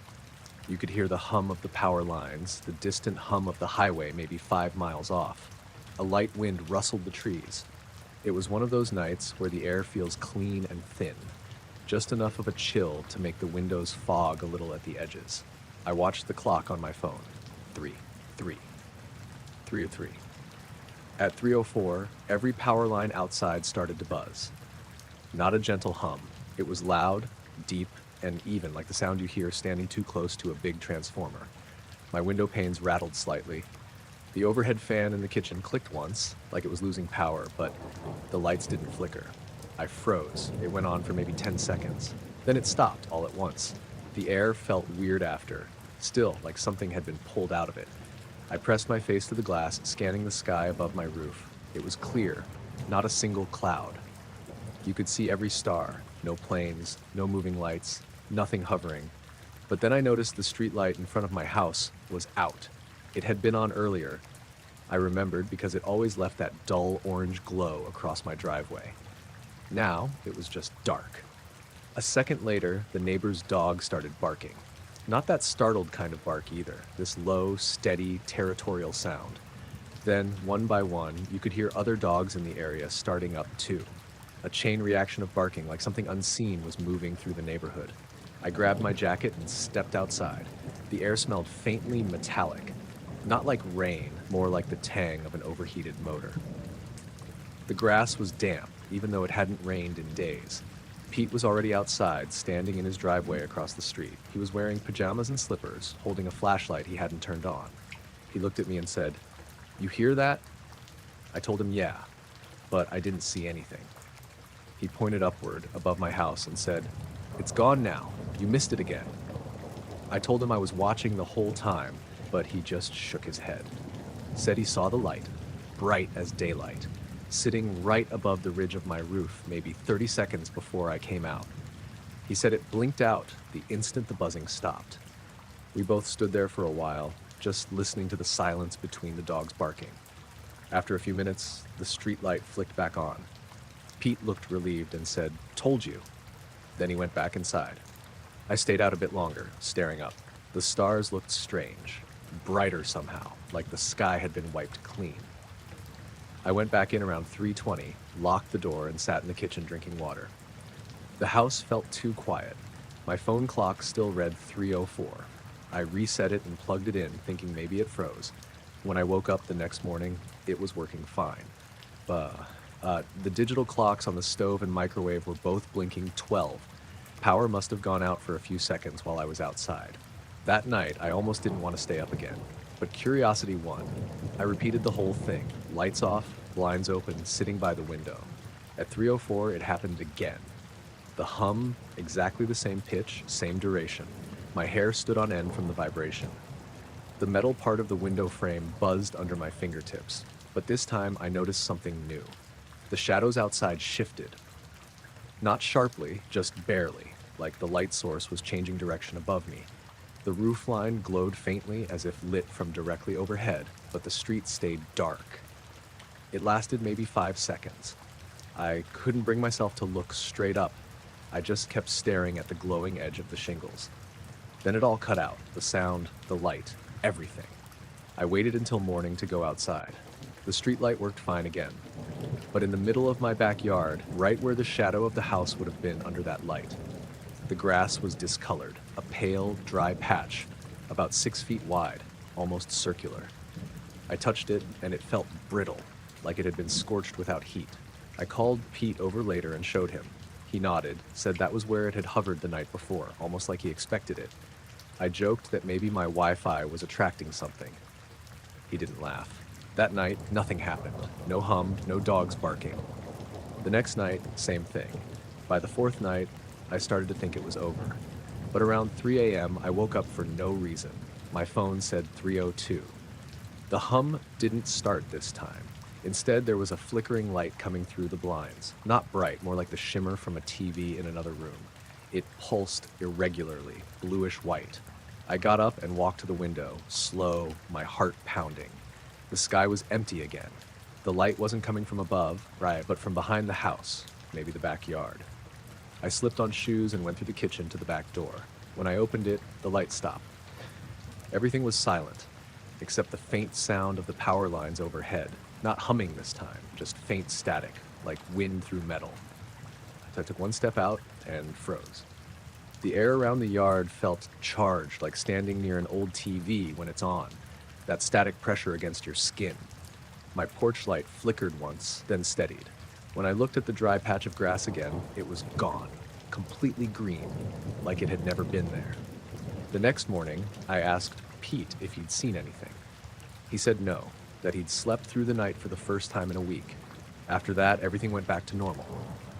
You could hear the hum of the power lines, the distant hum of the highway maybe 5 miles off. A light wind rustled the trees. It was one of those nights where the air feels clean and thin, just enough of a chill to make the windows fog a little at the edges. I watched the clock on my phone. 3:03. At 3:04, every power line outside started to buzz. Not a gentle hum. It was loud, deep, and even, like the sound you hear standing too close to a big transformer. My window panes rattled slightly. The overhead fan in the kitchen clicked once, like it was losing power, but the lights didn't flicker. I froze. It went on for maybe 10 seconds. Then it stopped all at once. The air felt weird after, still like something had been pulled out of it. I pressed my face to the glass, scanning the sky above my roof. It was clear, not a single cloud. You could see every star, no planes, no moving lights, nothing hovering. But then I noticed the street light in front of my house was out. It had been on earlier. I remembered because it always left that dull orange glow across my driveway. Now, it was just dark. A second later, the neighbor's dog started barking. Not that startled kind of bark either, this low, steady, territorial sound. Then, one by one, you could hear other dogs in the area starting up too. A chain reaction of barking, like something unseen was moving through the neighborhood. I grabbed my jacket and stepped outside. The air smelled faintly metallic. Not like rain, more like the tang of an overheated motor. The grass was damp, even though it hadn't rained in days. Pete was already outside, standing in his driveway across the street. He was wearing pajamas and slippers, holding a flashlight he hadn't turned on. He looked at me and said, "You hear that?" I told him yeah, but I didn't see anything. He pointed upward, above my house, and said, "It's gone now. You missed it again." I told him I was watching the whole time, but he just shook his head. Said he saw the light, bright as daylight, sitting right above the ridge of my roof, maybe 30 seconds before I came out. He said it blinked out the instant the buzzing stopped. We both stood there for a while, just listening to the silence between the dogs barking. After a few minutes, the street light flicked back on. Pete looked relieved and said, "Told you." Then he went back inside. I stayed out a bit longer, staring up. The stars looked strange, brighter somehow, like the sky had been wiped clean. I went back in around 3:20, locked the door, and sat in the kitchen drinking water. The house felt too quiet. My phone clock still read 3:04. I reset it and plugged it in, thinking maybe it froze. When I woke up the next morning, it was working fine. The digital clocks on the stove and microwave were both blinking 12. Power must have gone out for a few seconds while I was outside. That night, I almost didn't want to stay up again, but curiosity won. I repeated the whole thing, lights off, blinds open, sitting by the window. At 3:04, it happened again. The hum, exactly the same pitch, same duration. My hair stood on end from the vibration. The metal part of the window frame buzzed under my fingertips, but this time I noticed something new. The shadows outside shifted. Not sharply, just barely, like the light source was changing direction above me. The roof line glowed faintly as if lit from directly overhead, but the street stayed dark. It lasted maybe 5 seconds. I couldn't bring myself to look straight up. I just kept staring at the glowing edge of the shingles. Then it all cut out, the sound, the light, everything. I waited until morning to go outside. The streetlight worked fine again. But in the middle of my backyard, right where the shadow of the house would have been under that light, the grass was discolored, a pale, dry patch, about 6 feet wide, almost circular. I touched it, and it felt brittle, like it had been scorched without heat. I called Pete over later and showed him. He nodded, said that was where it had hovered the night before, almost like he expected it. I joked that maybe my Wi-Fi was attracting something. He didn't laugh. That night, nothing happened. No hum, no dogs barking. The next night, same thing. By the fourth night, I started to think it was over. But around 3 a.m., I woke up for no reason. My phone said 3:02. The hum didn't start this time. Instead, there was a flickering light coming through the blinds. Not bright, more like the shimmer from a TV in another room. It pulsed irregularly, bluish white. I got up and walked to the window, slow, my heart pounding. The sky was empty again. The light wasn't coming from above, right, but from behind the house, maybe the backyard. I slipped on shoes and went through the kitchen to the back door. When I opened it, the light stopped. Everything was silent, except the faint sound of the power lines overhead. Not humming this time, just faint static, like wind through metal. So I took one step out and froze. The air around the yard felt charged, like standing near an old TV when it's on. That static pressure against your skin. My porch light flickered once, then steadied. When I looked at the dry patch of grass again, it was gone, completely green, like it had never been there. The next morning, I asked Pete if he'd seen anything. He said no, that he'd slept through the night for the first time in a week. After that, everything went back to normal.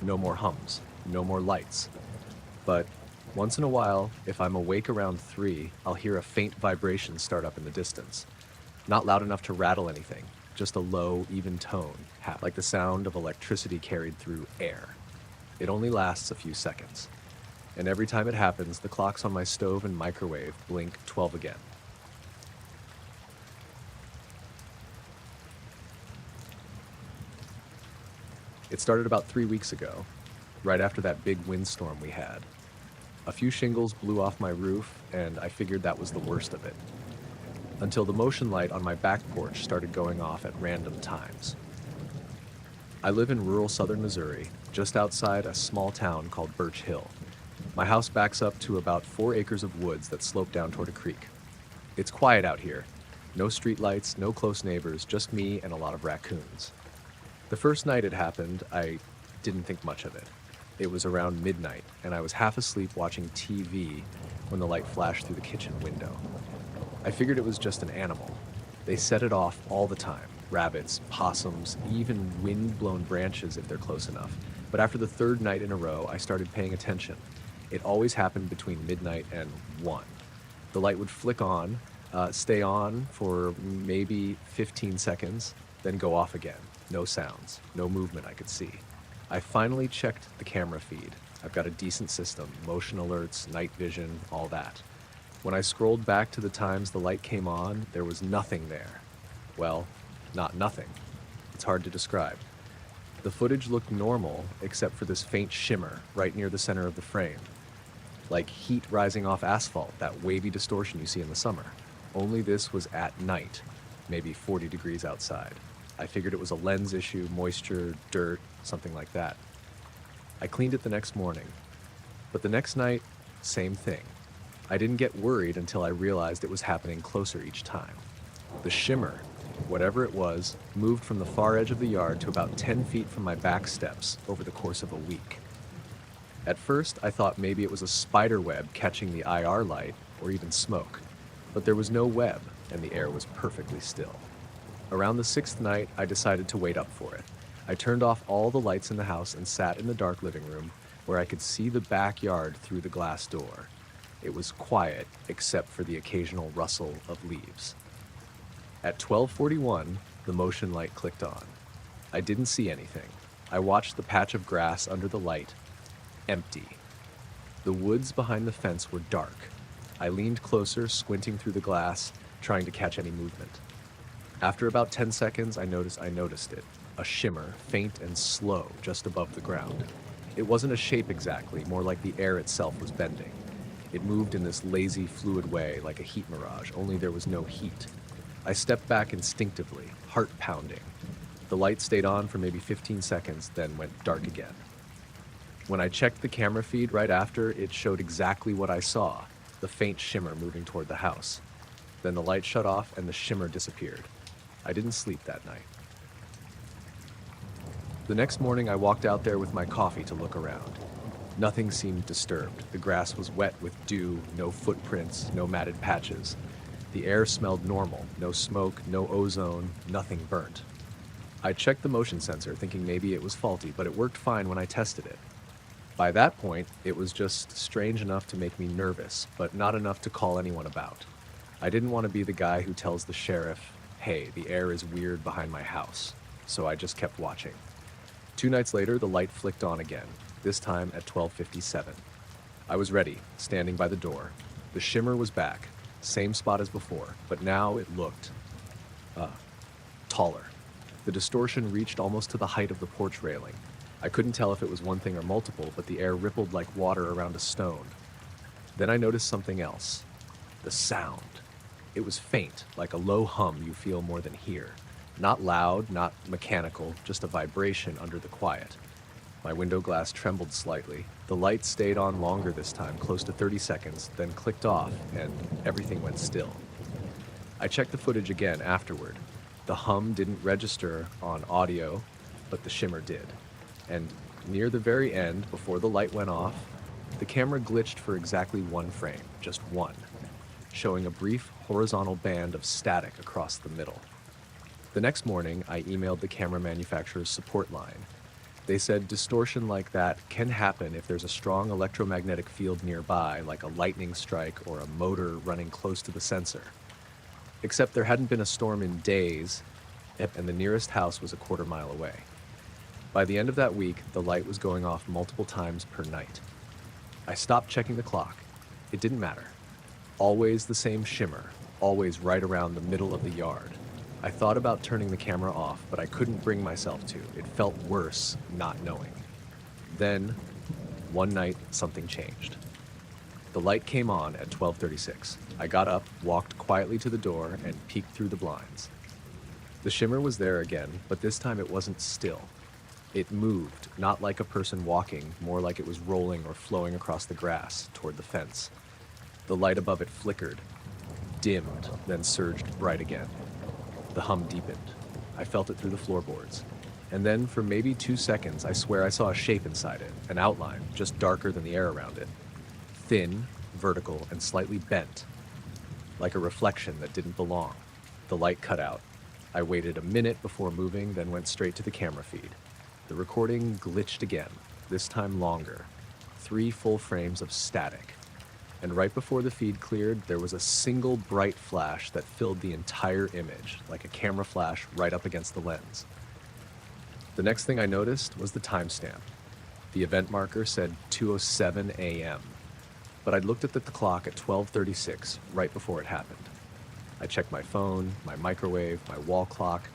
No more hums, no more lights. But once in a while, if I'm awake around 3, I'll hear a faint vibration start up in the distance. Not loud enough to rattle anything, just a low, even tone, like the sound of electricity carried through air. It only lasts a few seconds. And every time it happens, the clocks on my stove and microwave blink 12 again. It started about 3 weeks ago, right after that big windstorm we had. A few shingles blew off my roof, and I figured that was the worst of it. Until the motion light on my back porch started going off at random times. I live in rural southern Missouri, just outside a small town called Birch Hill. My house backs up to about 4 acres of woods that slope down toward a creek. It's quiet out here. No streetlights, no close neighbors, just me and a lot of raccoons. The first night it happened, I didn't think much of it. It was around midnight, and I was half asleep watching TV when the light flashed through the kitchen window. I figured it was just an animal. They set it off all the time. Rabbits, possums, even wind-blown branches if they're close enough. But after the third night in a row, I started paying attention. It always happened between midnight and 1. The light would flick on, stay on for maybe 15 seconds, then go off again. No sounds, no movement I could see. I finally checked the camera feed. I've got a decent system, motion alerts, night vision, all that. When I scrolled back to the times the light came on, there was nothing there. Well, not nothing. It's hard to describe. The footage looked normal, except for this faint shimmer right near the center of the frame. Like heat rising off asphalt, that wavy distortion you see in the summer. Only this was at night, maybe 40 degrees outside. I figured it was a lens issue, moisture, dirt, something like that. I cleaned it the next morning. But the next night, same thing. I didn't get worried until I realized it was happening closer each time. The shimmer, whatever it was, moved from the far edge of the yard to about 10 feet from my back steps over the course of a week. At first, I thought maybe it was a spider web catching the IR light, or even smoke. But there was no web, and the air was perfectly still. Around the 6th night, I decided to wait up for it. I turned off all the lights in the house and sat in the dark living room, where I could see the backyard through the glass door. It was quiet, except for the occasional rustle of leaves. At 12:41, the motion light clicked on. I didn't see anything. I watched the patch of grass under the light, empty. The woods behind the fence were dark. I leaned closer, squinting through the glass, trying to catch any movement. After about 10 seconds, I noticed it. A shimmer, faint and slow, just above the ground. It wasn't a shape exactly, more like the air itself was bending. It moved in this lazy, fluid way like a heat mirage, only there was no heat. I stepped back instinctively, heart pounding. The light stayed on for maybe 15 seconds, then went dark again. When I checked the camera feed right after, it showed exactly what I saw, the faint shimmer moving toward the house. Then the light shut off and the shimmer disappeared. I didn't sleep that night. The next morning, I walked out there with my coffee to look around. Nothing seemed disturbed. The grass was wet with dew, no footprints, no matted patches. The air smelled normal, no smoke, no ozone, nothing burnt. I checked the motion sensor, thinking maybe it was faulty, but it worked fine when I tested it. By that point, it was just strange enough to make me nervous, but not enough to call anyone about. I didn't want to be the guy who tells the sheriff, "Hey, the air is weird behind my house," so I just kept watching. 2 nights later, the light flicked on again, this time at 12:57. I was ready, standing by the door. The shimmer was back, same spot as before, but now it looked taller. The distortion reached almost to the height of the porch railing. I couldn't tell if it was one thing or multiple, but the air rippled like water around a stone. Then I noticed something else. The sound. It was faint, like a low hum you feel more than hear. Not loud, not mechanical, just a vibration under the quiet. My window glass trembled slightly. The light stayed on longer this time, close to 30 seconds, then clicked off, and everything went still. I checked the footage again afterward. The hum didn't register on audio, but the shimmer did. And near the very end, before the light went off, the camera glitched for exactly one frame, just one, showing a brief horizontal band of static across the middle. The next morning, I emailed the camera manufacturer's support line. They said distortion like that can happen if there's a strong electromagnetic field nearby, like a lightning strike or a motor running close to the sensor. Except there hadn't been a storm in days, and the nearest house was a quarter mile away. By the end of that week, the light was going off multiple times per night. I stopped checking the clock. It didn't matter. Always the same shimmer, always right around the middle of the yard. I thought about turning the camera off, but I couldn't bring myself to. It felt worse not knowing. Then, one night, something changed. The light came on at 12:36. I got up, walked quietly to the door, and peeked through the blinds. The shimmer was there again, but this time it wasn't still. It moved, not like a person walking, more like it was rolling or flowing across the grass toward the fence. The light above it flickered, dimmed, then surged bright again. The hum deepened. I felt it through the floorboards. And then, for maybe 2 seconds, I swear I saw a shape inside it, an outline, just darker than the air around it. Thin, vertical, and slightly bent, like a reflection that didn't belong. The light cut out. I waited a minute before moving, then went straight to the camera feed. The recording glitched again, this time longer. 3 full frames of static. And right before the feed cleared, there was a single bright flash that filled the entire image, like a camera flash right up against the lens. The next thing I noticed was the timestamp. The event marker said 2:07 a.m., but I'd looked at the clock at 12:36, right before it happened. I checked my phone, my microwave, my wall clock.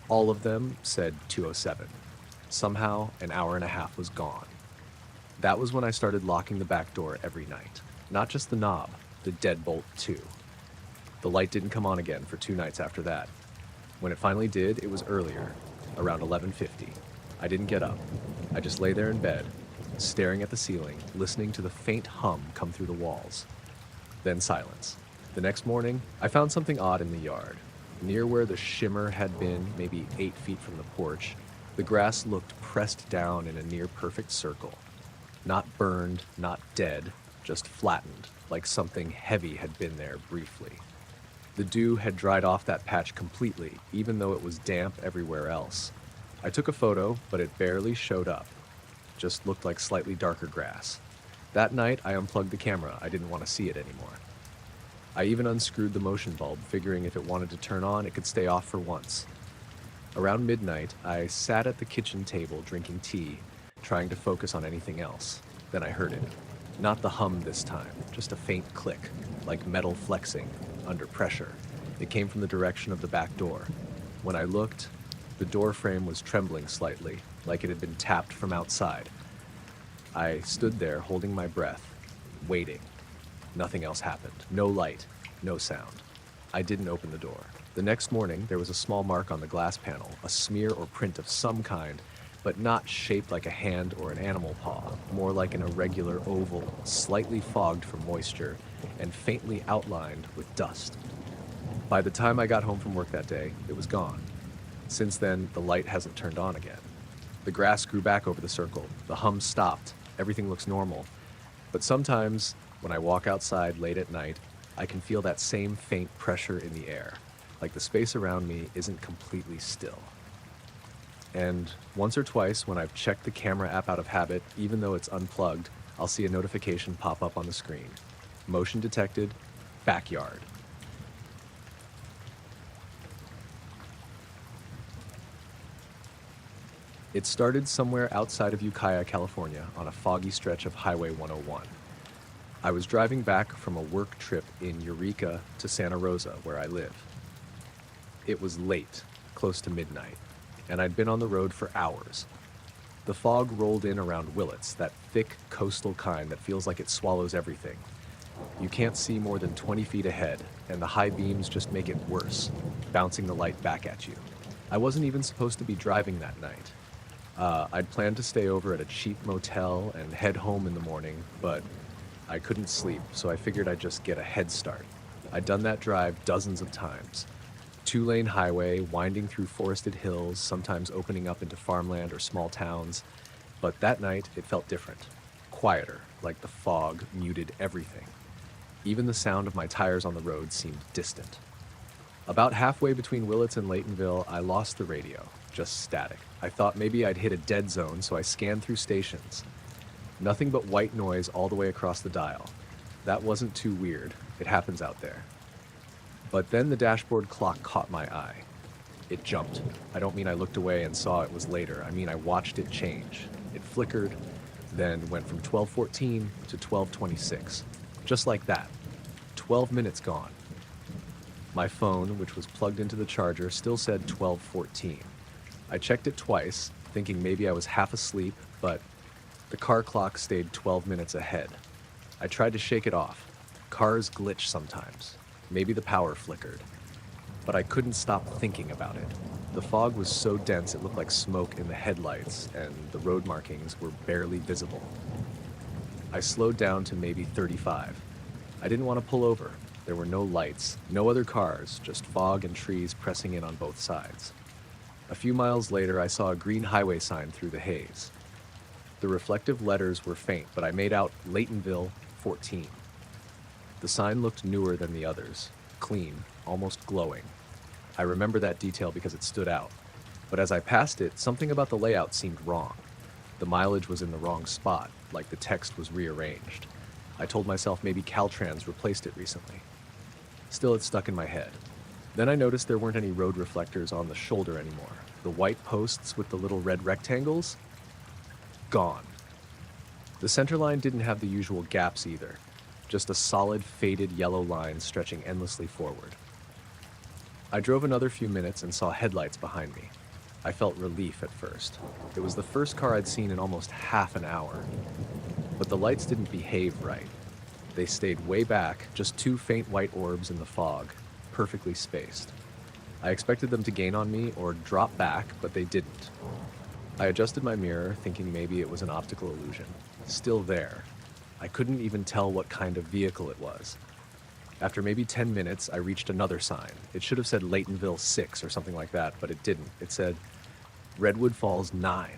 All of them said 2:07. Somehow, an hour and a half was gone. That was when I started locking the back door every night. Not just the knob, the deadbolt too. The light didn't come on again for 2 nights after that. When it finally did, it was earlier, around 11:50. I didn't get up. I just lay there in bed, staring at the ceiling, listening to the faint hum come through the walls. Then silence. The next morning, I found something odd in the yard. Near where the shimmer had been, maybe 8 feet from the porch, the grass looked pressed down in a near-perfect circle. Not burned, not dead, just flattened, like something heavy had been there briefly. The dew had dried off that patch completely, even though it was damp everywhere else. I took a photo, but it barely showed up. Just looked like slightly darker grass. That night, I unplugged the camera. I didn't want to see it anymore. I even unscrewed the motion bulb, figuring if it wanted to turn on, it could stay off for once. Around midnight, I sat at the kitchen table drinking tea, trying to focus on anything else. Then I heard it. Not the hum this time, just a faint click, like metal flexing, under pressure. It came from the direction of the back door. When I looked, the door frame was trembling slightly, like it had been tapped from outside. I stood there holding my breath, waiting. Nothing else happened. No light, no sound. I didn't open the door. The next morning, there was a small mark on the glass panel, a smear or print of some kind, but not shaped like a hand or an animal paw, more like an irregular oval, slightly fogged from moisture, and faintly outlined with dust. By the time I got home from work that day, it was gone. Since then, the light hasn't turned on again. The grass grew back over the circle, the hum stopped, everything looks normal. But sometimes, when I walk outside late at night, I can feel that same faint pressure in the air, like the space around me isn't completely still. And once or twice, when I've checked the camera app out of habit, even though it's unplugged, I'll see a notification pop up on the screen. Motion detected, backyard. It started somewhere outside of Ukiah, California, on a foggy stretch of Highway 101. I was driving back from a work trip in Eureka to Santa Rosa, where I live. It was late, close to midnight, and I'd been on the road for hours. The fog rolled in around Willits, that thick coastal kind that feels like it swallows everything. You can't see more than 20 feet ahead, and the high beams just make it worse, bouncing the light back at you. I wasn't even supposed to be driving that night. I'd planned to stay over at a cheap motel and head home in the morning, but I couldn't sleep, so I figured I'd just get a head start. I'd done that drive dozens of times. 2-lane highway, winding through forested hills, sometimes opening up into farmland or small towns. But that night, it felt different. Quieter, like the fog muted everything. Even the sound of my tires on the road seemed distant. About halfway between Willits and Laytonville, I lost the radio, just static. I thought maybe I'd hit a dead zone, so I scanned through stations. Nothing but white noise all the way across the dial. That wasn't too weird. It happens out there. But then the dashboard clock caught my eye. It jumped. I don't mean I looked away and saw it was later. I mean I watched it change. It flickered, then went from 12:14 to 12:26. Just like that. 12 minutes gone. My phone, which was plugged into the charger, still said 12:14. I checked it twice, thinking maybe I was half asleep, but the car clock stayed 12 minutes ahead. I tried to shake it off. Cars glitch sometimes. Maybe the power flickered. But I couldn't stop thinking about it. The fog was so dense it looked like smoke in the headlights, and the road markings were barely visible. I slowed down to maybe 35. I didn't want to pull over. There were no lights, no other cars, just fog and trees pressing in on both sides. A few miles later, I saw a green highway sign through the haze. The reflective letters were faint, but I made out Laytonville 14. The sign looked newer than the others, clean, almost glowing. I remember that detail because it stood out. But as I passed it, something about the layout seemed wrong. The mileage was in the wrong spot, like the text was rearranged. I told myself maybe Caltrans replaced it recently. Still, it stuck in my head. Then I noticed there weren't any road reflectors on the shoulder anymore. The white posts with the little red rectangles? Gone. The center line didn't have the usual gaps either. Just a solid, faded yellow line stretching endlessly forward. I drove another few minutes and saw headlights behind me. I felt relief at first. It was the first car I'd seen in almost half an hour. But the lights didn't behave right. They stayed way back, just 2 faint white orbs in the fog, perfectly spaced. I expected them to gain on me or drop back, but they didn't. I adjusted my mirror, thinking maybe it was an optical illusion. Still there. I couldn't even tell what kind of vehicle it was. After maybe 10 minutes, I reached another sign. It should have said Laytonville 6 or something like that, but it didn't. It said Redwood Falls 9.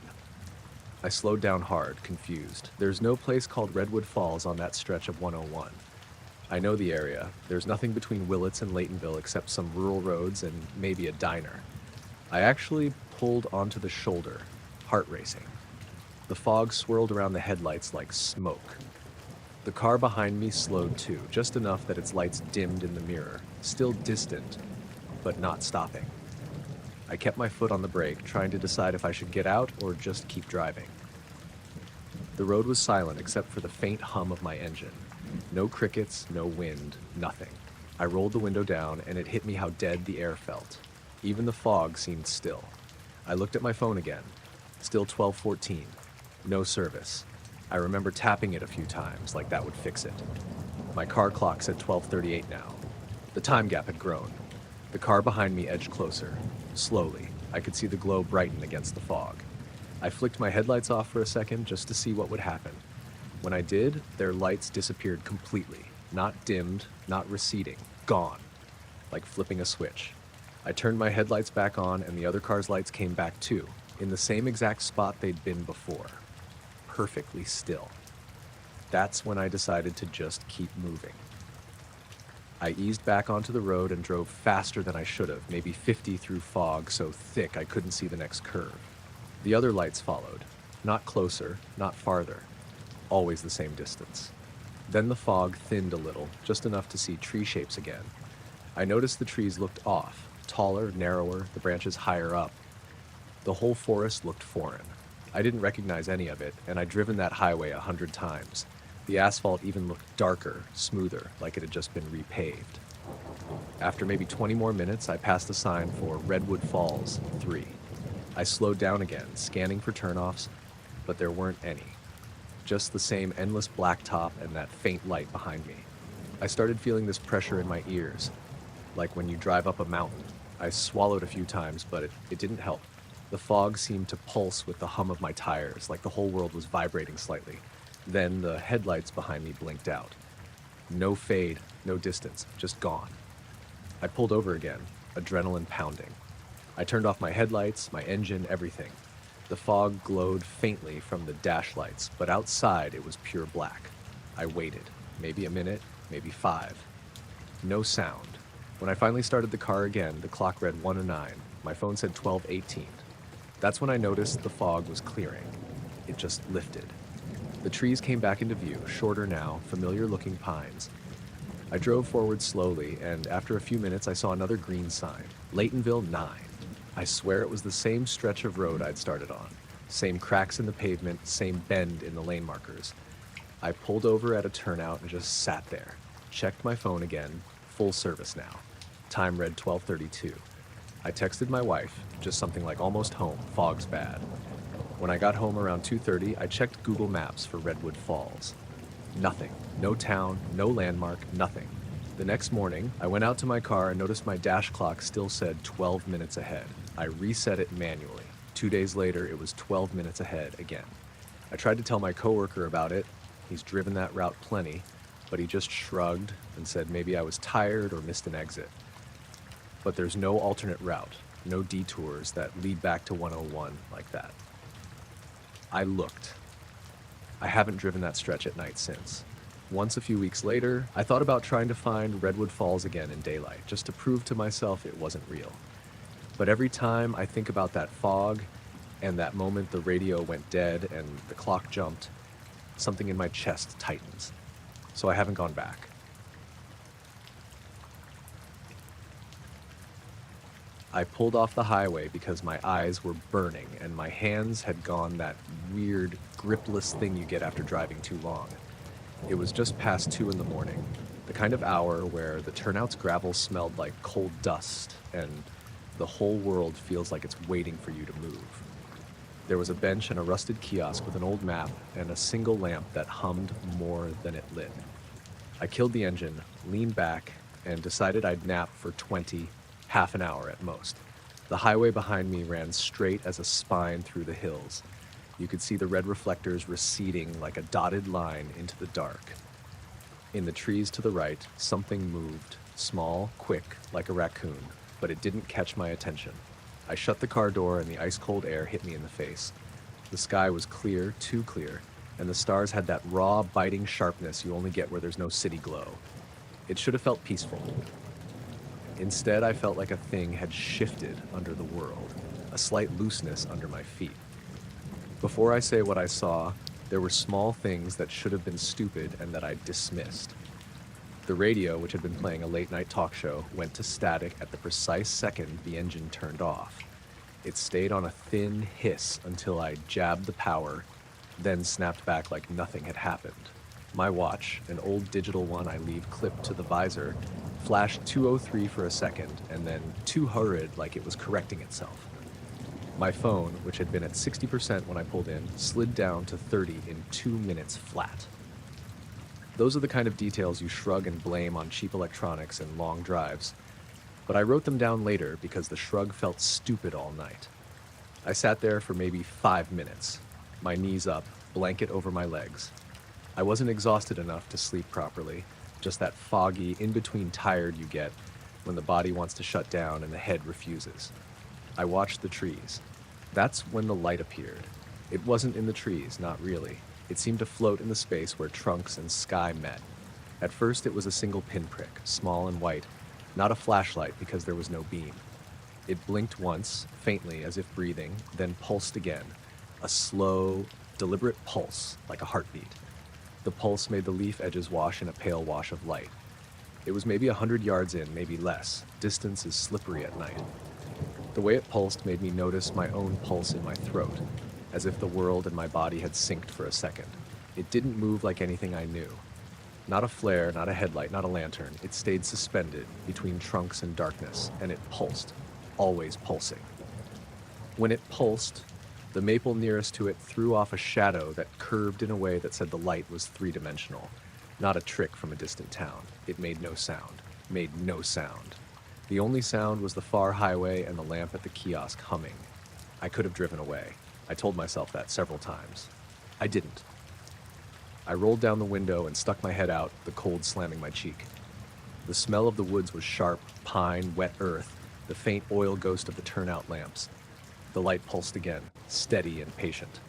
I slowed down hard, confused. There's no place called Redwood Falls on that stretch of 101. I know the area. There's nothing between Willits and Laytonville except some rural roads and maybe a diner. I actually pulled onto the shoulder, heart racing. The fog swirled around the headlights like smoke. The car behind me slowed too, just enough that its lights dimmed in the mirror, still distant, but not stopping. I kept my foot on the brake, trying to decide if I should get out or just keep driving. The road was silent except for the faint hum of my engine. No crickets, no wind, nothing. I rolled the window down and it hit me how dead the air felt. Even the fog seemed still. I looked at my phone again. Still 12:14. No service. I remember tapping it a few times, like that would fix it. My car clock said 12:38 now. The time gap had grown. The car behind me edged closer. Slowly, I could see the glow brighten against the fog. I flicked my headlights off for a second just to see what would happen. When I did, their lights disappeared completely. Not dimmed, not receding. Gone. Like flipping a switch. I turned my headlights back on and the other car's lights came back too, in the same exact spot they'd been before. Perfectly still. That's when I decided to just keep moving. I eased back onto the road and drove faster than I should have, maybe 50 through fog so thick I couldn't see the next curve. The other lights followed. Not closer, not farther. Always the same distance. Then the fog thinned a little, just enough to see tree shapes again. I noticed the trees looked off, taller, narrower, the branches higher up. The whole forest looked foreign. I didn't recognize any of it, and I'd driven that highway 100 times. The asphalt even looked darker, smoother, like it had just been repaved. After maybe 20 more minutes, I passed a sign for Redwood Falls 3. I slowed down again, scanning for turnoffs, but there weren't any. Just the same endless blacktop and that faint light behind me. I started feeling this pressure in my ears, like when you drive up a mountain. I swallowed a few times, but it didn't help. The fog seemed to pulse with the hum of my tires, like the whole world was vibrating slightly. Then the headlights behind me blinked out. No fade, no distance, just gone. I pulled over again, adrenaline pounding. I turned off my headlights, my engine, everything. The fog glowed faintly from the dash lights, but outside it was pure black. I waited, maybe a minute, maybe 5. No sound. When I finally started the car again, the clock read 1:09. My phone said 12:18. That's when I noticed the fog was clearing. It just lifted. The trees came back into view, shorter now, familiar-looking pines. I drove forward slowly, and after a few minutes I saw another green sign, Laytonville 9. I swear it was the same stretch of road I'd started on. Same cracks in the pavement, same bend in the lane markers. I pulled over at a turnout and just sat there. Checked my phone again, full service now. Time read 12:32. I texted my wife, just something like almost home, fog's bad. When I got home around 2:30, I checked Google Maps for Redwood Falls. Nothing. No town, no landmark, nothing. The next morning, I went out to my car and noticed my dash clock still said 12 minutes ahead. I reset it manually. 2 days later, it was 12 minutes ahead again. I tried to tell my coworker about it. He's driven that route plenty, but he just shrugged and said maybe I was tired or missed an exit. But there's no alternate route, no detours that lead back to 101 like that. I looked. I haven't driven that stretch at night since. Once a few weeks later, I thought about trying to find Redwood Falls again in daylight, just to prove to myself it wasn't real. But every time I think about that fog, and that moment the radio went dead and the clock jumped, something in my chest tightens. So I haven't gone back. I pulled off the highway because my eyes were burning and my hands had gone that weird, gripless thing you get after driving too long. It was just past 2 in the morning, the kind of hour where the turnout's gravel smelled like cold dust and the whole world feels like it's waiting for you to move. There was a bench and a rusted kiosk with an old map and a single lamp that hummed more than it lit. I killed the engine, leaned back, and decided I'd nap for 20, half an hour at most. The highway behind me ran straight as a spine through the hills. You could see the red reflectors receding like a dotted line into the dark. In the trees to the right, something moved, small, quick, like a raccoon, but it didn't catch my attention. I shut the car door and the ice-cold air hit me in the face. The sky was clear, too clear, and the stars had that raw, biting sharpness you only get where there's no city glow. It should have felt peaceful. Instead, I felt like a thing had shifted under the world, a slight looseness under my feet. Before I say what I saw, there were small things that should have been stupid and that I dismissed. The radio, which had been playing a late-night talk show, went to static at the precise second the engine turned off. It stayed on a thin hiss until I jabbed the power, then snapped back like nothing had happened. My watch, an old digital one I leave clipped to the visor, flashed 2:03 for a second, and then 200 like it was correcting itself. My phone, which had been at 60% when I pulled in, slid down to 30 in 2 minutes flat. Those are the kind of details you shrug and blame on cheap electronics and long drives. But I wrote them down later because the shrug felt stupid all night. I sat there for maybe 5 minutes, my knees up, blanket over my legs. I wasn't exhausted enough to sleep properly, just that foggy, in-between tired you get when the body wants to shut down and the head refuses. I watched the trees. That's when the light appeared. It wasn't in the trees, not really. It seemed to float in the space where trunks and sky met. At first it was a single pinprick, small and white, not a flashlight because there was no beam. It blinked once, faintly as if breathing, then pulsed again. A slow, deliberate pulse, like a heartbeat. The pulse made the leaf edges wash in a pale wash of light. It was maybe 100 yards in, maybe less. Distance is slippery at night. The way it pulsed made me notice my own pulse in my throat, as if the world and my body had synced for a second. It didn't move like anything I knew. Not a flare, not a headlight, not a lantern. It stayed suspended between trunks and darkness, and it pulsed, always pulsing. When it pulsed, the maple nearest to it threw off a shadow that curved in a way that said the light was three-dimensional, not a trick from a distant town. It made no sound, made no sound. The only sound was the far highway and the lamp at the kiosk humming. I could have driven away. I told myself that several times. I didn't. I rolled down the window and stuck my head out, the cold slamming my cheek. The smell of the woods was sharp, pine, wet earth, the faint oil ghost of the turnout lamps. The light pulsed again, steady and patient.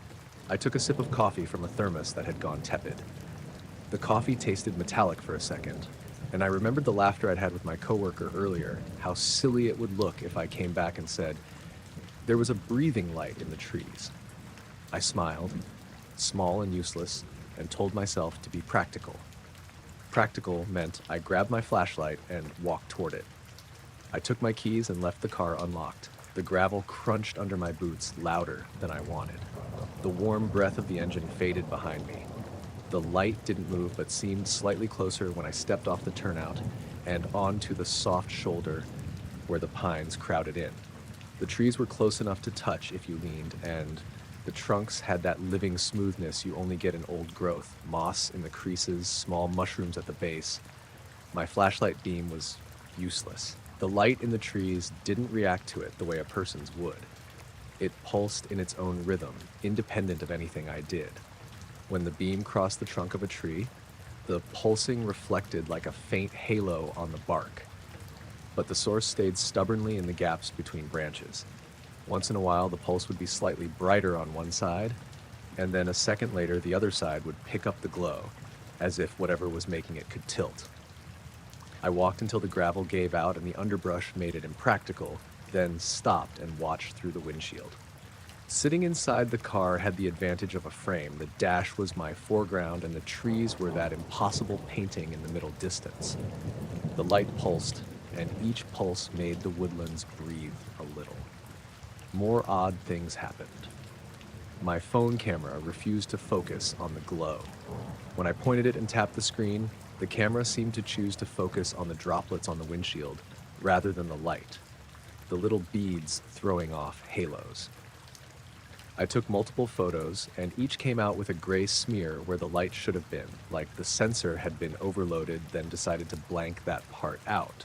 I took a sip of coffee from a thermos that had gone tepid. The coffee tasted metallic for a second, and I remembered the laughter I'd had with my coworker earlier, how silly it would look if I came back and said, there was a breathing light in the trees. I smiled, small and useless, and told myself to be practical. Practical meant I grabbed my flashlight and walked toward it. I took my keys and left the car unlocked. The gravel crunched under my boots louder than I wanted. The warm breath of the engine faded behind me. The light didn't move but seemed slightly closer when I stepped off the turnout and onto the soft shoulder where the pines crowded in. The trees were close enough to touch if you leaned, and the trunks had that living smoothness you only get in old growth, moss in the creases, small mushrooms at the base. My flashlight beam was useless. The light in the trees didn't react to it the way a person's would. It pulsed in its own rhythm, independent of anything I did. When the beam crossed the trunk of a tree, the pulsing reflected like a faint halo on the bark. But the source stayed stubbornly in the gaps between branches. Once in a while, the pulse would be slightly brighter on one side, and then a second later, the other side would pick up the glow, as if whatever was making it could tilt. I walked until the gravel gave out and the underbrush made it impractical, then stopped and watched through the windshield. Sitting inside the car had the advantage of a frame. The dash was my foreground and the trees were that impossible painting in the middle distance. The light pulsed, and each pulse made the woodlands breathe a little. More odd things happened. My phone camera refused to focus on the glow. When I pointed it and tapped the screen, the camera seemed to choose to focus on the droplets on the windshield rather than the light, the little beads throwing off halos. I took multiple photos, and each came out with a gray smear where the light should have been, like the sensor had been overloaded, then decided to blank that part out.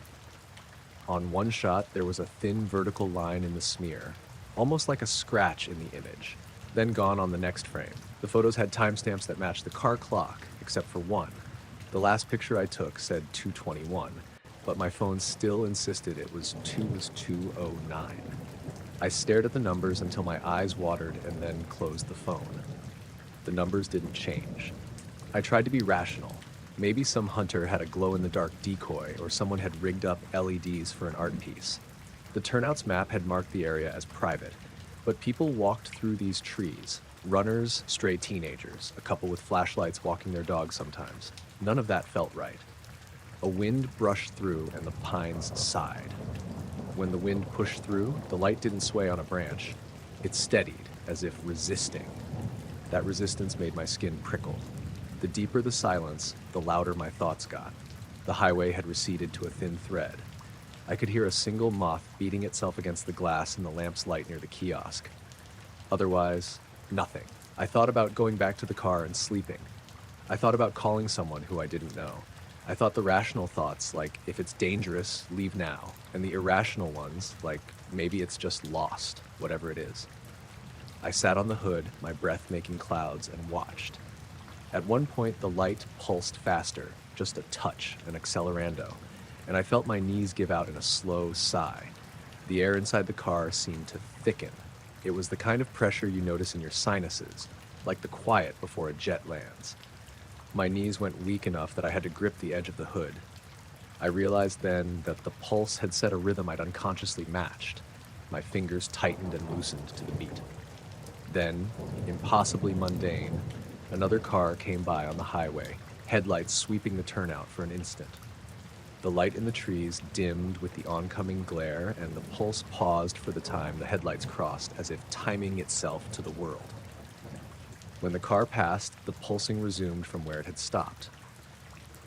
On one shot, there was a thin vertical line in the smear, almost like a scratch in the image, then gone on the next frame. The photos had timestamps that matched the car clock, except for one. The last picture I took said 2:21, but my phone still insisted it was 2:09. I stared at the numbers until my eyes watered and then closed the phone. The numbers didn't change. I tried to be rational. Maybe some hunter had a glow-in-the-dark decoy, or someone had rigged up LEDs for an art piece. The turnout's map had marked the area as private, but people walked through these trees. Runners, stray teenagers, a couple with flashlights walking their dogs sometimes. None of that felt right. A wind brushed through and the pines sighed. When the wind pushed through, the light didn't sway on a branch. It steadied, as if resisting. That resistance made my skin prickle. The deeper the silence, the louder my thoughts got. The highway had receded to a thin thread. I could hear a single moth beating itself against the glass in the lamp's light near the kiosk. Otherwise, nothing. I thought about going back to the car and sleeping. I thought about calling someone who I didn't know. I thought the rational thoughts, like, if it's dangerous, leave now, and the irrational ones, like, maybe it's just lost, whatever it is. I sat on the hood, my breath making clouds, and watched. At one point, the light pulsed faster, just a touch, an accelerando, and I felt my knees give out in a slow sigh. The air inside the car seemed to thicken. It was the kind of pressure you notice in your sinuses, like the quiet before a jet lands. My knees went weak enough that I had to grip the edge of the hood. I realized then that the pulse had set a rhythm I'd unconsciously matched. My fingers tightened and loosened to the beat. Then, impossibly mundane, another car came by on the highway, headlights sweeping the turnout for an instant. The light in the trees dimmed with the oncoming glare, and the pulse paused for the time the headlights crossed, as if timing itself to the world. When the car passed, the pulsing resumed from where it had stopped.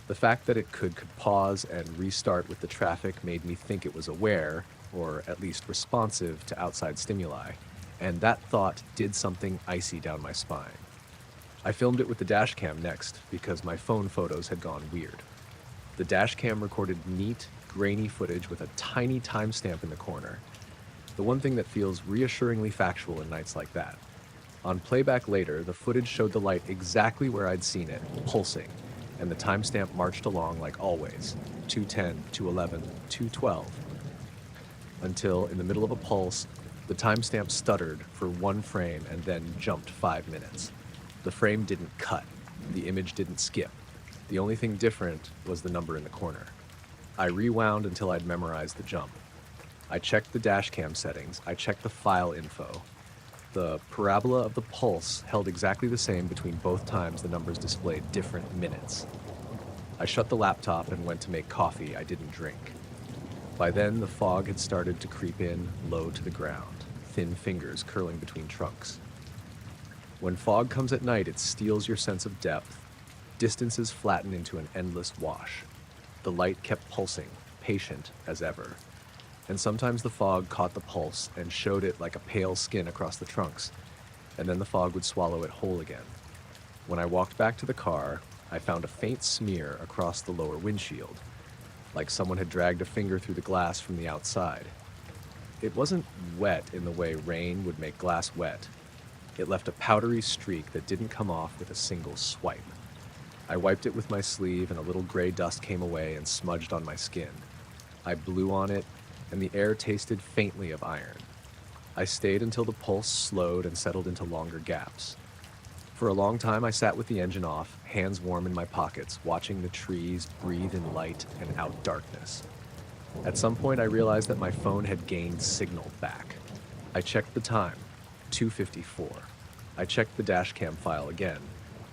The fact that it could pause and restart with the traffic made me think it was aware, or at least responsive to outside stimuli, and that thought did something icy down my spine. I filmed it with the dash cam next because my phone photos had gone weird. The dash cam recorded neat, grainy footage with a tiny timestamp in the corner. The one thing that feels reassuringly factual in nights like that. On playback later, the footage showed the light exactly where I'd seen it, pulsing, and the timestamp marched along like always, 2:10, 2:11, 2:12. Until, in the middle of a pulse, the timestamp stuttered for one frame and then jumped 5 minutes. The frame didn't cut. The image didn't skip. The only thing different was the number in the corner. I rewound until I'd memorized the jump. I checked the dashcam settings. I checked the file info. The parabola of the pulse held exactly the same between both times the numbers displayed different minutes. I shut the laptop and went to make coffee I didn't drink. By then, the fog had started to creep in low to the ground, thin fingers curling between trunks. When fog comes at night, it steals your sense of depth. Distances flatten into an endless wash. The light kept pulsing, patient as ever. And sometimes the fog caught the pulse and showed it like a pale skin across the trunks, and then the fog would swallow it whole again. When I walked back to the car, I found a faint smear across the lower windshield, like someone had dragged a finger through the glass from the outside. It wasn't wet in the way rain would make glass wet. It left a powdery streak that didn't come off with a single swipe. I wiped it with my sleeve, and a little gray dust came away and smudged on my skin. I blew on it, and the air tasted faintly of iron. I stayed until the pulse slowed and settled into longer gaps. For a long time, I sat with the engine off, hands warm in my pockets, watching the trees breathe in light and out darkness. At some point, I realized that my phone had gained signal back. I checked the time, 2:54. I checked the dashcam file again.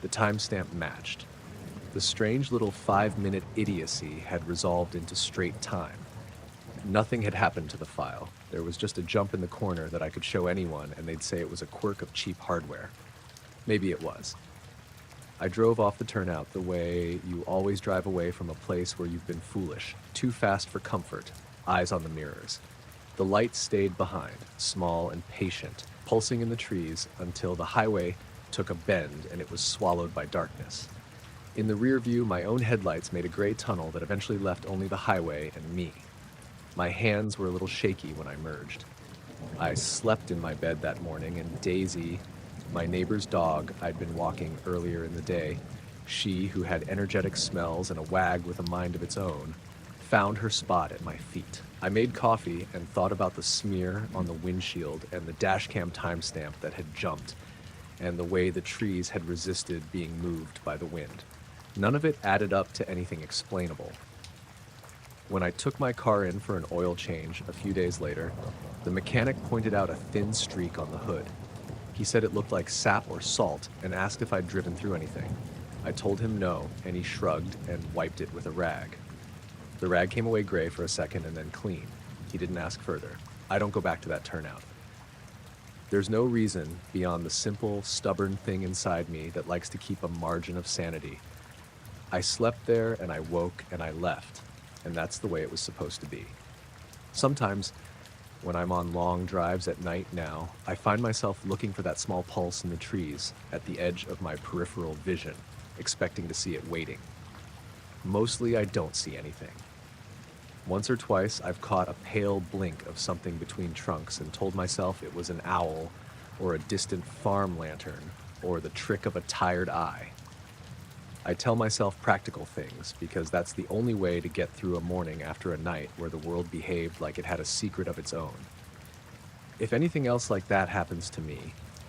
The timestamp matched. The strange little 5-minute idiocy had resolved into straight time. Nothing had happened to the file. There was just a jump in the corner that I could show anyone, and they'd say it was a quirk of cheap hardware. Maybe it was. I drove off the turnout the way you always drive away from a place where you've been foolish, too fast for comfort, eyes on the mirrors. The light stayed behind, small and patient, pulsing in the trees until the highway took a bend and it was swallowed by darkness. In the rear view, my own headlights made a gray tunnel that eventually left only the highway and me. My hands were a little shaky when I merged. I slept in my bed that morning, and Daisy, my neighbor's dog I'd been walking earlier in the day, she who had energetic smells and a wag with a mind of its own, found her spot at my feet. I made coffee and thought about the smear on the windshield and the dashcam timestamp that had jumped, and the way the trees had resisted being moved by the wind. None of it added up to anything explainable. When I took my car in for an oil change a few days later, the mechanic pointed out a thin streak on the hood. He said it looked like sap or salt and asked if I'd driven through anything. I told him no, and he shrugged and wiped it with a rag. The rag came away gray for a second and then clean. He didn't ask further. I don't go back to that turnout. There's no reason beyond the simple, stubborn thing inside me that likes to keep a margin of sanity. I slept there and I woke and I left, and that's the way it was supposed to be. Sometimes, when I'm on long drives at night now, I find myself looking for that small pulse in the trees at the edge of my peripheral vision. expecting to see it waiting. Mostly, I don't see anything. Once or twice, I've caught a pale blink of something between trunks and told myself it was an owl, or a distant farm lantern, or the trick of a tired eye. I tell myself practical things because that's the only way to get through a morning after a night where the world behaved like it had a secret of its own. If anything else like that happens to me,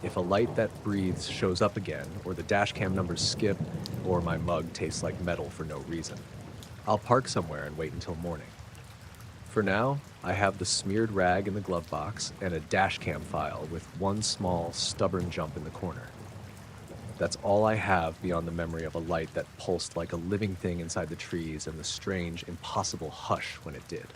if a light that breathes shows up again, or the dashcam numbers skip, or my mug tastes like metal for no reason, I'll park somewhere and wait until morning. For now, I have the smeared rag in the glove box and a dashcam file with one small, stubborn jump in the corner. That's all I have beyond the memory of a light that pulsed like a living thing inside the trees and the strange, impossible hush when it did.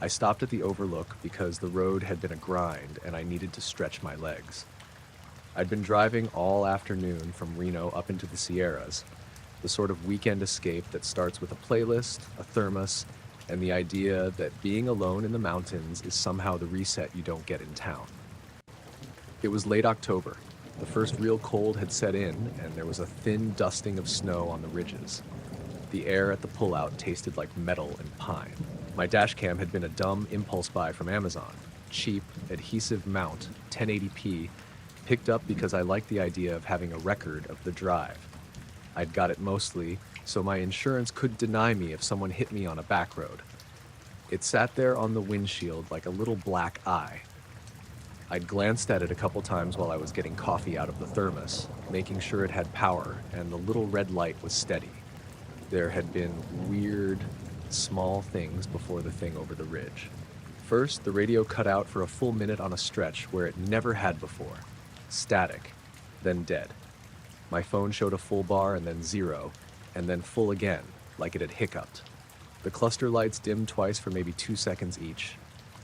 I stopped at the overlook because the road had been a grind and I needed to stretch my legs. I'd been driving all afternoon from Reno up into the Sierras, the sort of weekend escape that starts with a playlist, a thermos, and the idea that being alone in the mountains is somehow the reset you don't get in town. It was late October. The first real cold had set in, and there was a thin dusting of snow on the ridges. The air at the pullout tasted like metal and pine. My dashcam had been a dumb impulse buy from Amazon. Cheap, adhesive mount, 1080p, picked up because I liked the idea of having a record of the drive. I'd got it mostly so my insurance could deny me if someone hit me on a back road. It sat there on the windshield like a little black eye. I'd glanced at it a couple times while I was getting coffee out of the thermos, making sure it had power and the little red light was steady. There had been weird, small things before the thing over the ridge. First, the radio cut out for a full minute on a stretch where it never had before. Static, then dead. My phone showed a full bar and then zero, and then full again, like it had hiccuped. The cluster lights dimmed twice for maybe 2 seconds each.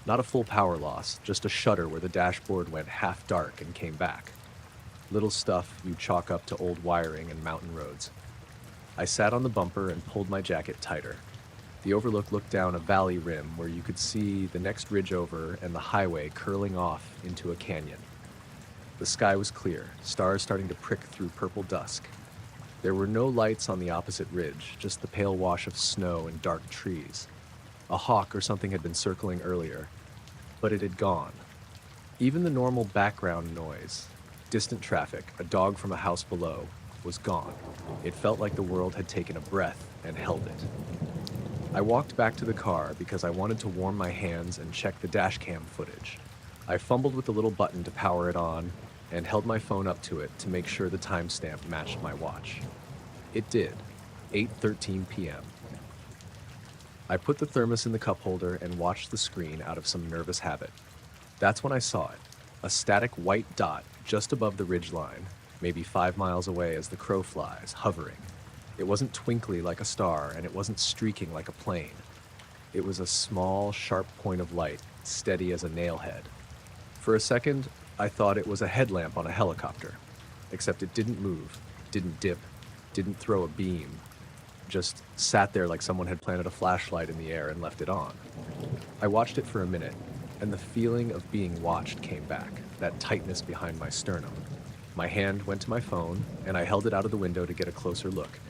Not a full power loss, just a shudder where the dashboard went half dark and came back. Little stuff you chalk up to old wiring and mountain roads. I sat on the bumper and pulled my jacket tighter. The overlook looked down a valley rim where you could see the next ridge over and the highway curling off into a canyon. The sky was clear, stars starting to prick through purple dusk. There were no lights on the opposite ridge, just the pale wash of snow and dark trees. A hawk or something had been circling earlier, but it had gone. Even the normal background noise, distant traffic, a dog from a house below, was gone. It felt like the world had taken a breath and held it. I walked back to the car because I wanted to warm my hands and check the dashcam footage. I fumbled with the little button to power it on and held my phone up to it to make sure the timestamp matched my watch. It did, 8:13 p.m. I put the thermos in the cup holder and watched the screen out of some nervous habit. That's when I saw it, a static white dot just above the ridgeline, maybe 5 miles away as the crow flies, hovering. It wasn't twinkly like a star, and it wasn't streaking like a plane. It was a small, sharp point of light, steady as a nailhead. For a second, I thought it was a headlamp on a helicopter, except it didn't move, didn't dip, didn't throw a beam, just sat there like someone had planted a flashlight in the air and left it on. I watched it for a minute, and the feeling of being watched came back, that tightness behind my sternum. My hand went to my phone, and I held it out of the window to get a closer look.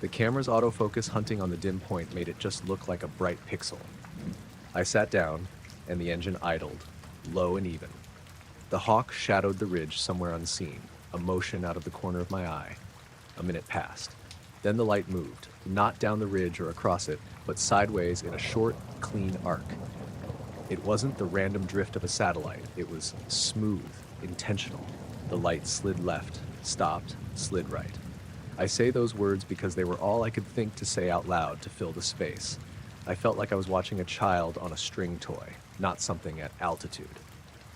The camera's autofocus hunting on the dim point made it just look like a bright pixel. I sat down, and the engine idled, low and even. The hawk shadowed the ridge somewhere unseen, a motion out of the corner of my eye. A minute passed. Then the light moved, not down the ridge or across it, but sideways in a short, clean arc. It wasn't the random drift of a satellite. It was smooth, intentional. The light slid left, stopped, slid right. I say those words because they were all I could think to say out loud to fill the space. I felt like I was watching a child on a string toy, not something at altitude.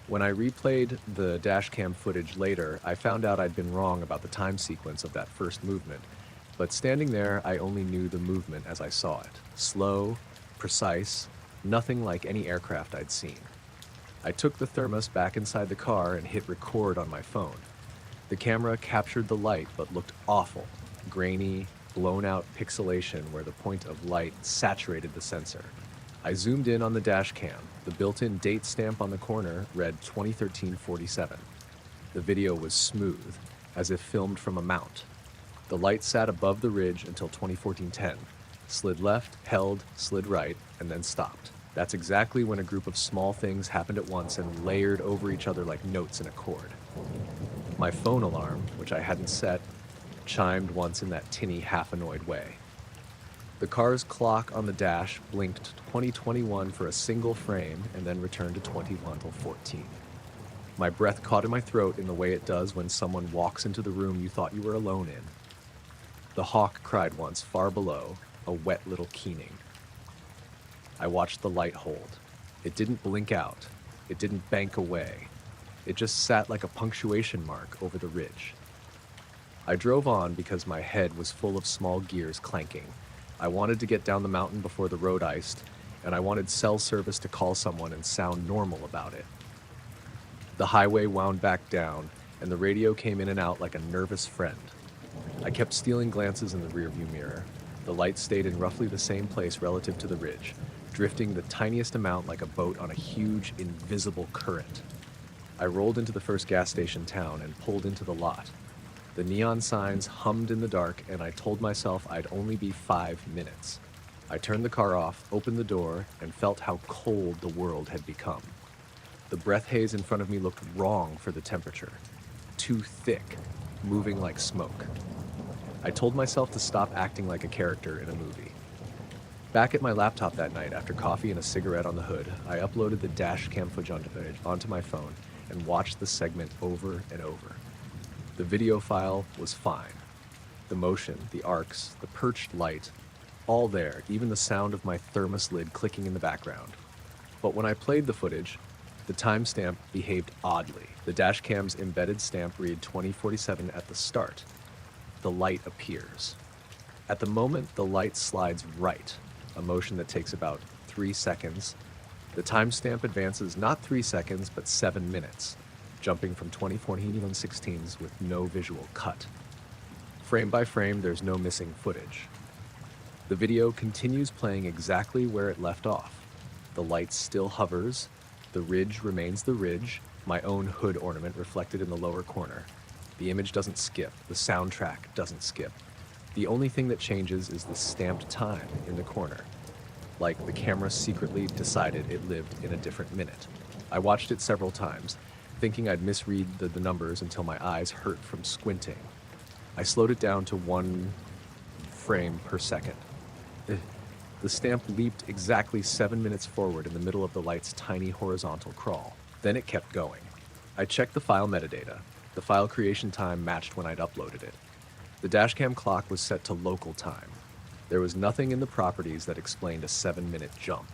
When I replayed the dashcam footage later, I found out I'd been wrong about the time sequence of that first movement. But standing there, I only knew the movement as I saw it. Slow, precise, nothing like any aircraft I'd seen. I took the thermos back inside the car and hit record on my phone. The camera captured the light but looked awful, grainy, blown out pixelation where the point of light saturated the sensor. I zoomed in on the dash cam. The built-in date stamp on the corner read 2013-47. The video was smooth, as if filmed from a mount. The light sat above the ridge until 2014-10, slid left, held, slid right, and then stopped. That's exactly when a group of small things happened at once and layered over each other like notes in a chord. My phone alarm, which I hadn't set, chimed once in that tinny, half-annoyed way. The car's clock on the dash blinked 2021 for a single frame and then returned to 21 till 14. My breath caught in my throat in the way it does when someone walks into the room you thought you were alone in. The hawk cried once, far below, a wet little keening. I watched the light hold. It didn't blink out. It didn't bank away. It just sat like a punctuation mark over the ridge. I drove on because my head was full of small gears clanking. I wanted to get down the mountain before the road iced, and I wanted cell service to call someone and sound normal about it. The highway wound back down, and the radio came in and out like a nervous friend. I kept stealing glances in the rearview mirror. The light stayed in roughly the same place relative to the ridge, drifting the tiniest amount like a boat on a huge, invisible current. I rolled into the first gas station town and pulled into the lot. The neon signs hummed in the dark, and I told myself I'd only be 5 minutes. I turned the car off, opened the door, and felt how cold the world had become. The breath haze in front of me looked wrong for the temperature. Too thick, moving like smoke. I told myself to stop acting like a character in a movie. Back at my laptop that night, after coffee and a cigarette on the hood, I uploaded the dash cam footage onto my phone and watched the segment over and over. The video file was fine. The motion, the arcs, the perched light, all there, even the sound of my thermos lid clicking in the background. But when I played the footage, the timestamp behaved oddly. The dash cam's embedded stamp read 2047 at the start. The light appears. At the moment, the light slides right, a motion that takes about 3 seconds. The timestamp advances not 3 seconds, but 7 minutes, jumping from 2014-16s with no visual cut. Frame by frame, there's no missing footage. The video continues playing exactly where it left off. The light still hovers, the ridge remains the ridge, my own hood ornament reflected in the lower corner. The image doesn't skip, the soundtrack doesn't skip. The only thing that changes is the stamped time in the corner, like the camera secretly decided it lived in a different minute. I watched it several times, thinking I'd misread the numbers until my eyes hurt from squinting. I slowed it down to 1 frame per second. The stamp leaped exactly 7 minutes forward in the middle of the light's tiny horizontal crawl. Then it kept going. I checked the file metadata. The file creation time matched when I'd uploaded it. The dashcam clock was set to local time. There was nothing in the properties that explained a 7-minute jump.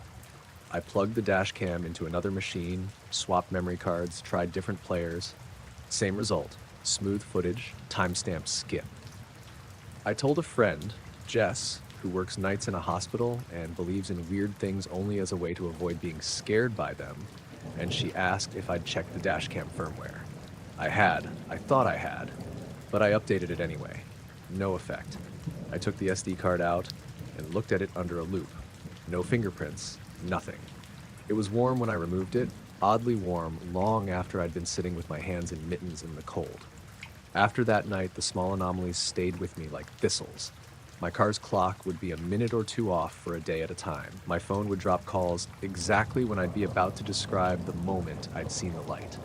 I plugged the dashcam into another machine, swapped memory cards, tried different players. Same result, smooth footage, timestamp skip. I told a friend, Jess, who works nights in a hospital and believes in weird things only as a way to avoid being scared by them, and she asked if I'd checked the dashcam firmware. I thought I had, but I updated it anyway. No effect. I took the SD card out and looked at it under a loop. No fingerprints, nothing. It was warm when I removed it, oddly warm long after I'd been sitting with my hands in mittens in the cold. After that night, the small anomalies stayed with me like thistles. My car's clock would be a minute or two off for a day at a time. My phone would drop calls exactly when I'd be about to describe the moment I'd seen the light,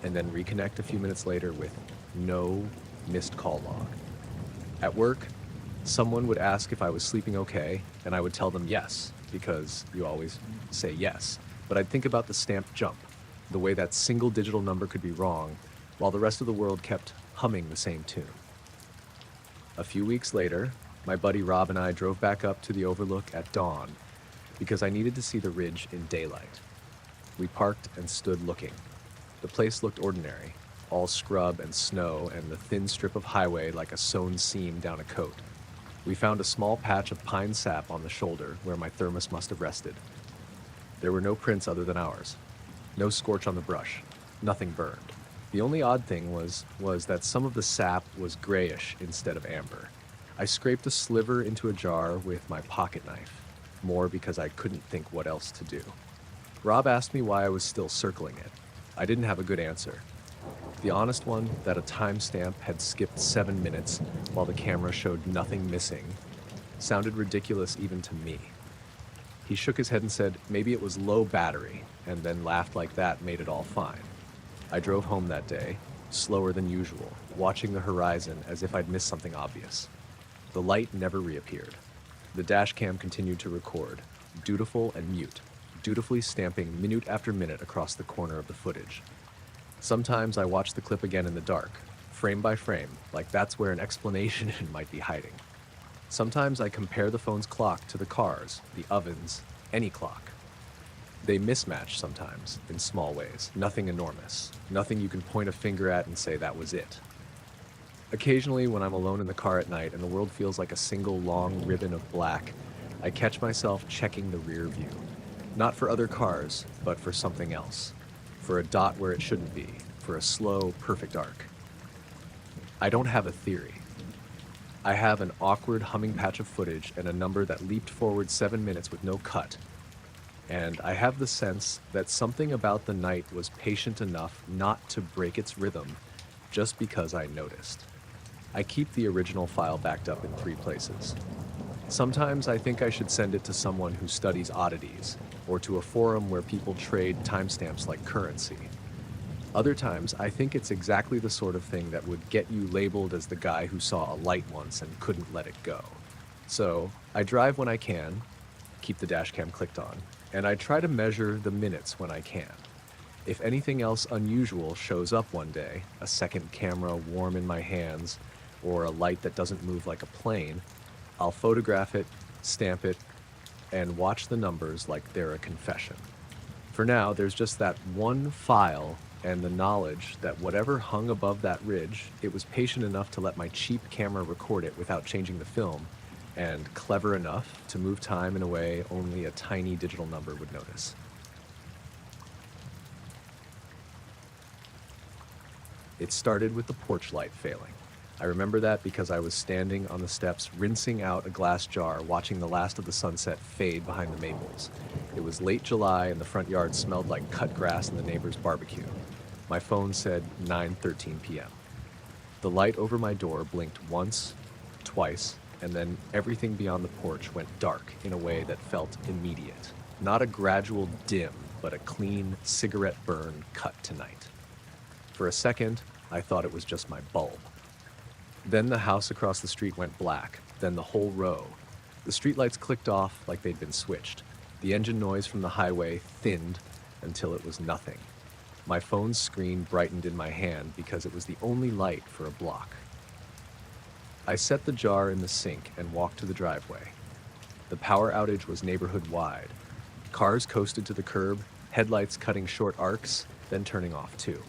and then reconnect a few minutes later with no missed call log. At work, someone would ask if I was sleeping okay, and I would tell them yes, because you always say yes. But I'd think about the stamped jump, the way that single digital number could be wrong, while the rest of the world kept humming the same tune. A few weeks later, my buddy Rob and I drove back up to the overlook at dawn because I needed to see the ridge in daylight. We parked and stood looking. The place looked ordinary, all scrub and snow and the thin strip of highway like a sewn seam down a coat. We found a small patch of pine sap on the shoulder where my thermos must have rested. There were no prints other than ours. No scorch on the brush. Nothing burned. The only odd thing was that some of the sap was grayish instead of amber. I scraped a sliver into a jar with my pocket knife. more because I couldn't think what else to do. Rob asked me why I was still circling it. I didn't have a good answer. The honest one, that a timestamp had skipped 7 minutes while the camera showed nothing missing, sounded ridiculous even to me. He shook his head and said maybe it was low battery, and then laughed like that made it all fine. I drove home that day, slower than usual, watching the horizon as if I'd missed something obvious. The light never reappeared. The dash cam continued to record, dutiful and mute, dutifully stamping minute after minute across the corner of the footage. Sometimes I watch the clip again in the dark, frame by frame, like that's where an explanation might be hiding. Sometimes I compare the phone's clock to the cars, the ovens, any clock. They mismatch sometimes, in small ways, nothing enormous, nothing you can point a finger at and say that was it. Occasionally, when I'm alone in the car at night and the world feels like a single long ribbon of black, I catch myself checking the rear view. Not for other cars, but for something else. For a dot where it shouldn't be, for a slow, perfect arc. I don't have a theory. I have an awkward humming patch of footage and a number that leaped forward 7 minutes with no cut. And I have the sense that something about the night was patient enough not to break its rhythm just because I noticed. I keep the original file backed up in 3 places. Sometimes I think I should send it to someone who studies oddities, or to a forum where people trade timestamps like currency. Other times, I think it's exactly the sort of thing that would get you labeled as the guy who saw a light once and couldn't let it go. So, I drive when I can, keep the dash cam clicked on, and I try to measure the minutes when I can. If anything else unusual shows up one day, a second camera warm in my hands, or a light that doesn't move like a plane, I'll photograph it, stamp it, and watch the numbers like they're a confession. For now, there's just that one file and the knowledge that whatever hung above that ridge, it was patient enough to let my cheap camera record it without changing the film, and clever enough to move time in a way only a tiny digital number would notice. It started with the porch light failing. I remember that because I was standing on the steps rinsing out a glass jar watching the last of the sunset fade behind the maples. It was late July and the front yard smelled like cut grass and the neighbor's barbecue. My phone said 9:13 p.m. The light over my door blinked once, twice, and then everything beyond the porch went dark in a way that felt immediate. Not a gradual dim, but a clean cigarette burn cut to night. For a second, I thought it was just my bulb. Then the house across the street went black, then the whole row. The streetlights clicked off like they'd been switched. The engine noise from the highway thinned until it was nothing. My phone's screen brightened in my hand because it was the only light for a block. I set the jar in the sink and walked to the driveway. The power outage was neighborhood-wide. Cars coasted to the curb, headlights cutting short arcs, then turning off too.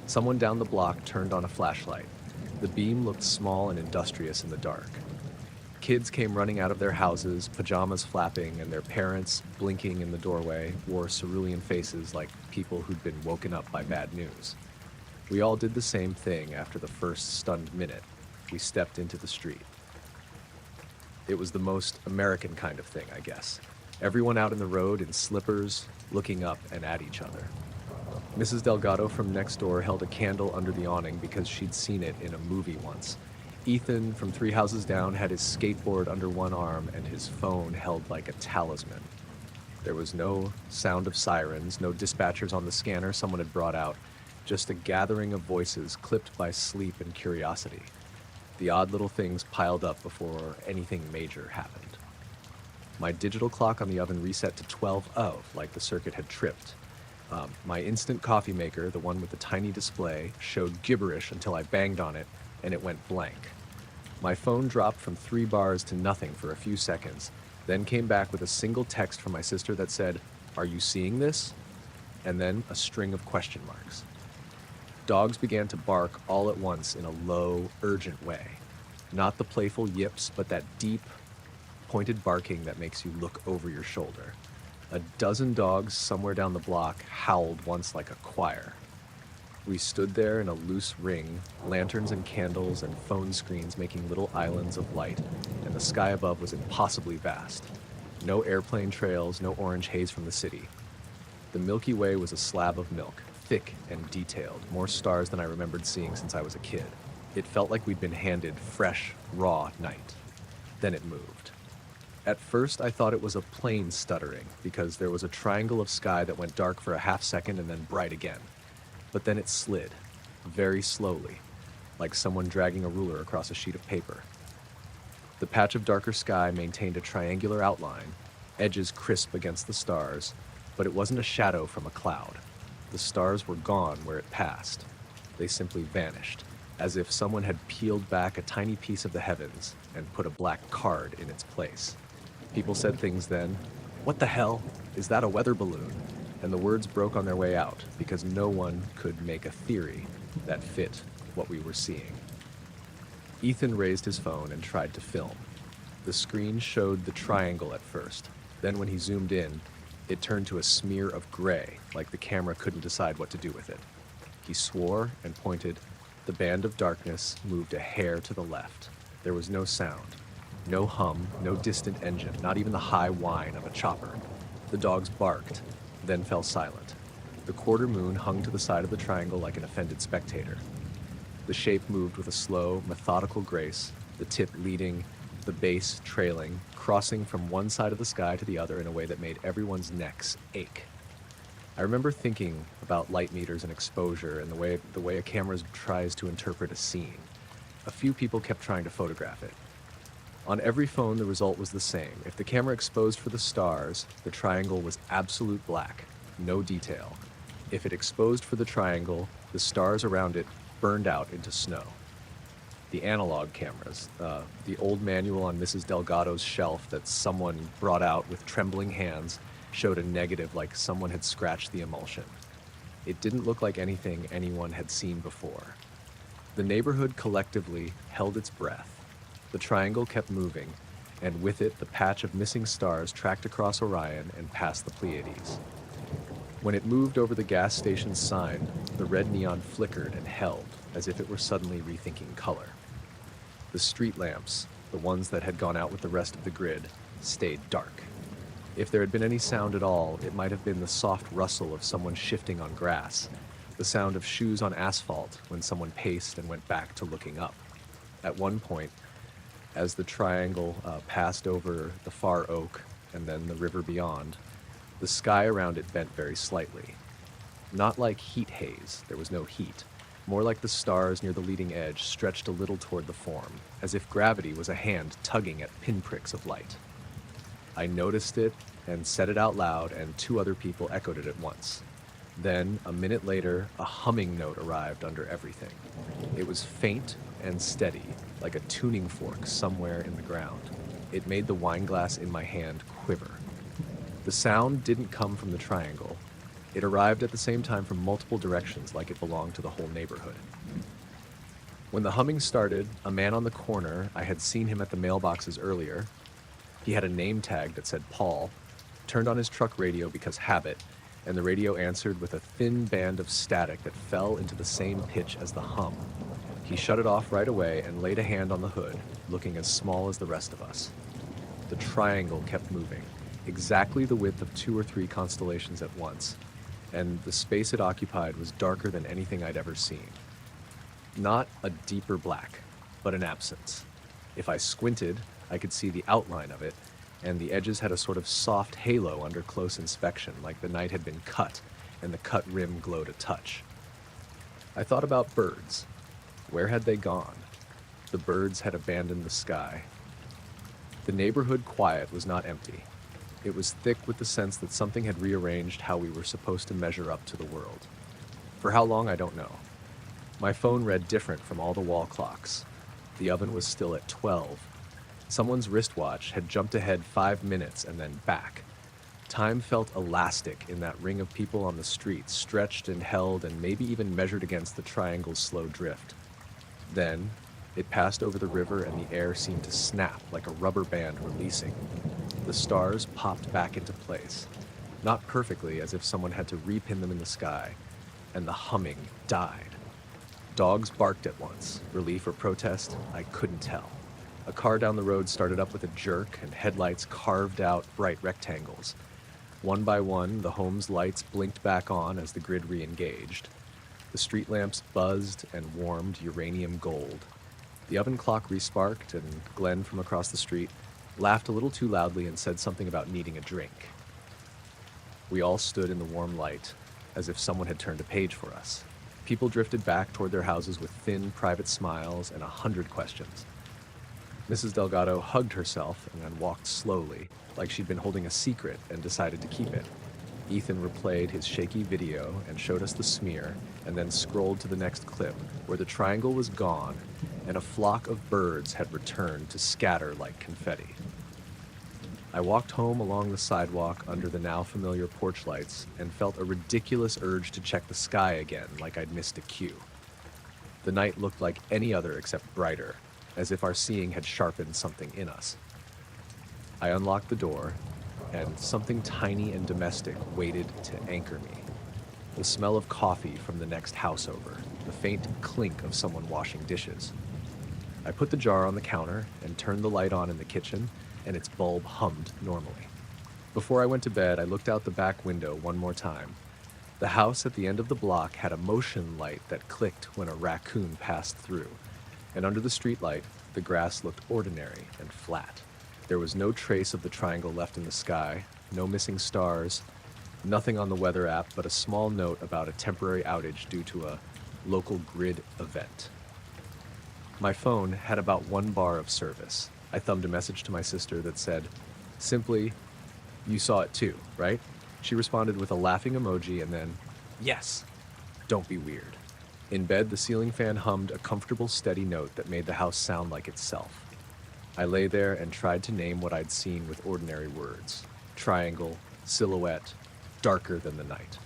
Someone down the block turned on a flashlight. The beam looked small and industrious in the dark. Kids came running out of their houses, pajamas flapping, and their parents, blinking in the doorway, wore cerulean faces like people who'd been woken up by bad news. We all did the same thing after the first stunned minute. We stepped into the street. It was the most American kind of thing, I guess. Everyone out in the road in slippers, looking up and at each other. Mrs. Delgado from next door held a candle under the awning because she'd seen it in a movie once. Ethan from 3 houses down had his skateboard under one arm and his phone held like a talisman. There was no sound of sirens, no dispatchers on the scanner someone had brought out, just a gathering of voices clipped by sleep and curiosity. The odd little things piled up before anything major happened. My digital clock on the oven reset to 12:00, like the circuit had tripped. My instant coffee maker, the one with the tiny display, showed gibberish until I banged on it, and it went blank. My phone dropped from 3 bars to nothing for a few seconds, then came back with a single text from my sister that said, "Are you seeing this?" And then a string of question marks. Dogs began to bark all at once in a low, urgent way. Not the playful yips, but that deep, pointed barking that makes you look over your shoulder. A dozen dogs somewhere down the block howled once like a choir. We stood there in a loose ring, lanterns and candles and phone screens making little islands of light, and the sky above was impossibly vast. No airplane trails, no orange haze from the city. The Milky Way was a slab of milk, thick and detailed, more stars than I remembered seeing since I was a kid. It felt like we'd been handed fresh, raw night. Then it moved. At first, I thought it was a plane stuttering because there was a triangle of sky that went dark for a half second and then bright again. But then it slid, very slowly, like someone dragging a ruler across a sheet of paper. The patch of darker sky maintained a triangular outline, edges crisp against the stars, but it wasn't a shadow from a cloud. The stars were gone where it passed. They simply vanished, as if someone had peeled back a tiny piece of the heavens and put a black card in its place. People said things then. What the hell? Is that a weather balloon? And the words broke on their way out because no one could make a theory that fit what we were seeing. Ethan raised his phone and tried to film. The screen showed the triangle at first. Then when he zoomed in, it turned to a smear of gray, like the camera couldn't decide what to do with it. He swore and pointed. The band of darkness moved a hair to the left. There was no sound. No hum, no distant engine, not even the high whine of a chopper. The dogs barked, then fell silent. The quarter moon hung to the side of the triangle like an offended spectator. The shape moved with a slow, methodical grace, the tip leading, the base trailing, crossing from one side of the sky to the other in a way that made everyone's necks ache. I remember thinking about light meters and exposure and the way a camera tries to interpret a scene. A few people kept trying to photograph it. On every phone, the result was the same. If the camera exposed for the stars, the triangle was absolute black, no detail. If it exposed for the triangle, the stars around it burned out into snow. The analog cameras, the old manual on Mrs. Delgado's shelf that someone brought out with trembling hands, showed a negative like someone had scratched the emulsion. It didn't look like anything anyone had seen before. The neighborhood collectively held its breath. The triangle kept moving, and with it the patch of missing stars tracked across Orion and past the Pleiades. When it moved over the gas station's sign, the red neon flickered and held, as if it were suddenly rethinking color. The street lamps, the ones that had gone out with the rest of the grid, stayed dark. If there had been any sound at all, it might have been the soft rustle of someone shifting on grass, the sound of shoes on asphalt when someone paced and went back to looking up. At one point, as the triangle passed over the far oak and then the river beyond, the sky around it bent very slightly. Not like heat haze, there was no heat. More like the stars near the leading edge stretched a little toward the form, as if gravity was a hand tugging at pinpricks of light. I noticed it and said it out loud, and two other people echoed it at once. Then, a minute later, a humming note arrived under everything. It was faint and steady, like a tuning fork somewhere in the ground. It made the wine glass in my hand quiver. The sound didn't come from the triangle. It arrived at the same time from multiple directions, like it belonged to the whole neighborhood. When the humming started, a man on the corner, I had seen him at the mailboxes earlier. He had a name tag that said Paul, turned on his truck radio because habit, and the radio answered with a thin band of static that fell into the same pitch as the hum. He shut it off right away and laid a hand on the hood, looking as small as the rest of us. The triangle kept moving, exactly the width of 2 or 3 constellations at once, and the space it occupied was darker than anything I'd ever seen. Not a deeper black, but an absence. If I squinted, I could see the outline of it, and the edges had a sort of soft halo under close inspection, like the night had been cut, and the cut rim glowed a touch. I thought about birds. Where had they gone? The birds had abandoned the sky. The neighborhood quiet was not empty. It was thick with the sense that something had rearranged how we were supposed to measure up to the world. For how long, I don't know. My phone read different from all the wall clocks. The oven was still at 12. Someone's wristwatch had jumped ahead 5 minutes and then back. Time felt elastic in that ring of people on the street, stretched and held and maybe even measured against the triangle's slow drift. Then, it passed over the river and the air seemed to snap like a rubber band releasing. The stars popped back into place, not perfectly as if someone had to repin them in the sky, and the humming died. Dogs barked at once, relief or protest, I couldn't tell. A car down the road started up with a jerk, and headlights carved out bright rectangles. One by one, the home's lights blinked back on as the grid re-engaged. The street lamps buzzed and warmed uranium gold. The oven clock resparked, and Glenn from across the street laughed a little too loudly and said something about needing a drink. We all stood in the warm light, as if someone had turned a page for us. People drifted back toward their houses with thin, private smiles and 100 questions. Mrs. Delgado hugged herself and then walked slowly, like she'd been holding a secret and decided to keep it. Ethan replayed his shaky video and showed us the smear, and then scrolled to the next clip, where the triangle was gone and a flock of birds had returned to scatter like confetti. I walked home along the sidewalk under the now familiar porch lights and felt a ridiculous urge to check the sky again, like I'd missed a cue. The night looked like any other except brighter, as if our seeing had sharpened something in us. I unlocked the door, and something tiny and domestic waited to anchor me. The smell of coffee from the next house over, the faint clink of someone washing dishes. I put the jar on the counter and turned the light on in the kitchen, and its bulb hummed normally. Before I went to bed, I looked out the back window one more time. The house at the end of the block had a motion light that clicked when a raccoon passed through, and under the streetlight, the grass looked ordinary and flat. There was no trace of the triangle left in the sky, no missing stars, nothing on the weather app but a small note about a temporary outage due to a local grid event. My phone had about 1 bar of service. I thumbed a message to my sister that said, simply, "You saw it too, right?" She responded with a laughing emoji and then, "Yes, don't be weird." In bed, the ceiling fan hummed a comfortable, steady note that made the house sound like itself. I lay there and tried to name what I'd seen with ordinary words. Triangle, silhouette, darker than the night.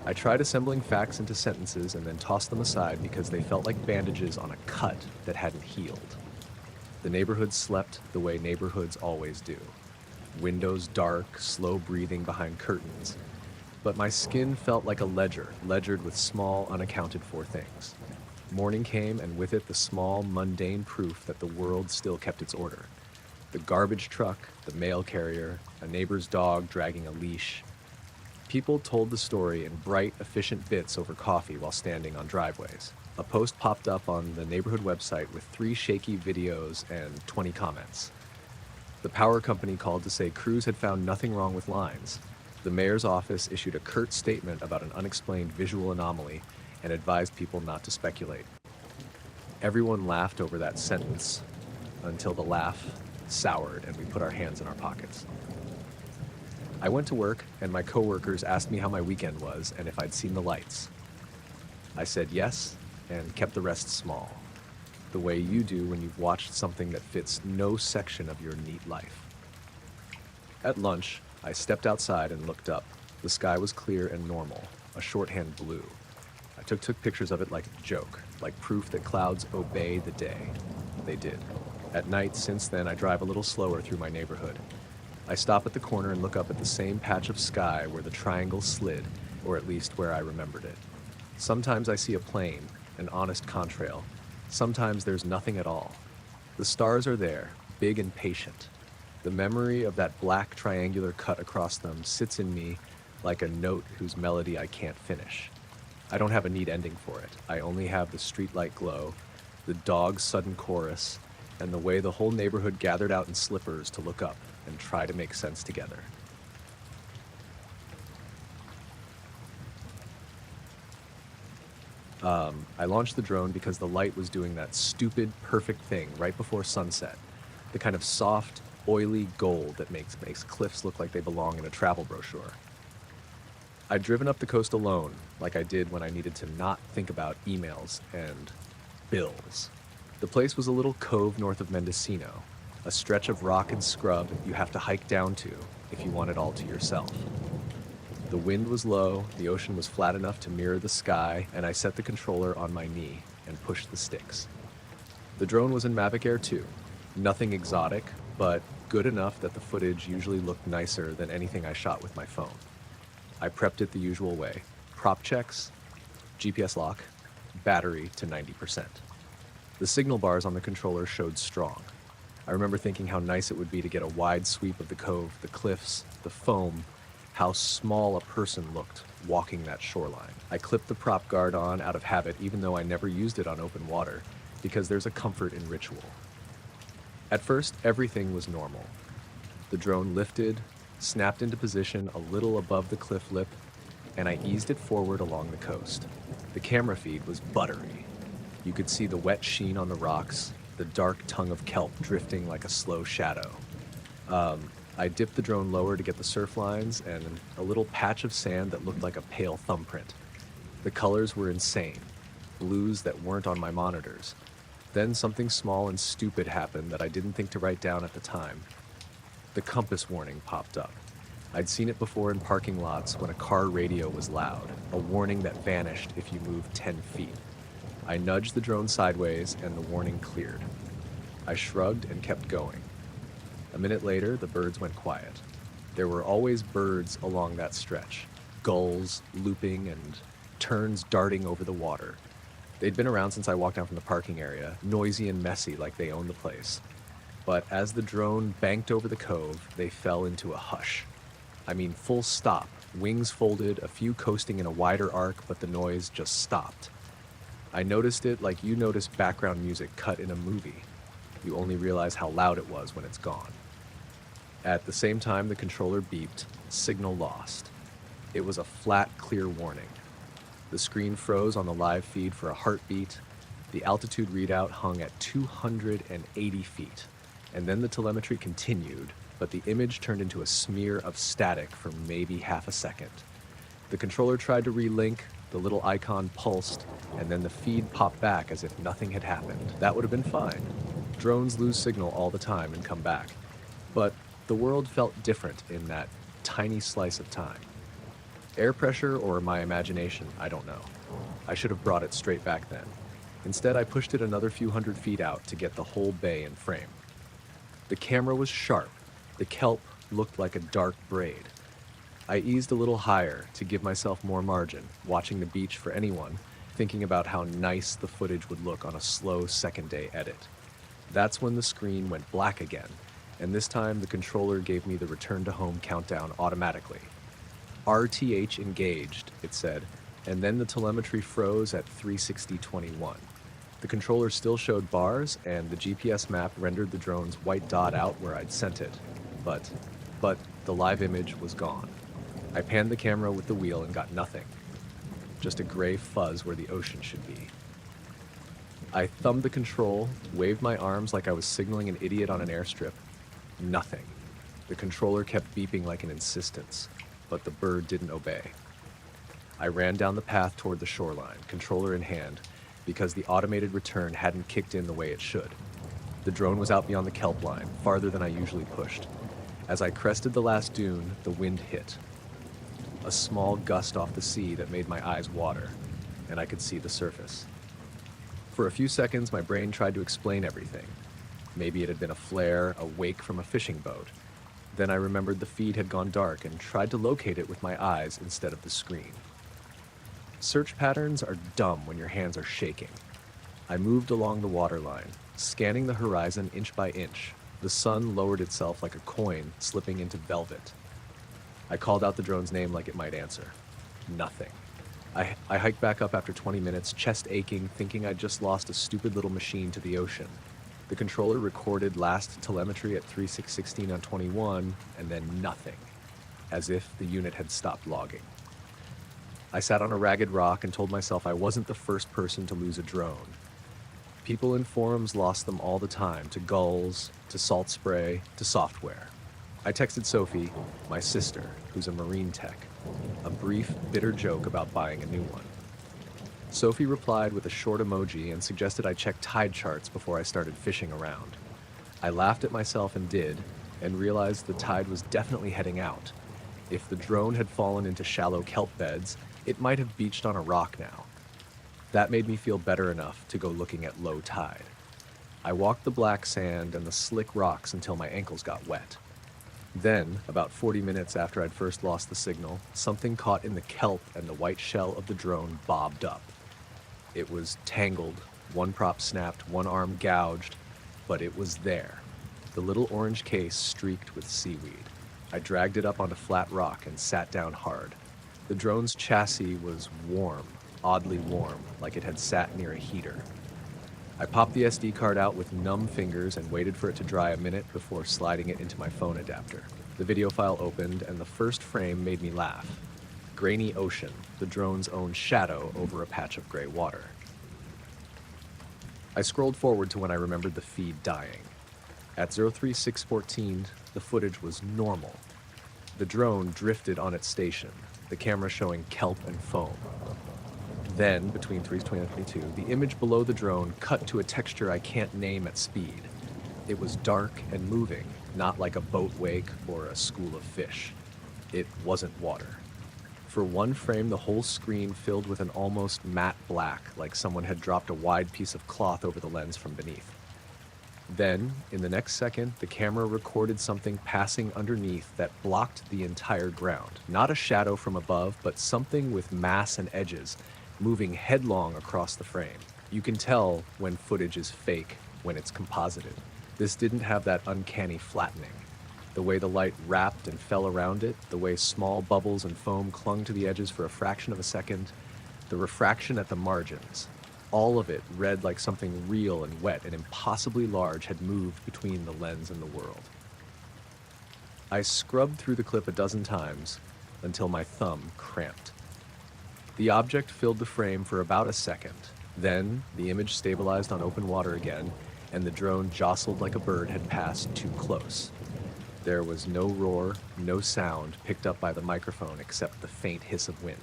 I tried assembling facts into sentences and then tossed them aside because they felt like bandages on a cut that hadn't healed. The neighborhood slept the way neighborhoods always do. Windows dark, slow breathing behind curtains. But my skin felt like a ledger, ledgered with small, unaccounted for things. Morning came, and with it the small, mundane proof that the world still kept its order. The garbage truck, the mail carrier, a neighbor's dog dragging a leash. People told the story in bright, efficient bits over coffee while standing on driveways. A post popped up on the neighborhood website with 3 shaky videos and 20 comments. The power company called to say crews had found nothing wrong with lines. The mayor's office issued a curt statement about an unexplained visual anomaly and advised people not to speculate. Everyone laughed over that sentence until the laugh soured and we put our hands in our pockets. I went to work, and my coworkers asked me how my weekend was and if I'd seen the lights. I said yes, and kept the rest small, the way you do when you've watched something that fits no section of your neat life. At lunch, I stepped outside and looked up. The sky was clear and normal, a shorthand blue. I took pictures of it like a joke, like proof that clouds obey the day. They did. At night, since then, I drive a little slower through my neighborhood. I stop at the corner and look up at the same patch of sky where the triangle slid, or at least where I remembered it. Sometimes I see a plane, an honest contrail. Sometimes there's nothing at all. The stars are there, big and patient. The memory of that black triangular cut across them sits in me like a note whose melody I can't finish. I don't have a neat ending for it. I only have the streetlight glow, the dog's sudden chorus, and the way the whole neighborhood gathered out in slippers to look up and try to make sense together. I launched the drone because the light was doing that stupid, perfect thing right before sunset. The kind of soft, oily gold that makes cliffs look like they belong in a travel brochure. I'd driven up the coast alone, like I did when I needed to not think about emails and bills. The place was a little cove north of Mendocino, a stretch of rock and scrub you have to hike down to if you want it all to yourself. The wind was low, the ocean was flat enough to mirror the sky, and I set the controller on my knee and pushed the sticks. The drone was in Mavic Air 2. Nothing exotic, but good enough that the footage usually looked nicer than anything I shot with my phone. I prepped it the usual way. Prop checks, GPS lock, battery to 90%. The signal bars on the controller showed strong. I remember thinking how nice it would be to get a wide sweep of the cove, the cliffs, the foam, how small a person looked walking that shoreline. I clipped the prop guard on out of habit, even though I never used it on open water, because there's a comfort in ritual. At first, everything was normal. The drone lifted, snapped into position a little above the cliff lip, and I eased it forward along the coast. The camera feed was buttery. You could see the wet sheen on the rocks, the dark tongue of kelp drifting like a slow shadow. I dipped the drone lower to get the surf lines and a little patch of sand that looked like a pale thumbprint. The colors were insane, blues that weren't on my monitors. Then something small and stupid happened that I didn't think to write down at the time. The compass warning popped up. I'd seen it before in parking lots when a car radio was loud, a warning that vanished if you moved 10 feet. I nudged the drone sideways and the warning cleared. I shrugged and kept going. A minute later, the birds went quiet. There were always birds along that stretch, gulls looping and terns darting over the water. They'd been around since I walked down from the parking area, noisy and messy like they owned the place. But as the drone banked over the cove, they fell into a hush. I mean, full stop, wings folded, a few coasting in a wider arc, but the noise just stopped. I noticed it like you notice background music cut in a movie. You only realize how loud it was when it's gone. At the same time, the controller beeped, signal lost. It was a flat, clear warning. The screen froze on the live feed for a heartbeat. The altitude readout hung at 280 feet. And then the telemetry continued, but the image turned into a smear of static for maybe half a second. The controller tried to relink, the little icon pulsed, and then the feed popped back as if nothing had happened. That would have been fine. Drones lose signal all the time and come back. But the world felt different in that tiny slice of time. Air pressure or my imagination, I don't know. I should have brought it straight back then. Instead, I pushed it another few hundred feet out to get the whole bay in frame. The camera was sharp. The kelp looked like a dark braid. I eased a little higher to give myself more margin, watching the beach for anyone, thinking about how nice the footage would look on a slow second-day edit. That's when the screen went black again, and this time the controller gave me the return to home countdown automatically. RTH engaged, it said, and then the telemetry froze at 360:21. The controller still showed bars, and the GPS map rendered the drone's white dot out where I'd sent it. But the live image was gone. I panned the camera with the wheel and got nothing. Just a gray fuzz where the ocean should be. I thumbed the control, waved my arms like I was signaling an idiot on an airstrip. Nothing. The controller kept beeping like an insistence, but the bird didn't obey. I ran down the path toward the shoreline, controller in hand, because the automated return hadn't kicked in the way it should. The drone was out beyond the kelp line, farther than I usually pushed. As I crested the last dune, the wind hit. A small gust off the sea that made my eyes water, and I could see the surface. For a few seconds, my brain tried to explain everything. Maybe it had been a flare, a wake from a fishing boat. Then I remembered the feed had gone dark and tried to locate it with my eyes instead of the screen. Search patterns are dumb when your hands are shaking. I moved along the waterline, scanning the horizon inch by inch. The sun lowered itself like a coin slipping into velvet. I called out the drone's name like it might answer. Nothing. I hiked back up after 20 minutes, chest aching, thinking I'd just lost a stupid little machine to the ocean. The controller recorded last telemetry at 3:16:21, and then nothing, as if the unit had stopped logging. I sat on a ragged rock and told myself I wasn't the first person to lose a drone. People in forums lost them all the time, to gulls, to salt spray, to software. I texted Sophie, my sister, who's a marine tech, a brief, bitter joke about buying a new one. Sophie replied with a short emoji and suggested I check tide charts before I started fishing around. I laughed at myself and did, and realized the tide was definitely heading out. If the drone had fallen into shallow kelp beds, it might have beached on a rock now. That made me feel better enough to go looking at low tide. I walked the black sand and the slick rocks until my ankles got wet. Then, about 40 minutes after I'd first lost the signal, something caught in the kelp and the white shell of the drone bobbed up. It was tangled, one prop snapped, one arm gouged, but it was there. the little orange case streaked with seaweed. I dragged it up onto flat rock and sat down hard. The drone's chassis was warm, oddly warm, like it had sat near a heater. I popped the SD card out with numb fingers and waited for it to dry a minute before sliding it into my phone adapter. The video file opened, and the first frame made me laugh. Grainy ocean, the drone's own shadow over a patch of gray water. I scrolled forward to when I remembered the feed dying. At 03614, the footage was normal. The drone drifted on its station, the camera showing kelp and foam. Then, between 320 and 22, the image below the drone cut to a texture I can't name at speed. It was dark and moving, not like a boat wake or a school of fish. It wasn't water. For one frame, the whole screen filled with an almost matte black, like someone had dropped a wide piece of cloth over the lens from beneath. Then, in the next second, the camera recorded something passing underneath that blocked the entire ground. Not a shadow from above, but something with mass and edges, moving headlong across the frame. You can tell when footage is fake, when it's composited. This didn't have that uncanny flattening. The way the light wrapped and fell around it, the way small bubbles and foam clung to the edges for a fraction of a second, the refraction at the margins. All of it read like something real and wet and impossibly large had moved between the lens and the world. I scrubbed through the clip a dozen times until my thumb cramped. The object filled the frame for about a second. Then, the image stabilized on open water again, and the drone jostled like a bird had passed too close. There was no roar, no sound picked up by the microphone except the faint hiss of wind.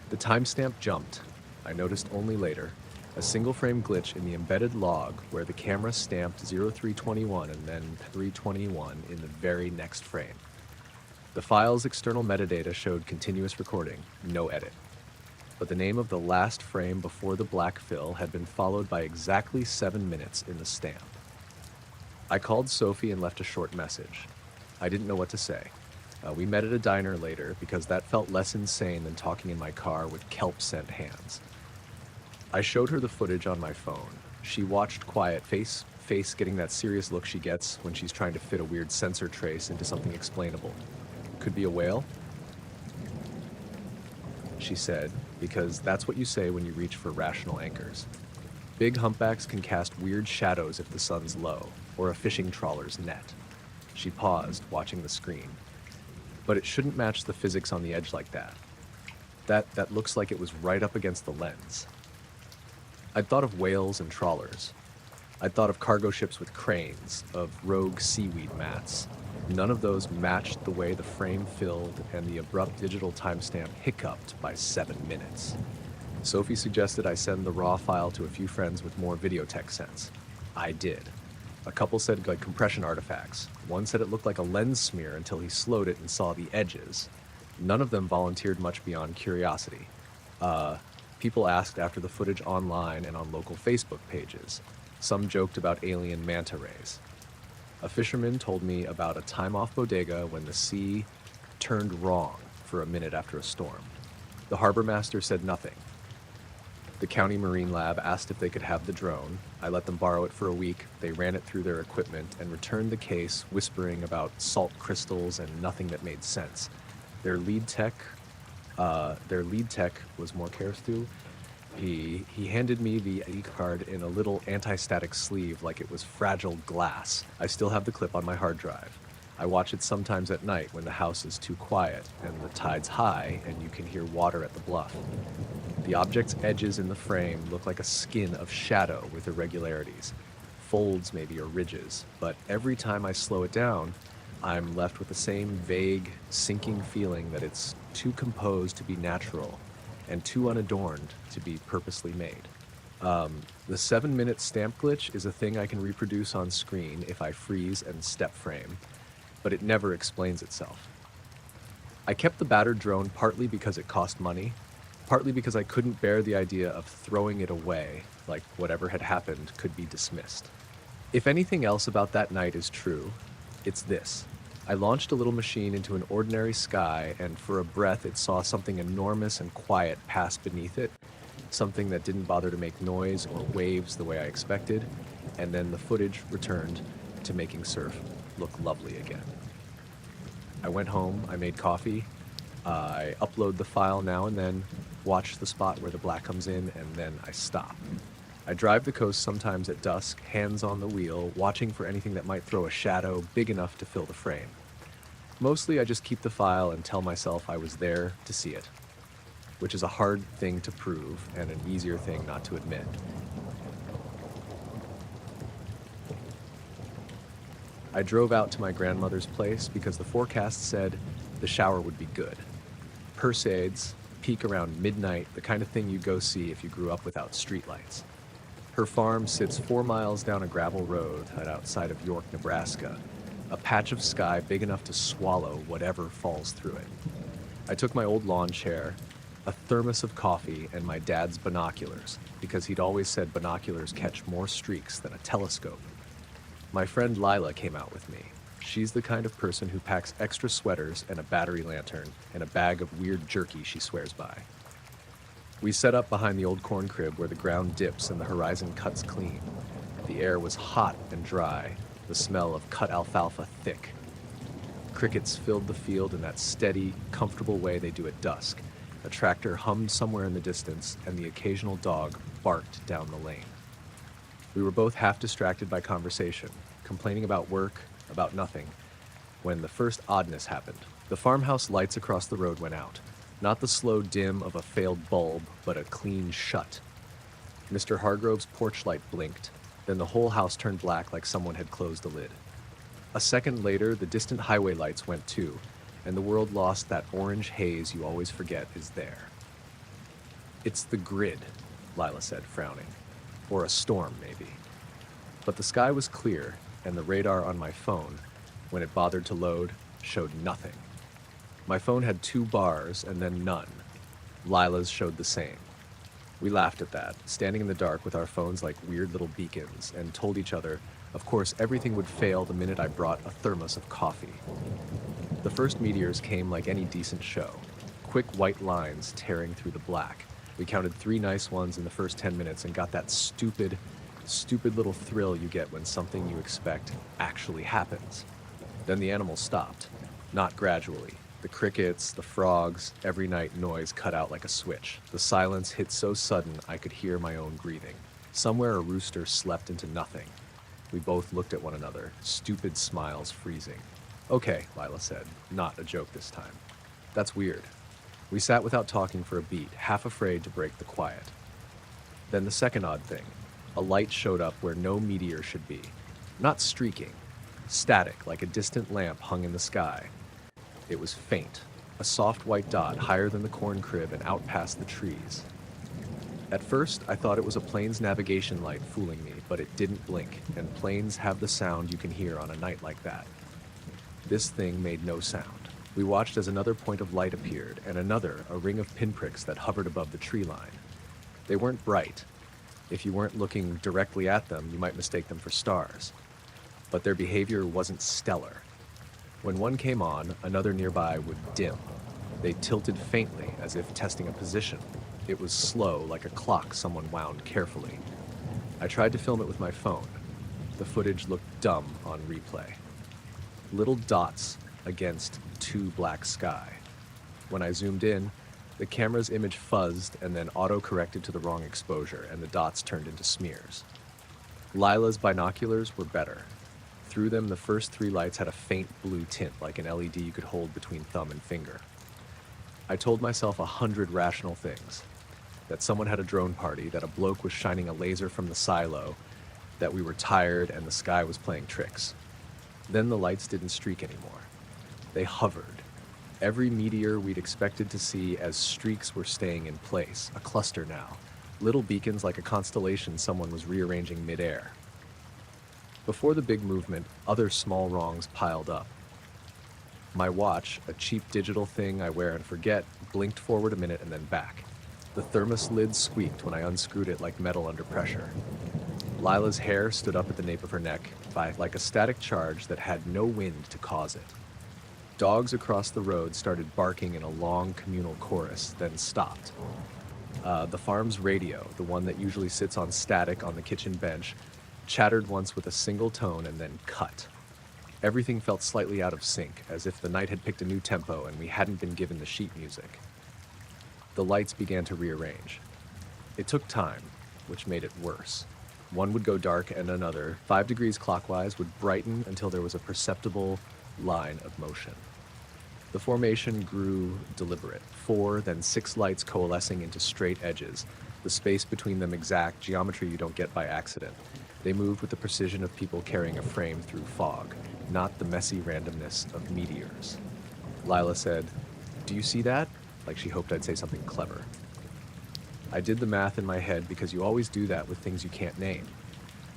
The timestamp jumped. I noticed only later a single-frame glitch in the embedded log where the camera stamped 0321 and then 321 in the very next frame. The file's external metadata showed continuous recording, no edit. But the name of the last frame before the black fill had been followed by exactly 7 minutes in the stamp. I called Sophie and left a short message. I didn't know what to say. We met at a diner later because that felt less insane than talking in my car with kelp-scent hands. I showed her the footage on my phone. She watched quiet, face getting that serious look she gets when she's trying to fit a weird sensor trace into something explainable. Could be a whale? She said, because that's what you say when you reach for rational anchors. Big humpbacks can cast weird shadows if the sun's low, or a fishing trawler's net. She paused, watching the screen. But it shouldn't match the physics on the edge like that. That looks like it was right up against the lens. I'd thought of whales and trawlers. I'd thought of cargo ships with cranes, of rogue seaweed mats. None of those matched the way the frame filled, and the abrupt digital timestamp hiccuped by 7 minutes. Sophie suggested I send the raw file to a few friends with more video tech sense. I did. A couple said like compression artifacts. One said it looked like a lens smear until he slowed it and saw the edges. None of them volunteered much beyond curiosity. People asked after the footage online and on local Facebook pages. Some joked about alien manta rays. A fisherman told me about a time-off bodega when the sea turned wrong for a minute after a storm. The harbor master said nothing. The county marine lab asked if they could have the drone. I let them borrow it for a week. They ran it through their equipment and returned the case, whispering about salt crystals and nothing that made sense. Their lead tech was more Kerstu. He handed me the ID card in a little anti-static sleeve like it was fragile glass. I still have the clip on my hard drive. I watch it sometimes at night when the house is too quiet and the tide's high and you can hear water at the bluff. The object's edges in the frame look like a skin of shadow with irregularities, folds maybe or ridges, but every time I slow it down, I'm left with the same vague, sinking feeling that it's too composed to be natural and too unadorned to be purposely made. The 7-minute stamp glitch is a thing I can reproduce on screen if I freeze and step frame, but it never explains itself. I kept the battered drone partly because it cost money, partly because I couldn't bear the idea of throwing it away, like whatever had happened could be dismissed. If anything else about that night is true, it's this. I launched a little machine into an ordinary sky, and for a breath it saw something enormous and quiet pass beneath it, something that didn't bother to make noise or waves the way I expected, and then the footage returned to making surf look lovely again. I went home, I made coffee, I upload the file now and then, watch the spot where the black comes in, and then I stop. I drive the coast sometimes at dusk, hands on the wheel, watching for anything that might throw a shadow big enough to fill the frame. Mostly I just keep the file and tell myself I was there to see it, which is a hard thing to prove and an easier thing not to admit. I drove out to my grandmother's place because the forecast said the shower would be good. Perseids, peak around midnight, the kind of thing you go see if you grew up without streetlights. Her farm sits 4 miles down a gravel road outside of York, Nebraska, a patch of sky big enough to swallow whatever falls through it. I took my old lawn chair, a thermos of coffee, and my dad's binoculars, because he'd always said binoculars catch more streaks than a telescope. My friend Lila came out with me. She's the kind of person who packs extra sweaters and a battery lantern and a bag of weird jerky she swears by. We set up behind the old corn crib where the ground dips and the horizon cuts clean. The air was hot and dry, the smell of cut alfalfa thick. Crickets filled the field in that steady, comfortable way they do at dusk. A tractor hummed somewhere in the distance, and the occasional dog barked down the lane. We were both half distracted by conversation, complaining about work, about nothing, when the first oddness happened. The farmhouse lights across the road went out. Not the slow dim of a failed bulb, but a clean shut. Mr. Hargrove's porch light blinked, then the whole house turned black like someone had closed the lid. A second later, the distant highway lights went too, and the world lost that orange haze you always forget is there. "It's the grid," Lila said, frowning. "Or a storm, maybe." But the sky was clear, and the radar on my phone, when it bothered to load, showed nothing. My phone had 2 bars and then none. Lila's showed the same. We laughed at that, standing in the dark with our phones like weird little beacons, and told each other, of course, everything would fail the minute I brought a thermos of coffee. The first meteors came like any decent show, quick white lines tearing through the black. We counted 3 nice ones in the first 10 minutes and got that stupid little thrill you get when something you expect actually happens. Then the animals stopped, not gradually. The crickets, the frogs, every night noise cut out like a switch. The silence hit so sudden I could hear my own breathing. Somewhere a rooster slept into nothing. We both looked at one another, stupid smiles freezing. "Okay," Lila said, not a joke this time. "That's weird." We sat without talking for a beat, half afraid to break the quiet. Then the second odd thing. A light showed up where no meteor should be. Not streaking. Static, like a distant lamp hung in the sky. It was faint, a soft white dot higher than the corn crib and out past the trees. At first, I thought it was a plane's navigation light fooling me, but it didn't blink, and planes have the sound you can hear on a night like that. This thing made no sound. We watched as another point of light appeared, and another, a ring of pinpricks that hovered above the tree line. They weren't bright. If you weren't looking directly at them, you might mistake them for stars. But their behavior wasn't stellar. When one came on, another nearby would dim. They tilted faintly, as if testing a position. It was slow, like a clock someone wound carefully. I tried to film it with my phone. The footage looked dumb on replay. Little dots against 2 black sky. When I zoomed in, the camera's image fuzzed and then auto-corrected to the wrong exposure, and the dots turned into smears. Lila's binoculars were better. Through them, the first 3 lights had a faint blue tint, like an LED you could hold between thumb and finger. I told myself 100 rational things. That someone had a drone party, that a bloke was shining a laser from the silo, that we were tired and the sky was playing tricks. Then the lights didn't streak anymore. They hovered. Every meteor we'd expected to see as streaks were staying in place, a cluster now. Little beacons like a constellation someone was rearranging midair. Before the big movement, other small wrongs piled up. My watch, a cheap digital thing I wear and forget, blinked forward a minute and then back. The thermos lid squeaked when I unscrewed it like metal under pressure. Lila's hair stood up at the nape of her neck, like a static charge that had no wind to cause it. Dogs across the road started barking in a long communal chorus, then stopped. The farm's radio, the one that usually sits on static on the kitchen bench, chattered once with a single tone and then cut. Everything felt slightly out of sync, as if the night had picked a new tempo and we hadn't been given the sheet music. The lights began to rearrange. It took time, which made it worse. One would go dark and another, 5 degrees clockwise, would brighten until there was a perceptible line of motion. The formation grew deliberate, 4, then 6 lights coalescing into straight edges, the space between them exact, geometry you don't get by accident. They moved with the precision of people carrying a frame through fog, not the messy randomness of meteors. Lila said, "Do you see that?" like she hoped I'd say something clever. I did the math in my head because you always do that with things you can't name.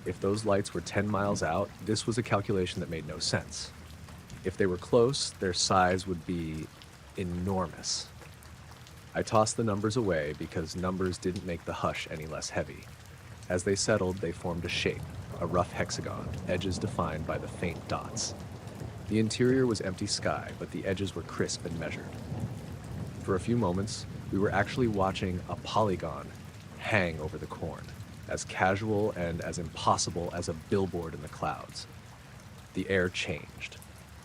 If those lights were 10 miles out, this was a calculation that made no sense. If they were close, their size would be enormous. I tossed the numbers away because numbers didn't make the hush any less heavy. As they settled, they formed a shape, a rough hexagon, edges defined by the faint dots. The interior was empty sky, but the edges were crisp and measured. For a few moments, we were actually watching a polygon hang over the corn, as casual and as impossible as a billboard in the clouds. The air changed.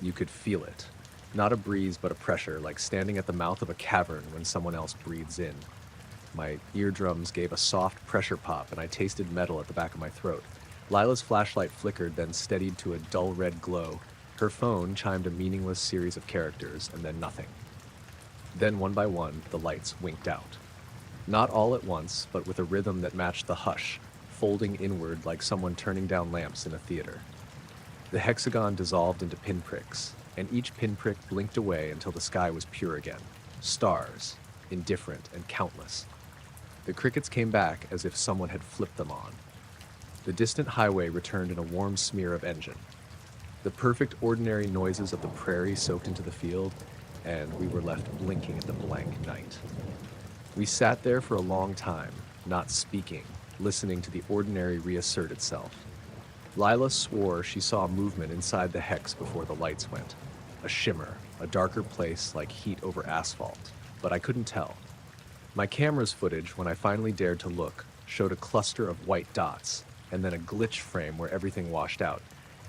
You could feel it. Not a breeze, but a pressure, like standing at the mouth of a cavern when someone else breathes in. My eardrums gave a soft pressure pop, and I tasted metal at the back of my throat. Lila's flashlight flickered, then steadied to a dull red glow. Her phone chimed a meaningless series of characters, and then nothing. Then, one by one, the lights winked out. Not all at once, but with a rhythm that matched the hush, folding inward like someone turning down lamps in a theater. The hexagon dissolved into pinpricks, and each pinprick blinked away until the sky was pure again. Stars, indifferent and countless. The crickets came back as if someone had flipped them on. The distant highway returned in a warm smear of engine. The perfect ordinary noises of the prairie soaked into the field, and we were left blinking at the blank night. We sat there for a long time, not speaking, listening to the ordinary reassert itself. Lila swore she saw movement inside the hex before the lights went. A shimmer, a darker place like heat over asphalt, but I couldn't tell. My camera's footage, when I finally dared to look, showed a cluster of white dots, and then a glitch frame where everything washed out,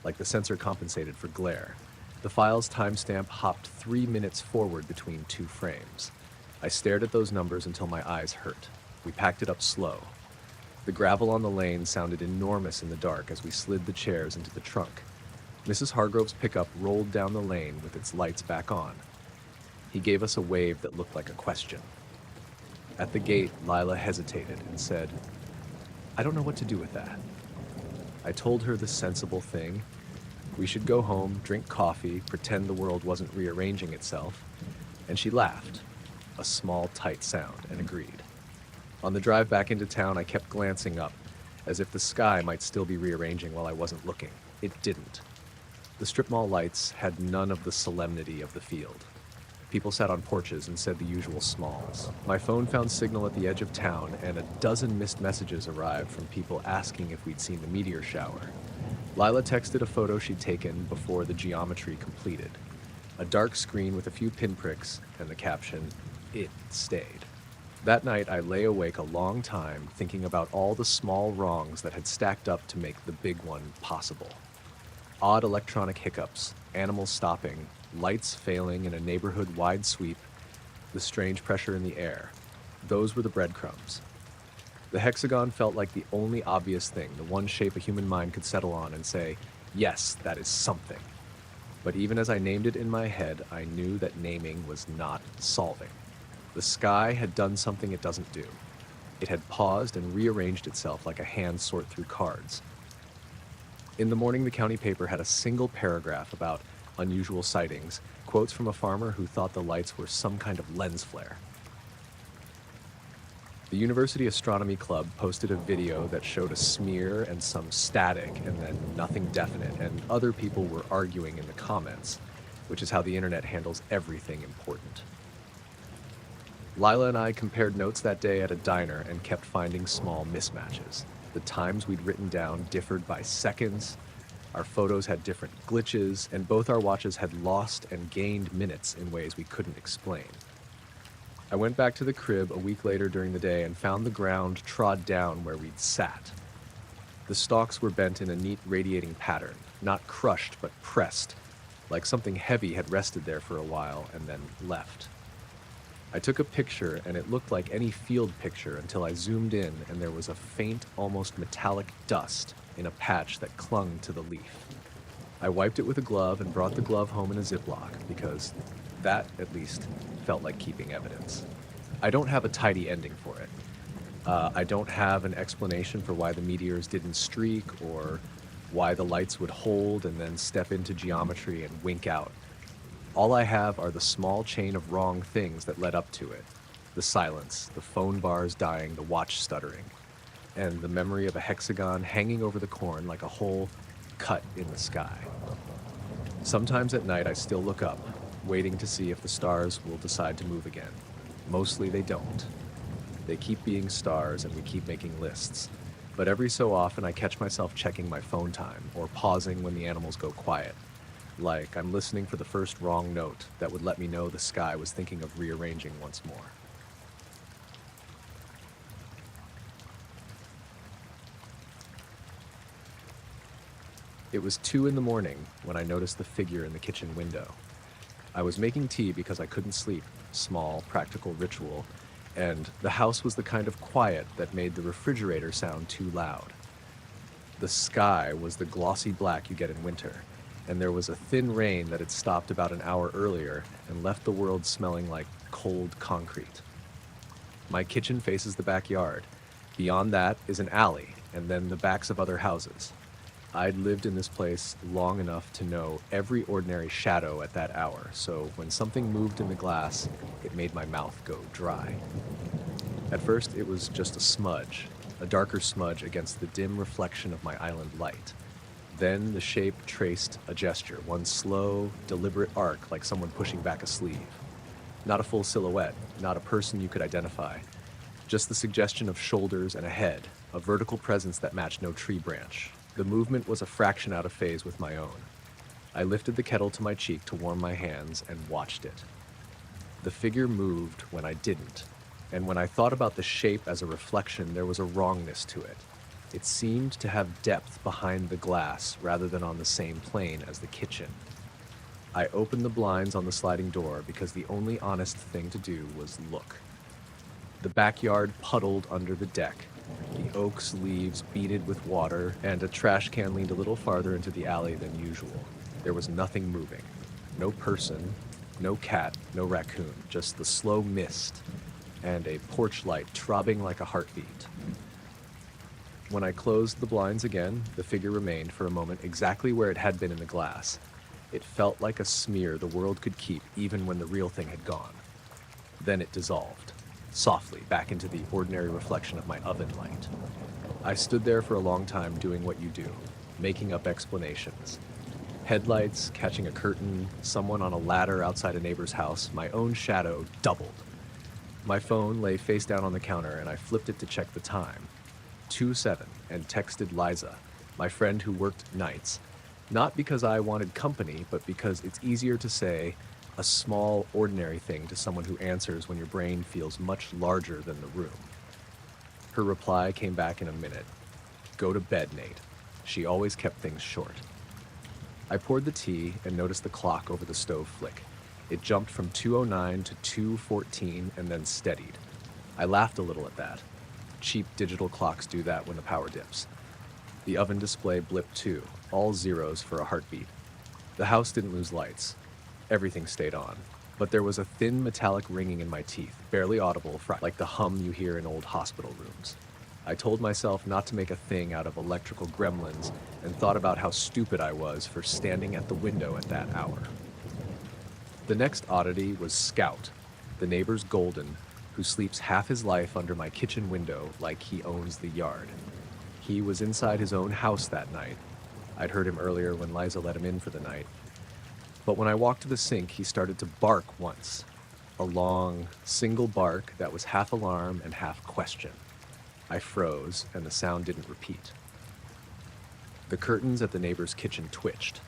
like the sensor compensated for glare. The file's timestamp hopped 3 minutes forward between 2 frames. I stared at those numbers until my eyes hurt. We packed it up slow. The gravel on the lane sounded enormous in the dark as we slid the chairs into the trunk. Mrs. Hargrove's pickup rolled down the lane with its lights back on. He gave us a wave that looked like a question. At the gate, Lila hesitated and said, "I don't know what to do with that." I told her the sensible thing. We should go home, drink coffee, pretend the world wasn't rearranging itself. And she laughed, a small, tight sound, and agreed. On the drive back into town, I kept glancing up, as if the sky might still be rearranging while I wasn't looking. It didn't. The strip mall lights had none of the solemnity of the field. People sat on porches and said the usual smalls. My phone found signal at the edge of town, and a dozen missed messages arrived from people asking if we'd seen the meteor shower. Lila texted a photo she'd taken before the geometry completed. A dark screen with a few pinpricks and the caption, "It stayed." That night, I lay awake a long time thinking about all the small wrongs that had stacked up to make the big one possible. Odd electronic hiccups, animals stopping, lights failing in a neighborhood-wide sweep, the strange pressure in the air. Those were the breadcrumbs. The hexagon felt like the only obvious thing, the one shape a human mind could settle on and say, "Yes, that is something." But even as I named it in my head, I knew that naming was not solving. The sky had done something it doesn't do. It had paused and rearranged itself like a hand sort through cards. In the morning, the county paper had a single paragraph about unusual sightings, quotes from a farmer who thought the lights were some kind of lens flare. The University Astronomy Club posted a video that showed a smear and some static and then nothing definite, and other people were arguing in the comments, which is how the internet handles everything important. Lila and I compared notes that day at a diner and kept finding small mismatches. The times we'd written down differed by seconds, our photos had different glitches, and both our watches had lost and gained minutes in ways we couldn't explain. I went back to the crib a week later during the day and found the ground trod down where we'd sat. The stalks were bent in a neat radiating pattern, not crushed but pressed, like something heavy had rested there for a while and then left. I took a picture and it looked like any field picture until I zoomed in and there was a faint, almost metallic dust in a patch that clung to the leaf. I wiped it with a glove and brought the glove home in a Ziploc because that, at least, felt like keeping evidence. I don't have a tidy ending for it. I don't have an explanation for why the meteors didn't streak or why the lights would hold and then step into geometry and wink out. All I have are the small chain of wrong things that led up to it. The silence, the phone bars dying, the watch stuttering, and the memory of a hexagon hanging over the corn like a hole cut in the sky. Sometimes at night I still look up, waiting to see if the stars will decide to move again. Mostly they don't. They keep being stars and we keep making lists. But every so often I catch myself checking my phone time or pausing when the animals go quiet. Like I'm listening for the first wrong note that would let me know the sky was thinking of rearranging once more. It was 2 in the morning when I noticed the figure in the kitchen window. I was making tea because I couldn't sleep, small, practical ritual, and the house was the kind of quiet that made the refrigerator sound too loud. The sky was the glossy black you get in winter, and there was a thin rain that had stopped about an hour earlier and left the world smelling like cold concrete. My kitchen faces the backyard. Beyond that is an alley, and then the backs of other houses. I'd lived in this place long enough to know every ordinary shadow at that hour, so when something moved in the glass, it made my mouth go dry. At first, it was just a smudge, a darker smudge against the dim reflection of my island light. Then the shape traced a gesture, one slow, deliberate arc like someone pushing back a sleeve. Not a full silhouette, not a person you could identify, just the suggestion of shoulders and a head, a vertical presence that matched no tree branch. The movement was a fraction out of phase with my own. I lifted the kettle to my cheek to warm my hands and watched it. The figure moved when I didn't, and when I thought about the shape as a reflection, there was a wrongness to it. It seemed to have depth behind the glass rather than on the same plane as the kitchen. I opened the blinds on the sliding door because the only honest thing to do was look. The backyard puddled under the deck. The oak's leaves beaded with water, and a trash can leaned a little farther into the alley than usual. There was nothing moving. No person, no cat, no raccoon, just the slow mist and a porch light throbbing like a heartbeat. When I closed the blinds again, the figure remained for a moment exactly where it had been in the glass. It felt like a smear the world could keep even when the real thing had gone. Then it dissolved, softly back into the ordinary reflection of my oven light. I stood there for a long time doing what you do, making up explanations. Headlights, catching a curtain, someone on a ladder outside a neighbor's house, my own shadow doubled. My phone lay face down on the counter and I flipped it to check the time. 2:07, and texted Liza, my friend who worked nights, not because I wanted company, but because it's easier to say a small, ordinary thing to someone who answers when your brain feels much larger than the room. Her reply came back in a minute. Go to bed, Nate. She always kept things short. I poured the tea and noticed the clock over the stove flick. It jumped from 2:09 to 2:14 and then steadied. I laughed a little at that. Cheap digital clocks do that when the power dips. The oven display blipped too, all zeros for a heartbeat. The house didn't lose lights. Everything stayed on. But there was a thin metallic ringing in my teeth, barely audible, like the hum you hear in old hospital rooms. I told myself not to make a thing out of electrical gremlins and thought about how stupid I was for standing at the window at that hour. The next oddity was Scout, the neighbor's golden, who sleeps half his life under my kitchen window like he owns the yard. He was inside his own house that night. I'd heard him earlier when Liza let him in for the night. But when I walked to the sink, he started to bark once. A long, single bark that was half alarm and half question. I froze, and the sound didn't repeat. The curtains at the neighbor's kitchen twitched.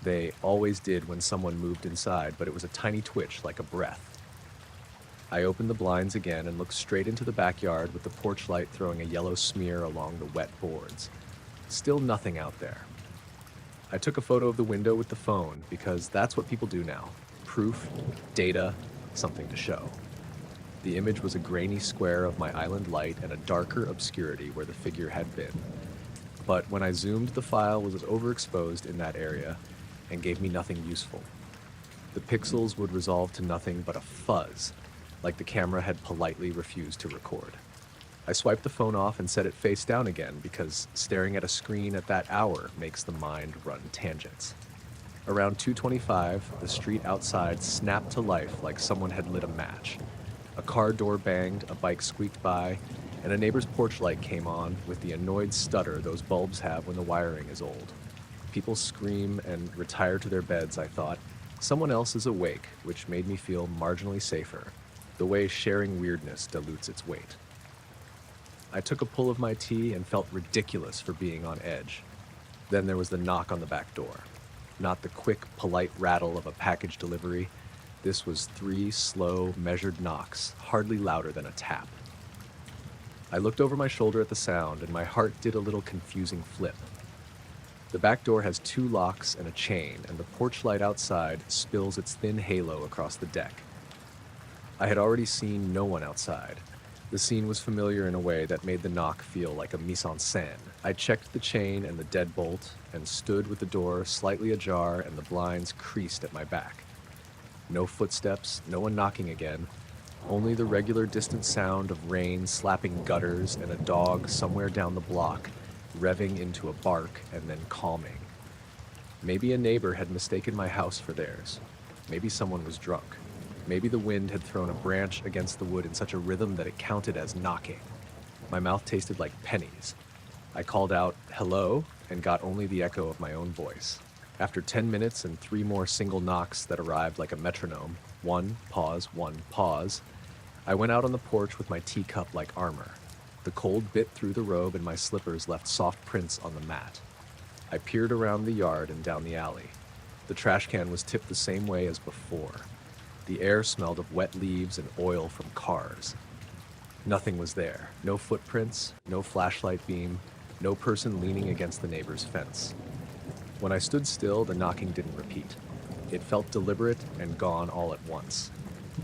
They always did when someone moved inside, but it was a tiny twitch like a breath. I opened the blinds again and looked straight into the backyard with the porch light throwing a yellow smear along the wet boards. Still nothing out there. I took a photo of the window with the phone because that's what people do now. Proof, data, something to show. The image was a grainy square of my island light and a darker obscurity where the figure had been. But when I zoomed, the file was overexposed in that area and gave me nothing useful. The pixels would resolve to nothing but a fuzz, like the camera had politely refused to record. I swiped the phone off and set it face down again because staring at a screen at that hour makes the mind run tangents. Around 2:25, the street outside snapped to life like someone had lit a match. A car door banged, a bike squeaked by, and a neighbor's porch light came on with the annoyed stutter those bulbs have when the wiring is old. People scream and retire to their beds, I thought. Someone else is awake, which made me feel marginally safer, the way sharing weirdness dilutes its weight. I took a pull of my tea and felt ridiculous for being on edge. Then there was the knock on the back door. Not the quick, polite rattle of a package delivery. This was 3 slow, measured knocks, hardly louder than a tap. I looked over my shoulder at the sound, and my heart did a little confusing flip. The back door has 2 locks and a chain, and the porch light outside spills its thin halo across the deck. I had already seen no one outside. The scene was familiar in a way that made the knock feel like a mise-en-scène. I checked the chain and the deadbolt and stood with the door slightly ajar and the blinds creased at my back. No footsteps, no one knocking again, only the regular distant sound of rain slapping gutters and a dog somewhere down the block, revving into a bark and then calming. Maybe a neighbor had mistaken my house for theirs. Maybe someone was drunk. Maybe the wind had thrown a branch against the wood in such a rhythm that it counted as knocking. My mouth tasted like pennies. I called out, "Hello," and got only the echo of my own voice. After 10 minutes and 3 more single knocks that arrived like a metronome, 1 pause, 1 pause, I went out on the porch with my teacup like armor. The cold bit through the robe and my slippers left soft prints on the mat. I peered around the yard and down the alley. The trash can was tipped the same way as before. The air smelled of wet leaves and oil from cars. Nothing was there. No footprints, no flashlight beam, no person leaning against the neighbor's fence. When I stood still, the knocking didn't repeat. It felt deliberate and gone all at once.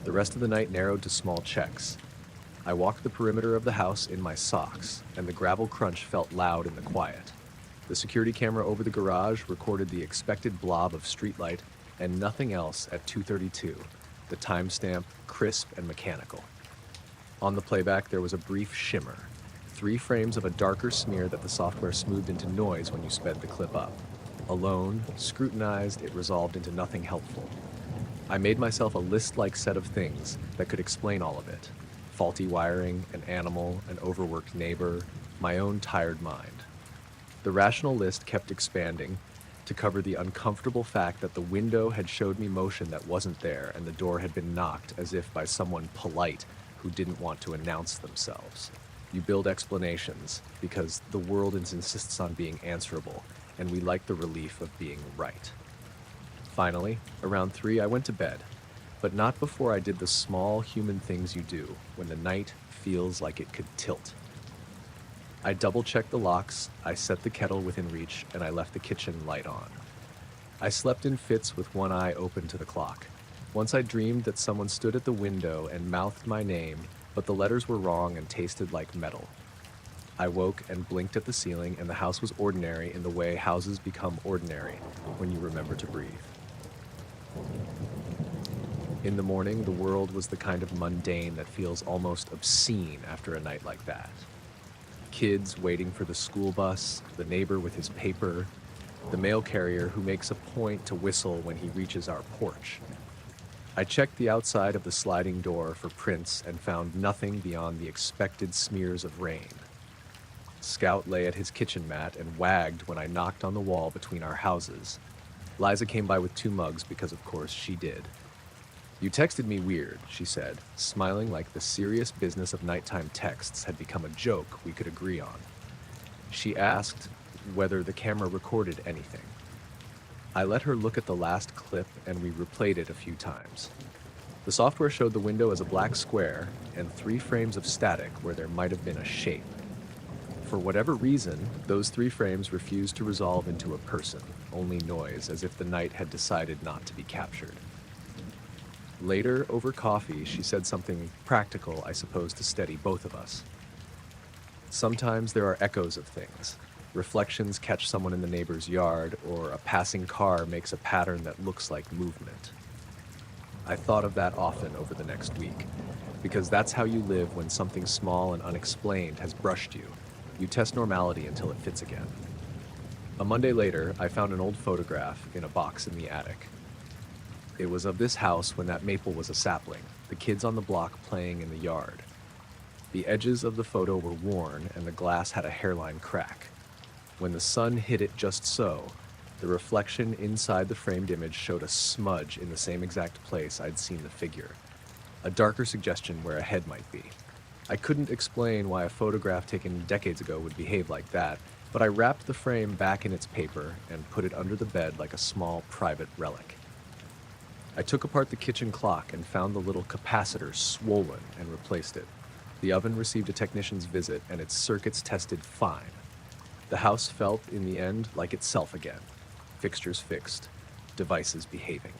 The rest of the night narrowed to small checks. I walked the perimeter of the house in my socks, and the gravel crunch felt loud in the quiet. The security camera over the garage recorded the expected blob of streetlight and nothing else at 2:32. The timestamp crisp and mechanical. On the playback, there was a brief shimmer, 3 frames of a darker smear that the software smoothed into noise when you sped the clip up. Alone, scrutinized, it resolved into nothing helpful. I made myself a list-like set of things that could explain all of it. Faulty wiring, an animal, an overworked neighbor, my own tired mind. The rational list kept expanding, to cover the uncomfortable fact that the window had showed me motion that wasn't there and the door had been knocked as if by someone polite who didn't want to announce themselves. You build explanations because the world insists on being answerable, and we like the relief of being right. Finally, around 3, I went to bed, but not before I did the small human things you do when the night feels like it could tilt. I double-checked the locks, I set the kettle within reach, and I left the kitchen light on. I slept in fits with one eye open to the clock. Once I dreamed that someone stood at the window and mouthed my name, but the letters were wrong and tasted like metal. I woke and blinked at the ceiling, and the house was ordinary in the way houses become ordinary when you remember to breathe. In the morning, the world was the kind of mundane that feels almost obscene after a night like that. Kids waiting for the school bus, the neighbor with his paper, the mail carrier who makes a point to whistle when he reaches our porch. I checked the outside of the sliding door for prints and found nothing beyond the expected smears of rain. Scout lay at his kitchen mat and wagged when I knocked on the wall between our houses. Liza came by with 2 mugs because, of course, she did. "You texted me weird," she said, smiling like the serious business of nighttime texts had become a joke we could agree on. She asked whether the camera recorded anything. I let her look at the last clip, and we replayed it a few times. The software showed the window as a black square and 3 frames of static where there might have been a shape. For whatever reason, those three frames refused to resolve into a person, only noise, as if the night had decided not to be captured. Later, over coffee, she said something practical, I suppose, to steady both of us. Sometimes there are echoes of things. Reflections catch someone in the neighbor's yard, or a passing car makes a pattern that looks like movement. I thought of that often over the next week, because that's how you live when something small and unexplained has brushed you. You test normality until it fits again. A Monday later, I found an old photograph in a box in the attic. It was of this house when that maple was a sapling, the kids on the block playing in the yard. The edges of the photo were worn and the glass had a hairline crack. When the sun hit it just so, the reflection inside the framed image showed a smudge in the same exact place I'd seen the figure, a darker suggestion where a head might be. I couldn't explain why a photograph taken decades ago would behave like that, but I wrapped the frame back in its paper and put it under the bed like a small private relic. I took apart the kitchen clock and found the little capacitor swollen and replaced it. The oven received a technician's visit and its circuits tested fine. The house felt, in the end, like itself again. Fixtures fixed, devices behaving.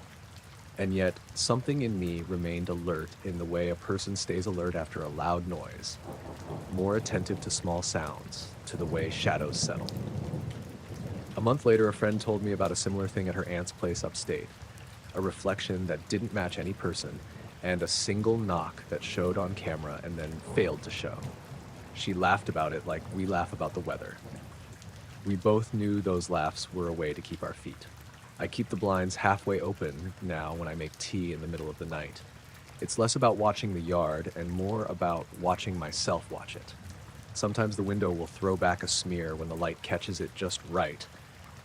And yet, something in me remained alert in the way a person stays alert after a loud noise, more attentive to small sounds, to the way shadows settle. A month later, a friend told me about a similar thing at her aunt's place upstate, a reflection that didn't match any person, and a single knock that showed on camera and then failed to show. She laughed about it like we laugh about the weather. We both knew those laughs were a way to keep our feet. I keep the blinds halfway open now when I make tea in the middle of the night. It's less about watching the yard and more about watching myself watch it. Sometimes the window will throw back a smear when the light catches it just right,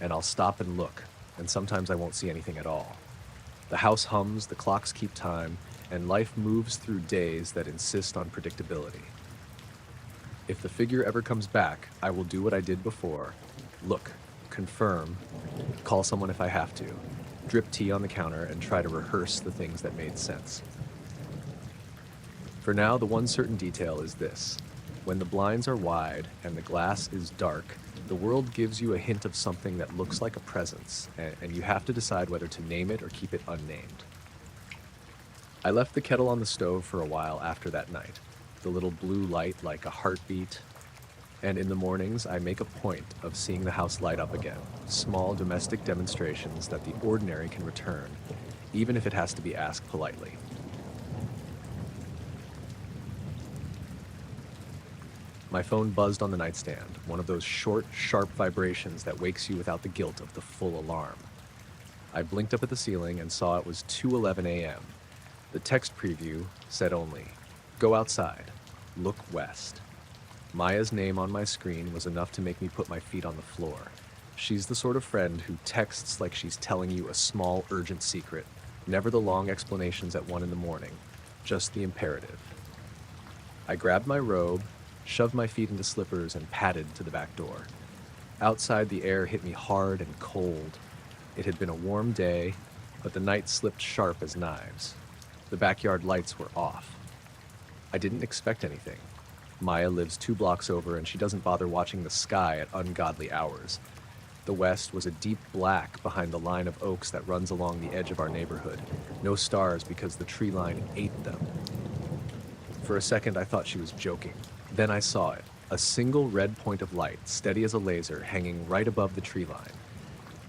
and I'll stop and look, and sometimes I won't see anything at all. The house hums, the clocks keep time, and life moves through days that insist on predictability. If the figure ever comes back, I will do what I did before. Look, confirm, call someone if I have to, drip tea on the counter, and try to rehearse the things that made sense. For now, the one certain detail is this. When the blinds are wide and the glass is dark, the world gives you a hint of something that looks like a presence, and you have to decide whether to name it or keep it unnamed. I left the kettle on the stove for a while after that night, the little blue light like a heartbeat, and in the mornings I make a point of seeing the house light up again, small domestic demonstrations that the ordinary can return, even if it has to be asked politely. My phone buzzed on the nightstand, one of those short, sharp vibrations that wakes you without the guilt of the full alarm. I blinked up at the ceiling and saw it was 2:11 a.m. The text preview said only, "Go outside, look west." Maya's name on my screen was enough to make me put my feet on the floor. She's the sort of friend who texts like she's telling you a small, urgent secret, never the long explanations at 1 a.m, just the imperative. I grabbed my robe, shoved my feet into slippers, and padded to the back door. Outside, the air hit me hard and cold. It had been a warm day, but the night slipped sharp as knives. The backyard lights were off. I didn't expect anything. Maya lives 2 blocks over, and she doesn't bother watching the sky at ungodly hours. The west was a deep black behind the line of oaks that runs along the edge of our neighborhood. No stars because the tree line ate them. For a second, I thought she was joking. Then I saw it, a single red point of light, steady as a laser, hanging right above the tree line.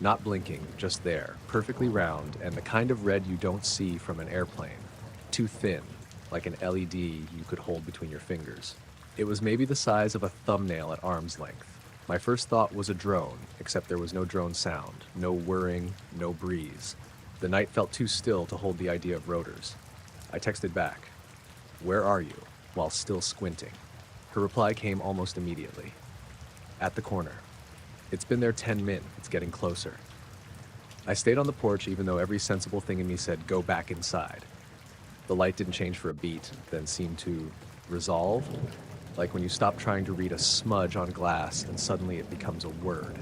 Not blinking, just there, perfectly round, and the kind of red you don't see from an airplane. Too thin, like an LED you could hold between your fingers. It was maybe the size of a thumbnail at arm's length. My first thought was a drone, except there was no drone sound, no whirring, no breeze. The night felt too still to hold the idea of rotors. I texted back, "Where are you?" while still squinting. Her reply came almost immediately. "At the corner. It's been there 10 min, it's getting closer." I stayed on the porch even though every sensible thing in me said go back inside. The light didn't change for a beat, then seemed to resolve, like when you stop trying to read a smudge on glass and suddenly it becomes a word.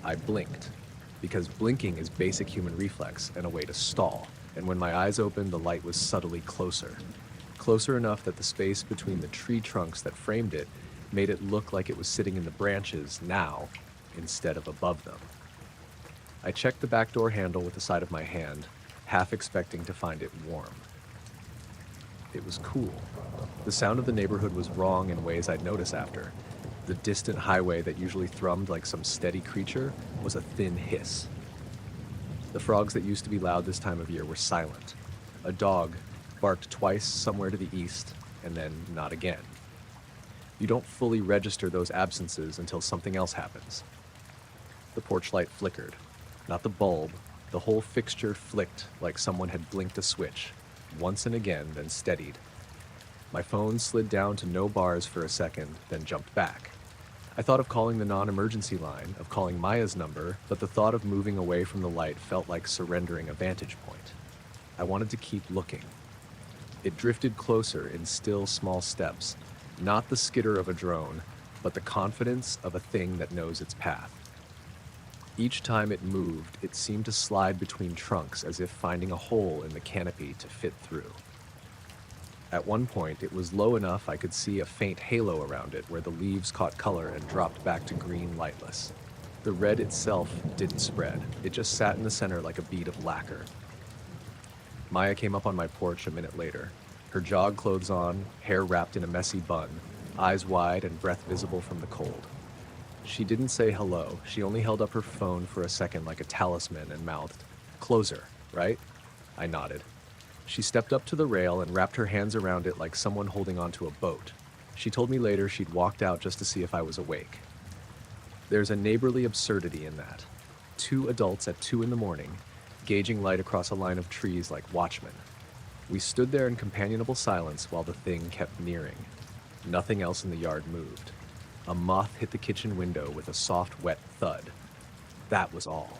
I blinked, because blinking is basic human reflex and a way to stall, and when my eyes opened, the light was subtly closer. Closer enough that the space between the tree trunks that framed it made it look like it was sitting in the branches now instead of above them. I checked the back door handle with the side of my hand, half expecting to find it warm. It was cool. The sound of the neighborhood was wrong in ways I'd notice after. The distant highway that usually thrummed like some steady creature was a thin hiss. The frogs that used to be loud this time of year were silent. A dog barked twice somewhere to the east, and then not again. You don't fully register those absences until something else happens. The porch light flickered. Not the bulb, the whole fixture flicked like someone had blinked a switch, once and again, then steadied. My phone slid down to no bars for a second, then jumped back. I thought of calling the non-emergency line, of calling Maya's number, but the thought of moving away from the light felt like surrendering a vantage point. I wanted to keep looking. It drifted closer in still small steps, not the skitter of a drone, but the confidence of a thing that knows its path. Each time it moved, it seemed to slide between trunks as if finding a hole in the canopy to fit through. At one point, it was low enough I could see a faint halo around it where the leaves caught color and dropped back to green lightless. The red itself didn't spread. It just sat in the center like a bead of lacquer. Maya came up on my porch a minute later, her jog clothes on, hair wrapped in a messy bun, eyes wide and breath visible from the cold. She didn't say hello. She only held up her phone for a second like a talisman and mouthed, "Closer, right?" I nodded. She stepped up to the rail and wrapped her hands around it like someone holding onto a boat. She told me later she'd walked out just to see if I was awake. There's a neighborly absurdity in that. Two adults at 2 a.m, gauging light across a line of trees like watchmen. We stood there in companionable silence while the thing kept nearing. Nothing else in the yard moved. A moth hit the kitchen window with a soft, wet thud. That was all.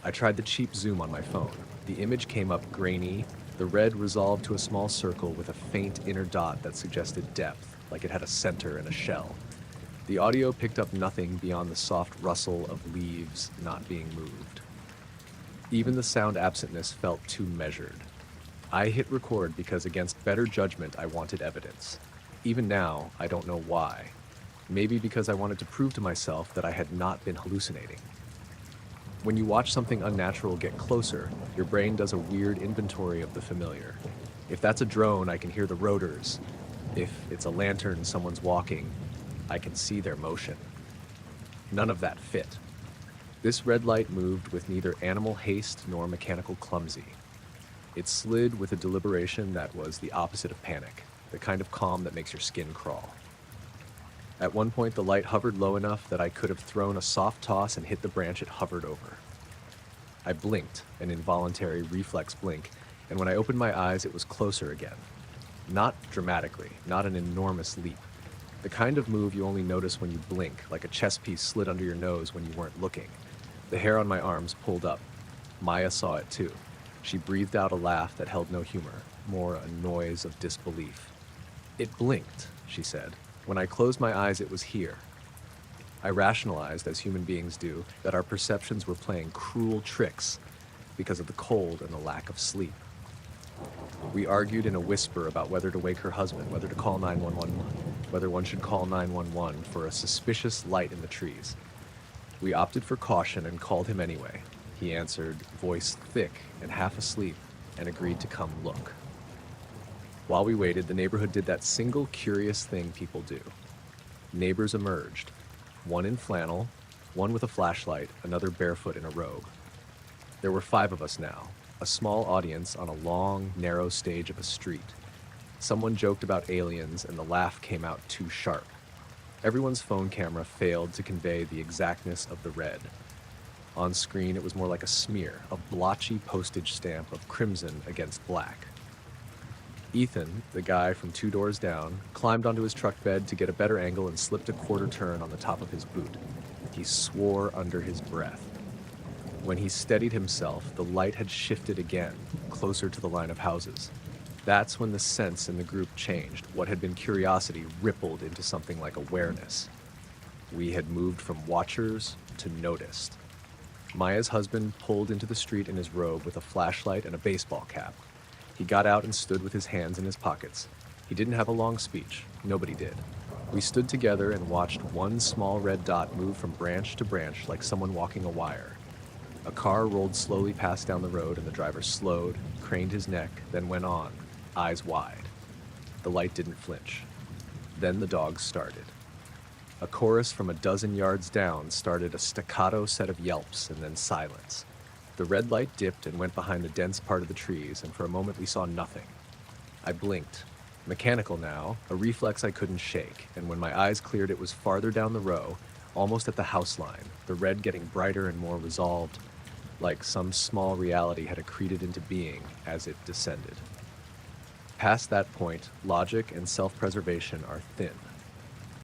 I tried the cheap zoom on my phone. The image came up grainy, the red resolved to a small circle with a faint inner dot that suggested depth, like it had a center and a shell. The audio picked up nothing beyond the soft rustle of leaves not being moved. Even the sound absentness felt too measured. I hit record because against better judgment I wanted evidence. Even now, I don't know why. Maybe because I wanted to prove to myself that I had not been hallucinating. When you watch something unnatural get closer, your brain does a weird inventory of the familiar. If that's a drone, I can hear the rotors. If it's a lantern someone's walking, I can see their motion. None of that fit. This red light moved with neither animal haste nor mechanical clumsy. It slid with a deliberation that was the opposite of panic, the kind of calm that makes your skin crawl. At one point, the light hovered low enough that I could have thrown a soft toss and hit the branch it hovered over. I blinked, an involuntary reflex blink, and when I opened my eyes, it was closer again. Not dramatically, not an enormous leap. The kind of move you only notice when you blink, like a chess piece slid under your nose when you weren't looking. The hair on my arms pulled up. Maya saw it too. She breathed out a laugh that held no humor, more a noise of disbelief. "It blinked," she said. "When I closed my eyes, it was here." I rationalized, as human beings do, that our perceptions were playing cruel tricks because of the cold and the lack of sleep. We argued in a whisper about whether to wake her husband, whether to call 911, whether one should call 911 for a suspicious light in the trees. We opted for caution and called him anyway. He answered, voice thick and half asleep, and agreed to come look. While we waited, the neighborhood did that single curious thing people do. Neighbors emerged, one in flannel, one with a flashlight, another barefoot in a robe. There were 5 of us now, a small audience on a long, narrow stage of a street. Someone joked about aliens, and the laugh came out too sharp. Everyone's phone camera failed to convey the exactness of the red. On screen, it was more like a smear, a blotchy postage stamp of crimson against black. Ethan, the guy from 2 doors down, climbed onto his truck bed to get a better angle and slipped a quarter turn on the top of his boot. He swore under his breath. When he steadied himself, the light had shifted again, closer to the line of houses. That's when the sense in the group changed. What had been curiosity rippled into something like awareness. We had moved from watchers to noticed. Maya's husband pulled into the street in his robe with a flashlight and a baseball cap. He got out and stood with his hands in his pockets. He didn't have a long speech. Nobody did. We stood together and watched one small red dot move from branch to branch like someone walking a wire. A car rolled slowly past down the road, and the driver slowed, craned his neck, then went on, eyes wide. The light didn't flinch. Then the dogs started. A chorus from a dozen yards down started a staccato set of yelps and then silence. The red light dipped and went behind the dense part of the trees, and for a moment we saw nothing. I blinked. Mechanical now, a reflex I couldn't shake, and when my eyes cleared it was farther down the row, almost at the house line, the red getting brighter and more resolved, like some small reality had accreted into being as it descended. Past that point, logic and self-preservation are thin.